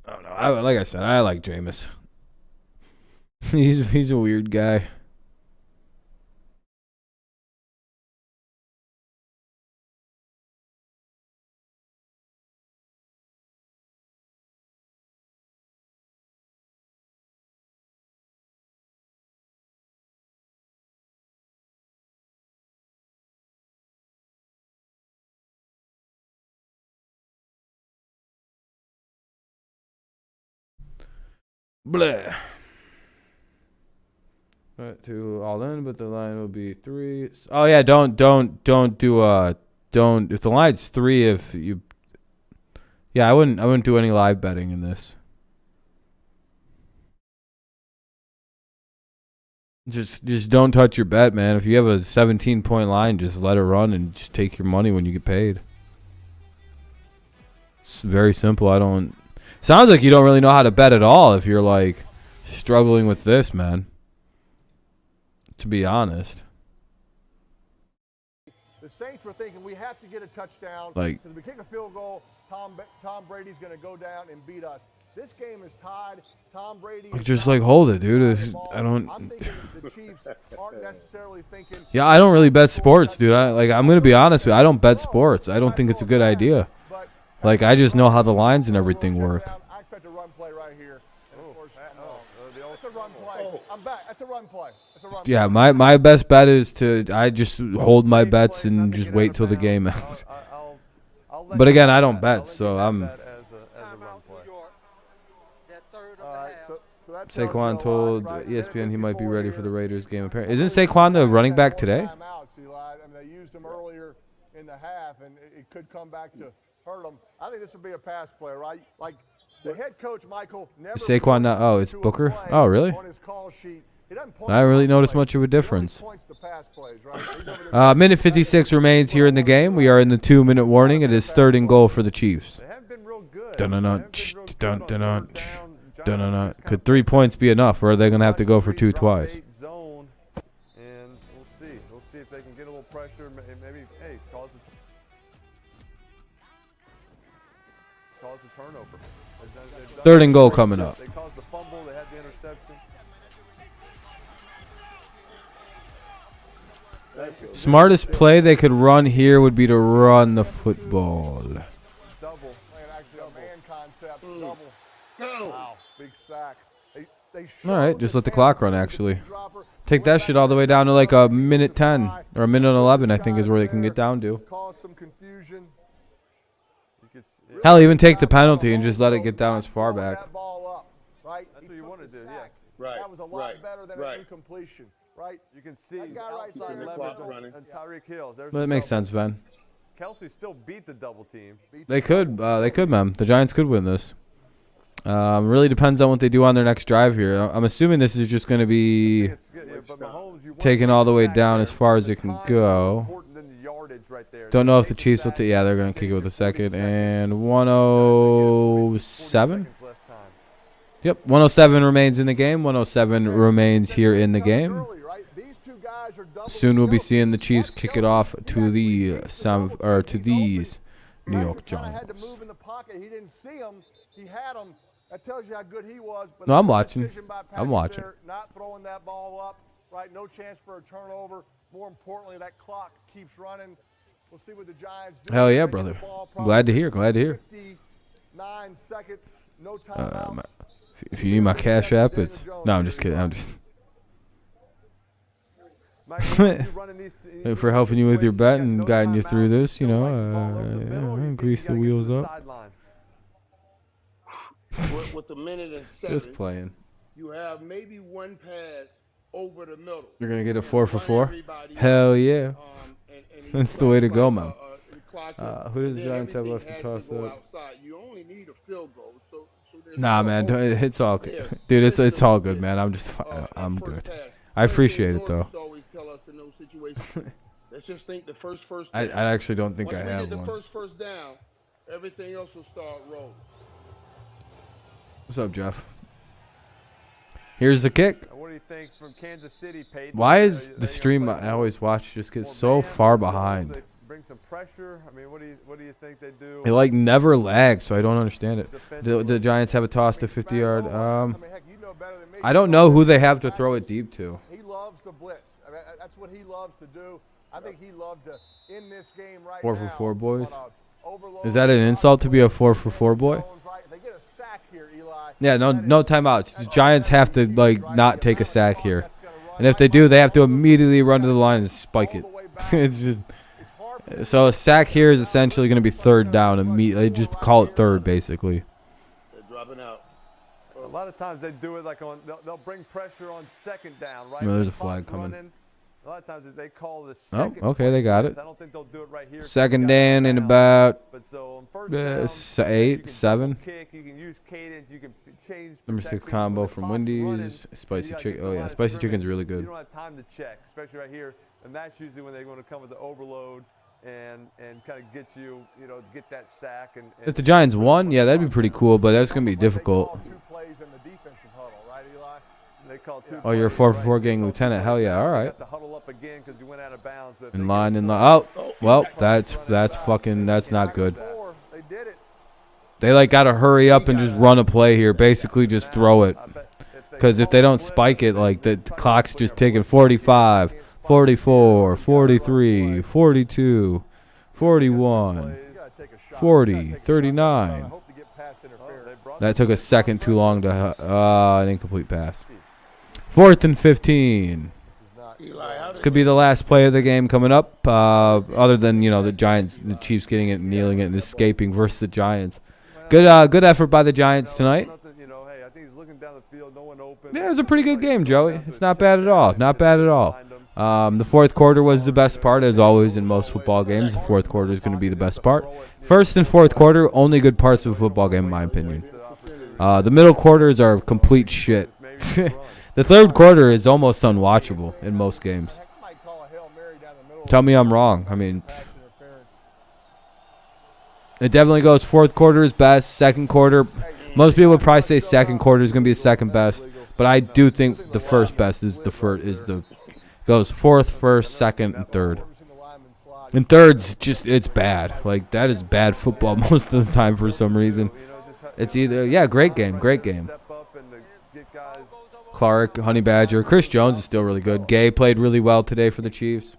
I don't know. Like I said, I like Jameis. He's a weird guy. Blah. Right, to all in, but the line will be 3. Oh yeah, don't do if the line's 3, I wouldn't do any live betting in this. Just don't touch your bet, man. If you have a 17-point line, just let it run and just take your money when you get paid. It's very simple. Sounds like you don't really know how to bet at all if you're like struggling with this, man. To be honest. The Saints were thinking we have to get a touchdown. Like, because if we kick a field goal, Tom Brady's going to go down and beat us. This game is tied. Tom Brady is just like hold it, dude. I'm thinking the Chiefs aren't necessarily thinking. Yeah, I don't really bet sports, dude. I'm going to be honest with you. I don't bet sports. I don't think it's a good idea. Like, I just know how the lines and everything work. I expect a run play right here. It's a run play. I'm back. That's a run play. Yeah, my best bet is I just hold my bets and just wait till the game ends. But again, I don't bet, so I'm. Saquon told ESPN he might be ready for the Raiders game. Apparently, isn't Saquon the running back today? They used him earlier in the half, and it could come back to hurt him. I think this would be a pass play, right? Like the head coach, Michael, never. Is Saquon not? Oh, it's Booker. Oh, really? On his call sheet. I don't really notice much of a difference. Minute 56 remains here in the game. We are in the 2-minute warning. It is 3rd and goal for the Chiefs. Could 3 points be enough, or are they going to have to go for 2 twice? And we'll see. We'll see if they can get a little pressure. Maybe, hey, cause a turnover. 3rd and goal coming up. They caused the fumble. They had the interception. Smartest play they could run here would be to run the football. Double. Actually, a man concept. Double. Wow, big sack. All right, just let the clock run, actually. Take that shit all the way down to like a minute 10 or a minute 11, I think is where they can get down to. Cause some confusion. Hell, even take the penalty and just let it get down as far back. That's what you want to do, yes. Right. That was a lot better than an incompletion. right? You can see That guy right outside there. leverage Clock running. on Tyreek Hill. There's But the it makes double. sense, Van. Kelsey still beat the double team. They could, man. The Giants could win this. Really depends on what they do on their next drive here. I'm assuming this is just going to be But Mahomes, you want taken to all the way sack down there. as far as The it can time is go. more important than the yardage right there. Don't They know if the take Chiefs will sack, yeah, they're going to save kick it with your a second. 40 seconds. And Guys, 107. 40 seconds less time. Yep, 107 remains in the game. 107 remains here in the game. Early, right? These two guys are doubling Soon we'll be Kelsey. seeing the Chiefs Watch kick it Kelsey. off He to actually the beat double to team. these New Patrick York kinda had to Giants. move in the pocket. He didn't see him. He had him. That tells you how good he was. But No, I'm the watching. decision by I'm Patrick watching. there, not throwing that ball up, right? No chance for a turnover. More importantly, that clock keeps running. We'll see what the Giants do. Hell yeah, They get brother. the ball Glad to probably hear. Glad to hear. 59 seconds. No timeouts. If you need my Cash App, it's no. I'm just kidding. I'm just for helping you with your bet and guiding you through this. You know, grease the wheels up. With a minute and 7, Just playing. you have maybe one pass over the middle. You're gonna get a 4 for Run 4. everybody Hell out, yeah. and That's the way to go, man. clock Who does then the Giants have everything left to has toss go up? outside. You only need a field goal. So there's Nah, still man, hope it's all there. good, dude. It's Especially all with good, the, man. I'm just I'm first good. pass. I Same appreciate thing it Norm though. used to always tell us in those situations. Let's just think the first I down. actually don't think Once I we have get the one. first down, everything else will start rolling. What's up, Jeff? Here's the kick. What do you think from Kansas City, Peyton? Why is They the gonna stream play I always watch just get more so man, far more zone? behind? They bring some pressure. I mean, what do you think they do? It like never lags, so I don't understand it. defensively? The Giants have a toss to 50 yard. I mean, heck, you know better than me. I don't know who they have to throw it deep to. He loves to blitz. I mean, that's what he loves to do. I think he loved to in this game right 4 now. for 4 boys. on a overload, Is that an insult to be a 4 for 4 boy? They get a sack here, Eli. Yeah, no That no is- timeouts. The that's Giants have to like right? not The take a amount of sack clock here. that's gonna run And if right they do, by they have to the immediately run to the line and spike it. all the way back. It's just It's hard for so a sack here is essentially going to be third down. Immediately, they just call it third basically. They're dropping out. A lot of times they do it like they'll bring pressure on second down, right? No, there's When a flag clock's coming. running, a lot of times they call the Oh, second. okay, they got it. I don't think they'll do it right here. Second Got down in down. about But so on first down, eight, you can seven. double kick, you can use cadence, you can change. Number 6 protecting. combo When the from clock's Wendy's. running, Spicy you gotta chicken. get the Oh line yeah, of spicy chicken's scrimmage. really You good. don't have time to check, especially right here, and that's usually when they're going to come with the overload and kind of get you, get that sack. And If the Giants won, yeah, that'd be pretty cool, but that's going to be difficult. They call 2 plays in the defensive huddle, right, Eli? they call two. Oh, you're a plays, 4 for right? 4 They gang call lieutenant. two Hell plays. yeah, all They right. got to huddle up again because you went out of bounds. But if In they line, get in the line. ball, Oh, well, that's not good. They did it. They like got to hurry up and just run a play here. Basically, just throw it. I bet Because if they don't spike it, like the clock's just ticking 45, 44, 43, 42, 41, You gotta take a shot. 40, You gotta take a shot. 39. I hope to get pass interference. That took a second too long to an incomplete pass. 4th and 15. This is not Eli, how did Could be the last play of the game coming up. Other than the Chiefs getting it, kneeling it, and escaping versus the Giants. Good effort by the Giants tonight. Hey, I think he's looking down the field, no one open. Yeah, it was a pretty good game, Joey. It's not bad at all. Not bad at all. The fourth quarter was the best part, as always in most football games. The fourth quarter is going to be the best part. First and fourth quarter, only good parts of a football game, in my opinion. The middle quarters are complete shit. The third quarter is almost unwatchable in most games. Heck, you might call a Hail Mary down the middle. Tell me I'm wrong. I mean, Pass interference. it definitely goes fourth quarter is best. Second quarter, most people would probably say second quarter is going to be the second best. But I do think the first best is goes fourth, first, second, and third. Never seen the lineman slide. And third's just, it's bad. Like, that is bad football most of the time for some reason. It's either, yeah, great game. Step up and to get guys. Clark, Honey Badger. Chris Jones is still really good. Gay played really well today for the Chiefs.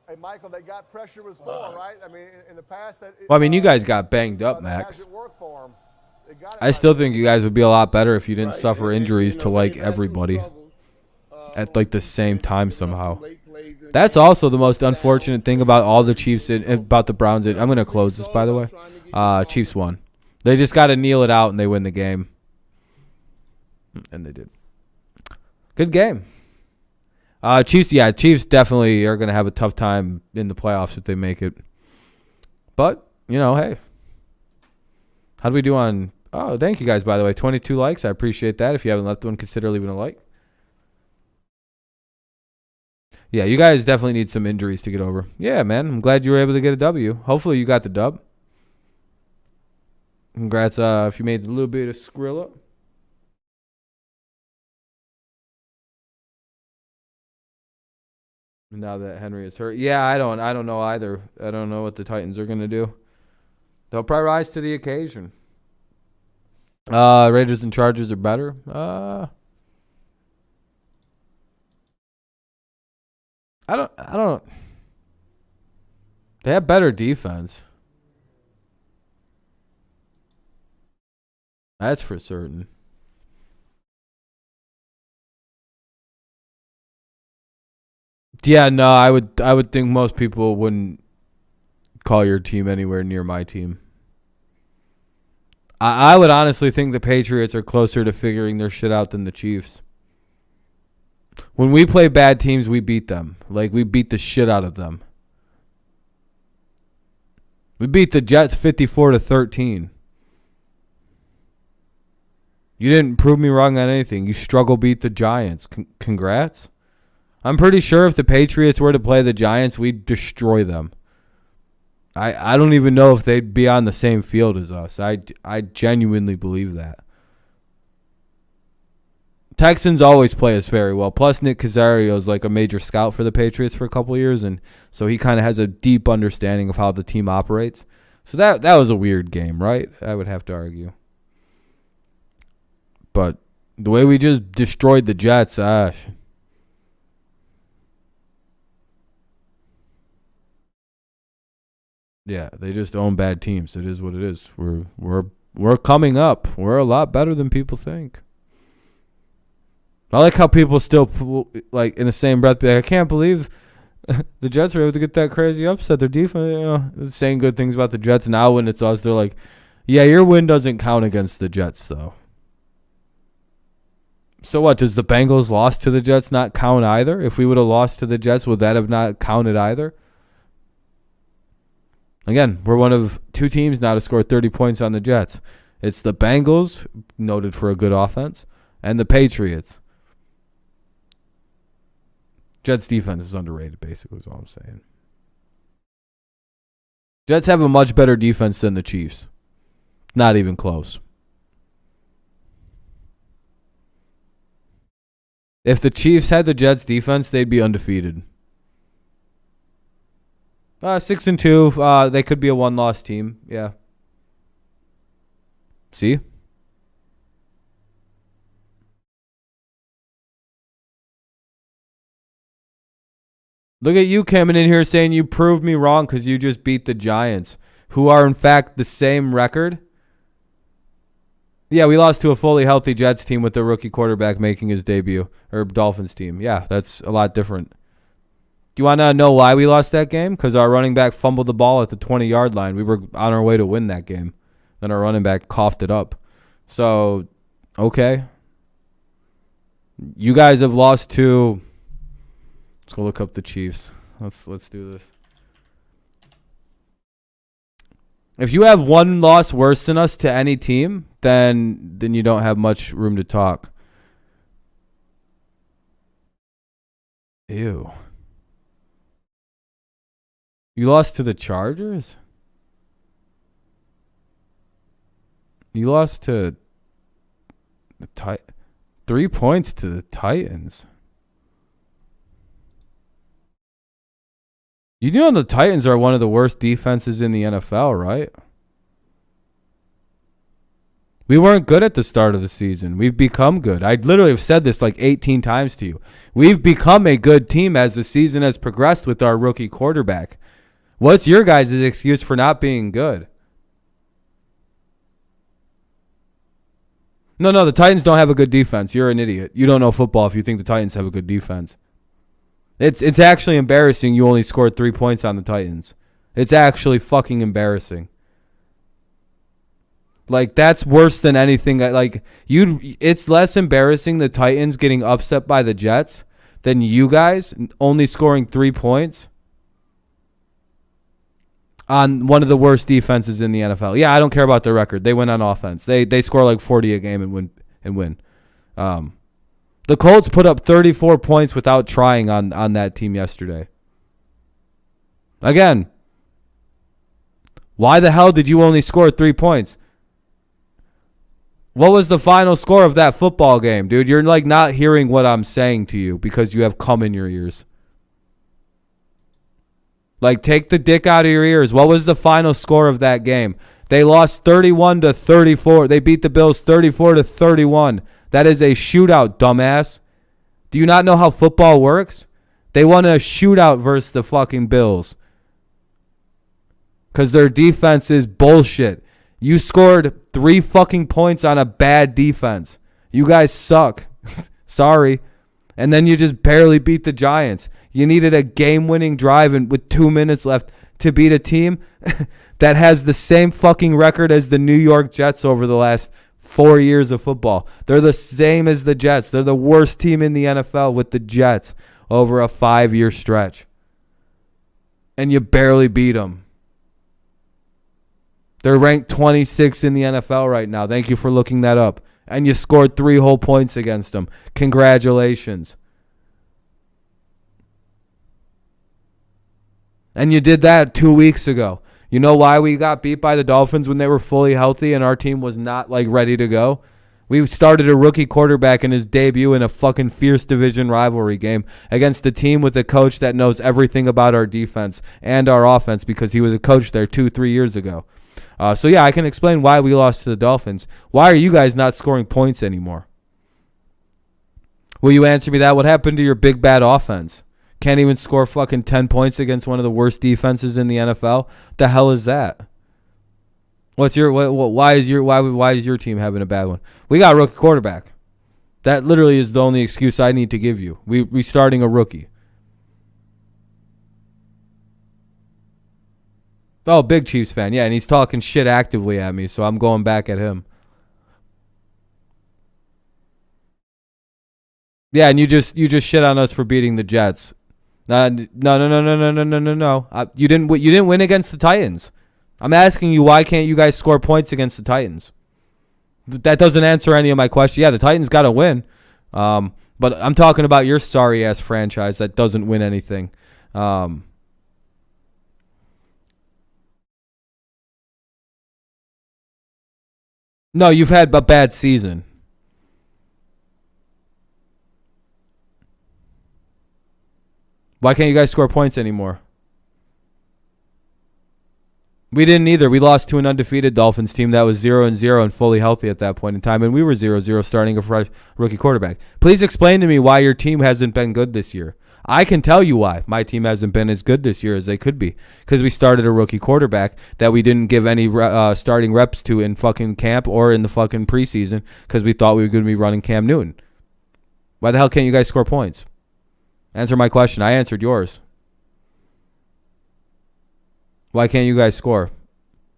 Hey, Michael, they got pressure with 4, right? I mean, in the past, that. Well, I mean, you guys got banged up, that Max. hasn't worked for 'em. They got it I right. still think you guys would be a lot better if you didn't Right, suffer and, injuries you to, know, like, they've had some everybody struggles, at, like, the same time somehow. late plays in the That's game. also the most unfortunate thing about all the Chiefs, about the Browns. I'm going to close this, by the way. Chiefs won. They just got to kneel it out, and they win the game. And they did. Good game. Chiefs definitely are going to have a tough time in the playoffs if they make it. But, hey. How do we do on... Oh, thank you guys, by the way. 22 likes. I appreciate that. If you haven't left one, consider leaving a like. Yeah, you guys definitely need some injuries to get over. Yeah, man. I'm glad you were able to get a W. Hopefully you got the dub. Congrats if you made a little bit of Skrilla. Now that Henry is hurt. Yeah, I don't know either. I don't know what the Titans are going to do. They'll probably rise to the occasion. Raiders and Chargers are better. I don't. They have better defense. That's for certain. Yeah, no, I would think most people wouldn't call your team anywhere near my team. I would honestly think the Patriots are closer to figuring their shit out than the Chiefs. When we play bad teams, we beat them. Like, we beat the shit out of them. We beat the Jets 54-13. You didn't prove me wrong on anything. You struggle beat the Giants. Congrats. I'm pretty sure if the Patriots were to play the Giants, we'd destroy them. I don't even know if they'd be on the same field as us. I genuinely believe that. Texans always play us very well. Plus, Nick Caserio is like a major scout for the Patriots for a couple of years, and so he kind of has a deep understanding of how the team operates. So that was a weird game, right? I would have to argue. But the way we just destroyed the Jets, yeah, they just own bad teams. It is what it is. We're coming up. We're a lot better than people think. I like how people still, like, in the same breath, be like, I can't believe the Jets are able to get that crazy upset. Their defense, saying good things about the Jets. Now when it's us, they're like, yeah, your win doesn't count against the Jets, though. So what? Does the Bengals loss to the Jets not count either? If we would have lost to the Jets, would that have not counted either? Again, we're one of two teams now to score 30 points on the Jets. It's the Bengals, noted for a good offense, and the Patriots. Jets defense is underrated, basically, is all I'm saying. Jets have a much better defense than the Chiefs. Not even close. If the Chiefs had the Jets defense, they'd be undefeated. 6-2. They could be a one-loss team. Yeah. See? Look at you coming in here saying you proved me wrong because you just beat the Giants, who are, in fact, the same record. Yeah, we lost to a fully healthy Jets team with their rookie quarterback making his debut, or Dolphins team. Yeah, that's a lot different. Do you want to know why we lost that game? Because our running back fumbled the ball at the 20-yard line. We were on our way to win that game. Then our running back coughed it up. So, okay. You guys have lost to... Let's go look up the Chiefs. Let's do this. If you have one loss worse than us to any team, then you don't have much room to talk. Ew. You lost to the Chargers? You lost to the 3 points to the Titans. You know the Titans are one of the worst defenses in the NFL, right? We weren't good at the start of the season. We've become good. I literally have said this like 18 times to you. We've become a good team as the season has progressed with our rookie quarterback. What's your guys' excuse for not being good? No, the Titans don't have a good defense. You're an idiot. You don't know football if you think the Titans have a good defense. It's actually embarrassing you only scored 3 points on the Titans. It's actually fucking embarrassing. Like, that's worse than anything. Like, it's less embarrassing the Titans getting upset by the Jets than you guys only scoring 3 points on one of the worst defenses in the NFL. Yeah, I don't care about their record. They win on offense. They score like 40 a game and win. The Colts put up 34 points without trying on that team yesterday. Again, why the hell did you only score 3 points? What was the final score of that football game, dude? You're like not hearing what I'm saying to you because you have cum in your ears. Like, take the dick out of your ears. What was the final score of that game? They lost 31-34. They beat the Bills 34-31. That is a shootout, dumbass. Do you not know how football works? They won a shootout versus the fucking Bills. Because their defense is bullshit. You scored 3 fucking points on a bad defense. You guys suck. Sorry. And then you just barely beat the Giants. You needed a game-winning drive with 2 minutes left to beat a team that has the same fucking record as the New York Jets over the last 4 years of football. They're the same as the Jets. They're the worst team in the NFL with the Jets over a 5-year stretch. And you barely beat them. They're ranked 26 in the NFL right now. Thank you for looking that up. And you scored 3 whole points against them. Congratulations. And you did that 2 weeks ago. You know why we got beat by the Dolphins when they were fully healthy and our team was not like ready to go? We started a rookie quarterback in his debut in a fucking fierce division rivalry game against a team with a coach that knows everything about our defense and our offense because he was a coach there 2-3 years ago. So, yeah, I can explain why we lost to the Dolphins. Why are you guys not scoring points anymore? Will you answer me that? What happened to your big, bad offense? Can't even score fucking 10 points against one of the worst defenses in the NFL? The hell is that? Why is your team having a bad one? We got a rookie quarterback. That literally is the only excuse I need to give you. We starting a rookie. Oh, big Chiefs fan. Yeah, and he's talking shit actively at me, so I'm going back at him. Yeah, and you just shit on us for beating the Jets. No. You didn't win against the Titans. I'm asking you, why can't you guys score points against the Titans? That doesn't answer any of my question. Yeah, the Titans got to win. But I'm talking about your sorry-ass franchise that doesn't win anything. No, you've had a bad season. Why can't you guys score points anymore? We didn't either. We lost to an undefeated Dolphins team that was 0-0 and fully healthy at that point in time, and we were 0-0 starting a fresh rookie quarterback. Please explain to me why your team hasn't been good this year. I can tell you why my team hasn't been as good this year as they could be, because we started a rookie quarterback that we didn't give any starting reps to in fucking camp or in the fucking preseason because we thought we were going to be running Cam Newton. Why the hell can't you guys score points? Answer my question. I answered yours. Why can't you guys score?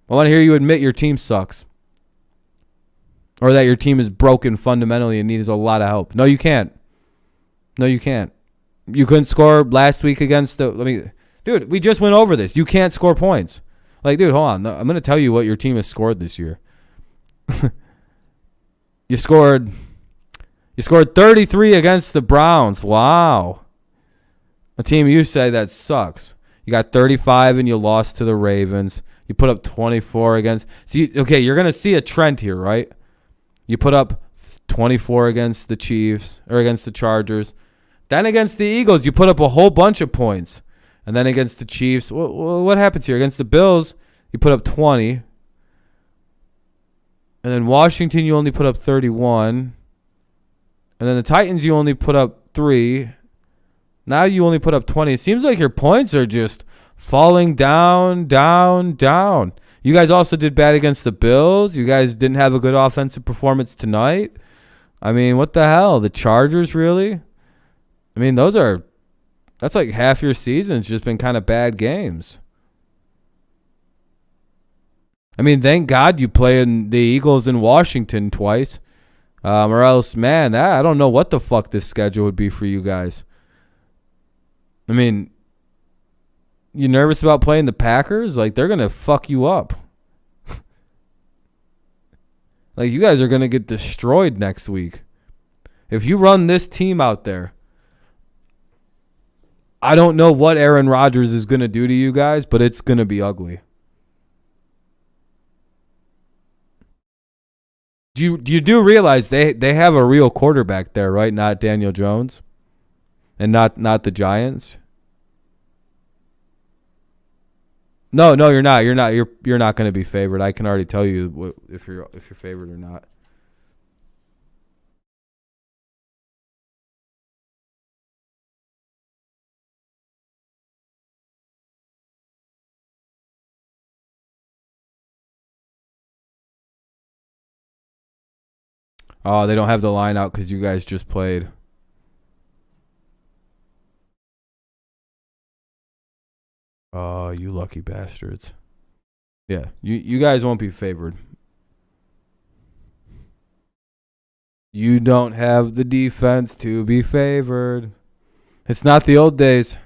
I want to hear you admit your team sucks. Or that your team is broken fundamentally and needs a lot of help. No, you can't. No, you can't. You couldn't score last week against the... Dude, we just went over this. You can't score points. Like, dude, hold on. I'm going to tell you what your team has scored this year. You scored 33 against the Browns. Wow. A team you say that sucks. You got 35 and you lost to the Ravens. You put up 24 against... Okay, you're going to see a trend here, right? You put up 24 against the Chiefs or against the Chargers. Then against the Eagles, you put up a whole bunch of points. And then against the Chiefs, what happens here? Against the Bills, you put up 20. And then Washington, you only put up 31. And then the Titans, you only put up 3. Now you only put up 20. It seems like your points are just falling down. You guys also did bad against the Bills. You guys didn't have a good offensive performance tonight. I mean, what the hell? The Chargers, really? I mean, that's like half your season's just been kind of bad games. I mean, thank God you play in the Eagles in Washington twice. Or else, man, I don't know what the fuck this schedule would be for you guys. I mean, you nervous about playing the Packers? Like, they're going to fuck you up. Like, you guys are going to get destroyed next week. If you run this team out there, I don't know what Aaron Rodgers is going to do to you guys, but it's going to be ugly. You do realize they have a real quarterback there, right? Not Daniel Jones, and not the Giants. No, you're not. You're not going to be favored. I can already tell you if you're favored or not. Oh, they don't have the line out because you guys just played. Oh, you lucky bastards. Yeah, you guys won't be favored. You don't have the defense to be favored. It's not the old days.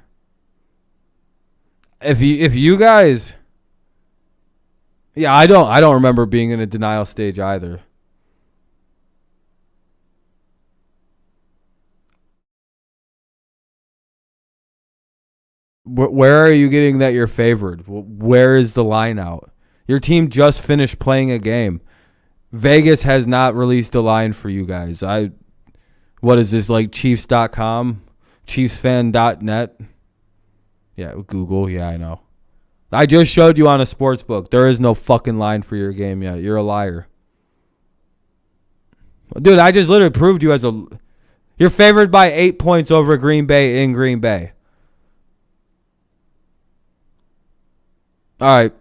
If you guys, yeah, I don't remember being in a denial stage either. Where are you getting that you're favored? Where is the line out? Your team just finished playing a game. Vegas has not released a line for you guys. What is this, like Chiefs.com? Chiefsfan.net? Yeah, Google. Yeah, I know. I just showed you on a sports book. There is no fucking line for your game yet. You're a liar. Dude, I just literally proved you you're favored by 8 points over Green Bay in Green Bay. All right.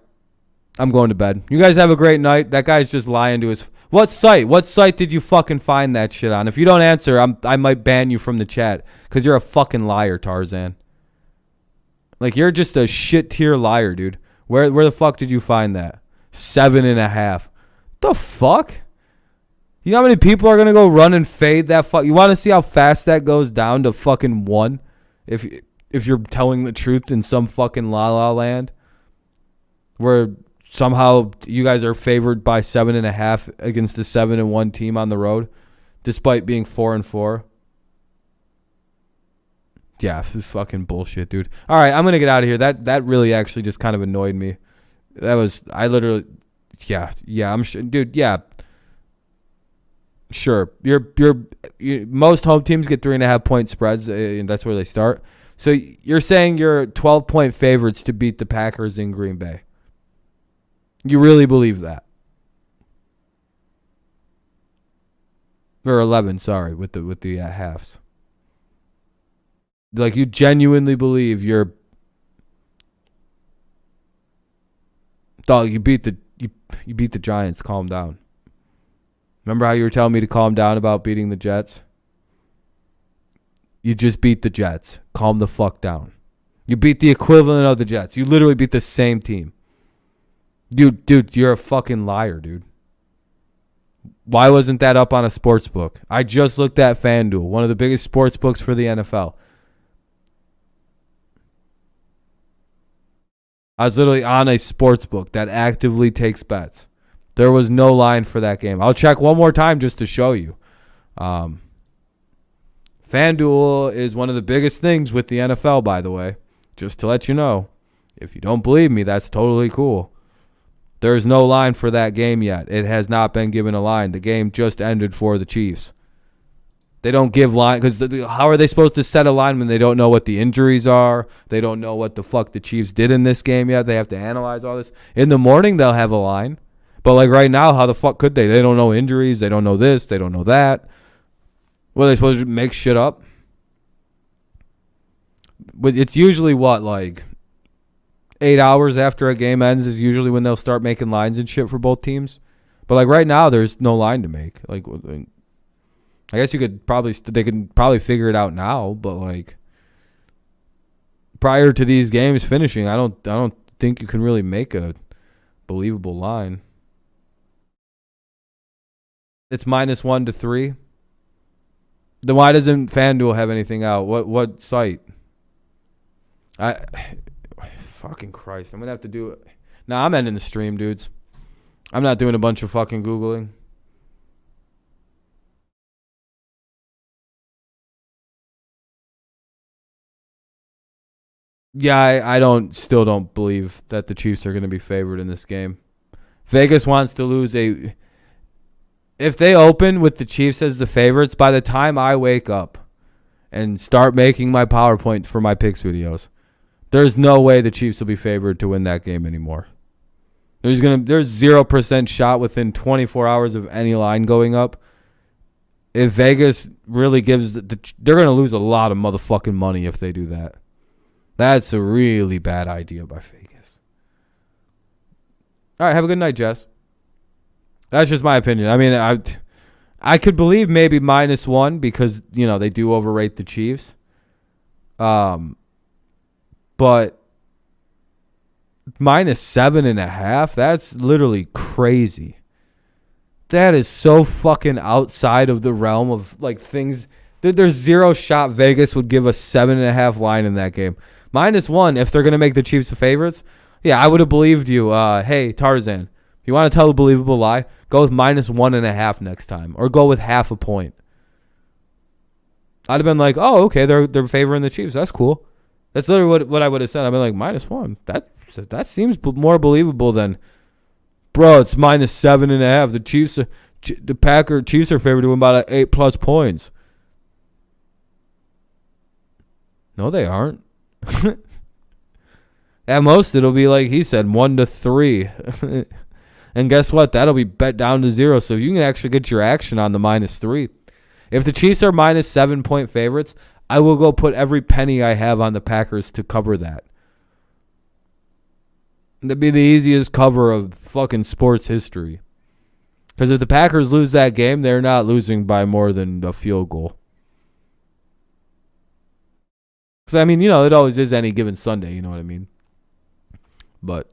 I'm going to bed. You guys have a great night. That guy's just lying to his... What site? What site did you fucking find that shit on? If you don't answer, I might ban you from the chat because you're a fucking liar, Tarzan. Like, you're just a shit tier liar, dude. Where the fuck did you find that? 7.5. The fuck? You know how many people are going to go run and fade that fuck? You want to see how fast that goes down to fucking 1? If you're telling the truth in some fucking la la land? Where somehow you guys are favored by 7.5 against the 7-1 team on the road, despite being 4-4. Yeah, this is fucking bullshit, dude. All right, I'm gonna get out of here. That really actually just kind of annoyed me. I'm sure, dude. Yeah, sure. Most home teams get 3.5 point spreads, and that's where they start. So you're saying you're 12-point favorites to beat the Packers in Green Bay. You really believe that? Or 11, sorry, with the halves. Like, you genuinely believe you're... Dog, you beat the Giants. Calm down. Remember how you were telling me to calm down about beating the Jets? You just beat the Jets. Calm the fuck down. You beat the equivalent of the Jets. You literally beat the same team. Dude, you're a fucking liar, dude. Why wasn't that up on a sports book? I just looked at FanDuel, one of the biggest sports books for the NFL. I was literally on a sports book that actively takes bets. There was no line for that game. I'll check one more time just to show you. FanDuel is one of the biggest things with the NFL, by the way. Just to let you know. If you don't believe me, that's totally cool. There's no line for that game yet. It has not been given a line. The game just ended for the Chiefs. They don't give line because how are they supposed to set a line when they don't know what the injuries are? They don't know what the fuck the Chiefs did in this game yet. They have to analyze all this. In the morning, they'll have a line. But like right now, how the fuck could they? They don't know injuries. They don't know this. They don't know that. What, are they supposed to make shit up? But it's usually what, like 8 hours after a game ends is usually when they'll start making lines and shit for both teams. But like right now, there's no line to make. Like, I guess they could probably figure it out now. But like prior to these games finishing, I don't think you can really make a believable line. It's -1 to 3. Then why doesn't FanDuel have anything out? What site? Fucking Christ. I'm going to have to do it. Nah, I'm ending the stream, dudes. I'm not doing a bunch of fucking Googling. Yeah, I still don't believe that the Chiefs are going to be favored in this game. Vegas wants to lose if they open with the Chiefs as the favorites, by the time I wake up and start making my PowerPoint for my picks videos, there's no way the Chiefs will be favored to win that game anymore. There's 0% shot within 24 hours of any line going up. If Vegas really gives they're going to lose a lot of motherfucking money if they do that. That's a really bad idea by Vegas. All right, have a good night, Jess. That's just my opinion. I mean, I could believe maybe -1 because, they do overrate the Chiefs. But -7.5, that's literally crazy. That is so fucking outside of the realm of like things. There's zero shot Vegas would give a 7.5 line in that game. -1, if they're going to make the Chiefs the favorites. Yeah, I would have believed you. Hey, Tarzan, if you want to tell a believable lie, go with -1.5 next time, or go with half a point. I'd have been like, oh, okay, they're favoring the Chiefs. That's cool. That's literally what I would have said. I'd been like, -1. That seems more believable than, bro, it's -7.5. The Chiefs, Chiefs are favored to win by 8+ points. No, they aren't. At most, it'll be like he said, 1 to 3. And guess what? That'll be bet down to 0. So you can actually get your action on the -3. If the Chiefs are -7 point favorites, I will go put every penny I have on the Packers to cover that. That'd be the easiest cover of fucking sports history. Because if the Packers lose that game, they're not losing by more than a field goal. Because, I mean, it always is any given Sunday, you know what I mean? But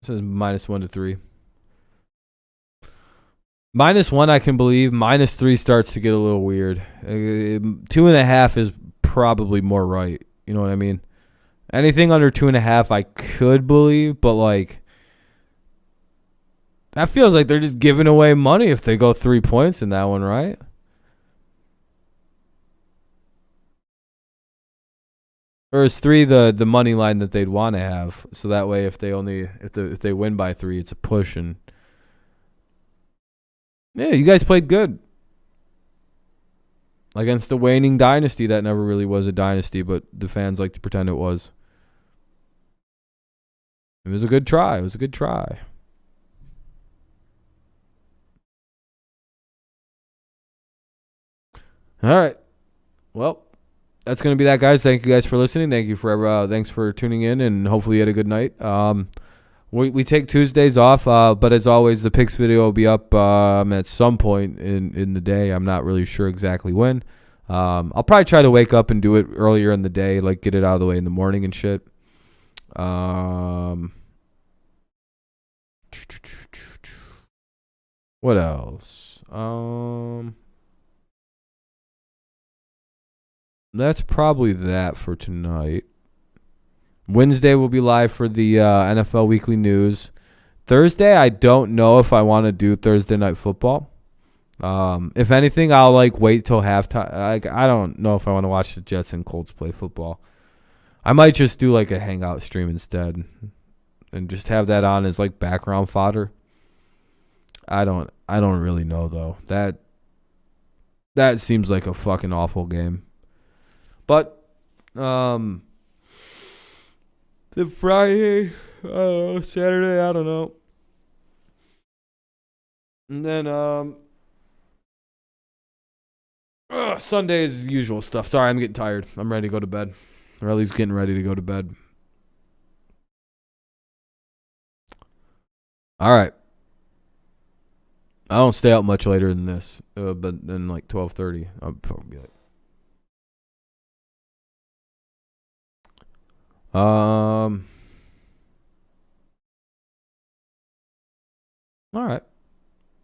it says -1 to 3. -1 I can believe. -3 starts to get a little weird. 2.5 is probably more right. You know what I mean? Anything under 2.5 I could believe, but like that feels like they're just giving away money if they go 3 points in that one, right? Or is 3 the money line that they'd want to have? So that way, if they win by 3, it's a push. And yeah, you guys played good against the waning dynasty that never really was a dynasty, but the fans like to pretend it was. It was a good try. It was a good try. All right. Well, that's going to be that, guys. Thank you guys for listening. Thank you for thanks for tuning in, and hopefully you had a good night. We take Tuesdays off, but as always, the picks video will be up at some point in the day. I'm not really sure exactly when. I'll probably try to wake up and do it earlier in the day, like get it out of the way in the morning and shit. What else? That's probably that for tonight. Wednesday will be live for the NFL Weekly News. Thursday, I don't know if I want to do Thursday Night Football. If anything, I'll wait till halftime. I don't know if I want to watch the Jets and Colts play football. I might just do a hangout stream instead, and just have that on as background fodder. I don't really know though. That seems like a fucking awful game. But the Friday, Saturday, I don't know. And then Sunday is usual stuff. Sorry, I'm getting tired. I'm ready to go to bed. Or at least getting ready to go to bed. All right. I don't stay out much later than this, but then 12:30, I'll probably be All right.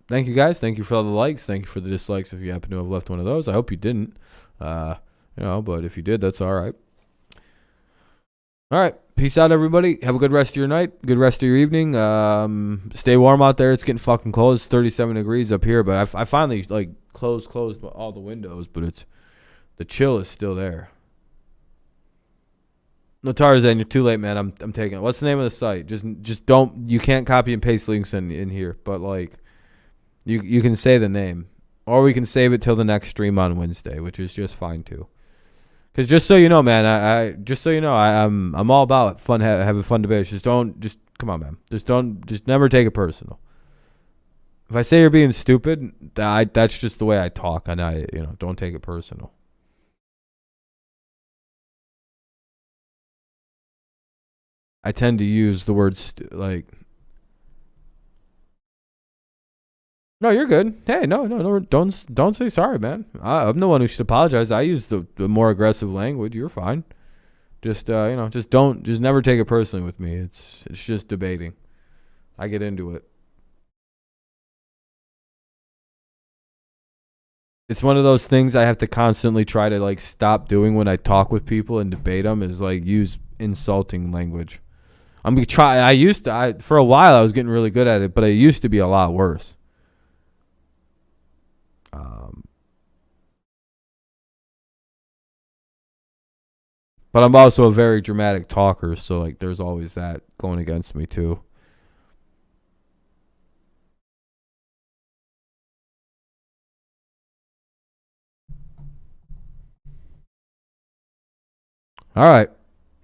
Thank you guys. Thank you for all the likes. Thank you for the dislikes if you happen to have left one of those. I hope you didn't. But if you did, that's all right. All right. Peace out, everybody. Have a good rest of your night. Good rest of your evening. Stay warm out there. It's getting fucking cold. It's 37 degrees up here, but I finally closed all the windows, but the chill is still there. No, Tarzan, you're too late, man. I'm taking it. What's the name of the site? Just don't. You can't copy and paste links in here, but you can say the name, or we can save it till the next stream on Wednesday, which is just fine too. Because just so you know, man, I'm all about fun, having fun debates. Just come on, man. Just never take it personal. If I say you're being stupid, that's just the way I talk, and don't take it personal. I tend to use the words No, you're good. Hey, no, don't say sorry, man. I'm the one who should apologize. I use the more aggressive language. You're fine. Just never take it personally with me. It's just debating. I get into it. It's one of those things I have to constantly try to stop doing when I talk with people and debate them is use insulting language. I'm gonna try. For a while I was getting really good at it, but it used to be a lot worse. But I'm also a very dramatic talker, so there's always that going against me too. All right.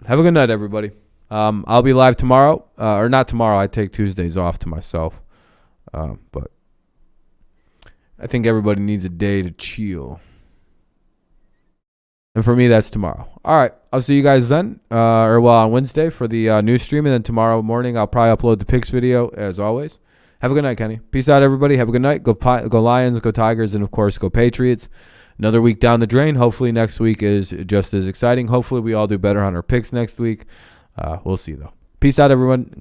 Have a good night, everybody. I'll be live tomorrow, or not tomorrow. I take Tuesdays off to myself, but I think everybody needs a day to chill. And for me, that's tomorrow. All right. I'll see you guys then, on Wednesday for the news stream. And then tomorrow morning, I'll probably upload the picks video as always. Have a good night, Kenny. Peace out, everybody. Have a good night. Go Lions, go Tigers, and, of course, go Patriots. Another week down the drain. Hopefully next week is just as exciting. Hopefully we all do better on our picks next week. We'll see, though. Peace out, everyone.